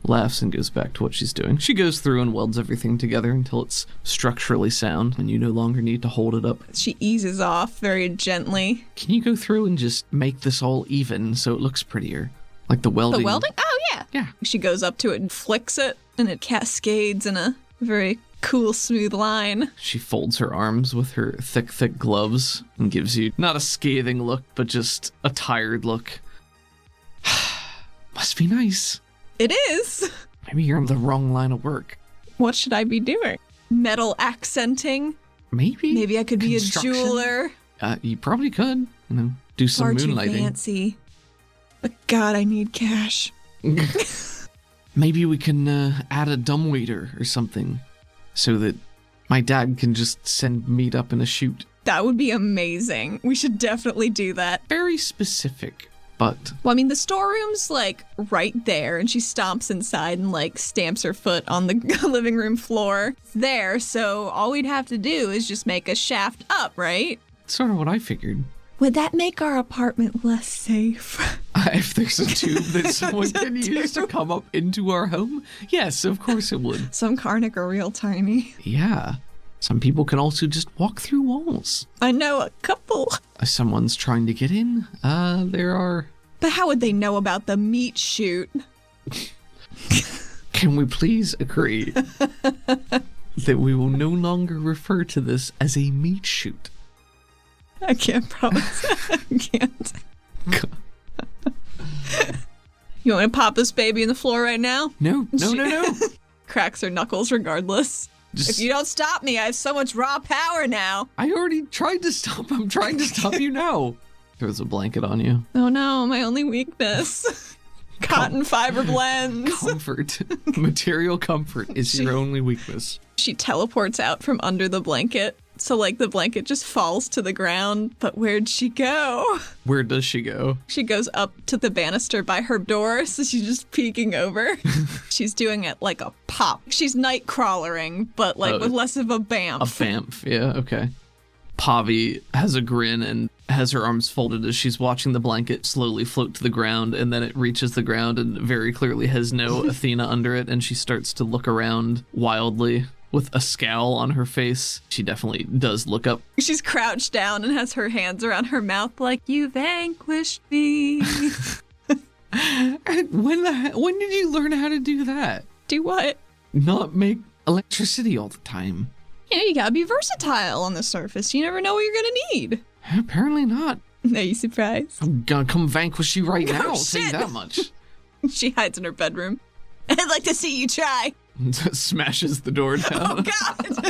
Laughs and goes back to what she's doing. She goes through and welds everything together until it's structurally sound and you no longer need to hold it up. She eases off very gently. Can you go through and just make this all even so it looks prettier? Like the welding? The welding? Oh, yeah. Yeah. She goes up to it and flicks it, and it cascades in a very cool, smooth line. She folds her arms with her thick gloves and gives you not a scathing look, but just a tired look. Must be nice. It is. Maybe you're in the wrong line of work. What should I be doing? Metal accenting? Maybe. Maybe I could be a jeweler. You probably could, do some Far moonlighting. Too fancy. But God, I need cash. Maybe we can add a dumbwaiter or something so that my dad can just send meat up in a chute. That would be amazing. We should definitely do that. Very specific, but... Well, I mean, the storeroom's, like, right there, and she stomps inside and, like, stamps her foot on the living room floor. It's there, so all we'd have to do is just make a shaft up, right? Sort of what I figured. Would that make our apartment less safe? If there's a tube that someone can use to come up into our home? Yes, of course it would. Some Karnak are real tiny. Yeah. Some people can also just walk through walls. I know a couple. If someone's trying to get in, there are... But how would they know about the meat chute? Can we please agree that we will no longer refer to this as a meat chute? I can't promise. I can't. You want me to pop this baby in the floor right now? No. Cracks her knuckles regardless. If you don't stop me, I have so much raw power now. I already tried to stop. I'm trying to stop you now. Throws a blanket on you. Oh no, my only weakness. Cotton fiber blends. Comfort. Material comfort is your only weakness. She teleports out from under the blanket. So, like, the blanket just falls to the ground. But where'd she go? Where does she go? She goes up to the banister by her door, so she's just peeking over. She's doing it like a pop. She's night crawlering, but, like, with less of a bamf. A bamf, yeah, okay. Pavi has a grin and has her arms folded as she's watching the blanket slowly float to the ground, and then it reaches the ground and very clearly has no Athena under it, and she starts to look around wildly with a scowl on her face. She definitely does look up. She's crouched down and has her hands around her mouth like, you vanquished me. When did you learn how to do that? Do what? Not make electricity all the time. You gotta be versatile on the surface. You never know what you're gonna need. Apparently not. Are you surprised? I'm gonna come vanquish you right now, I'll say shit. that much. She hides in her bedroom. I'd like to see you try. Smashes the door down. Oh, God.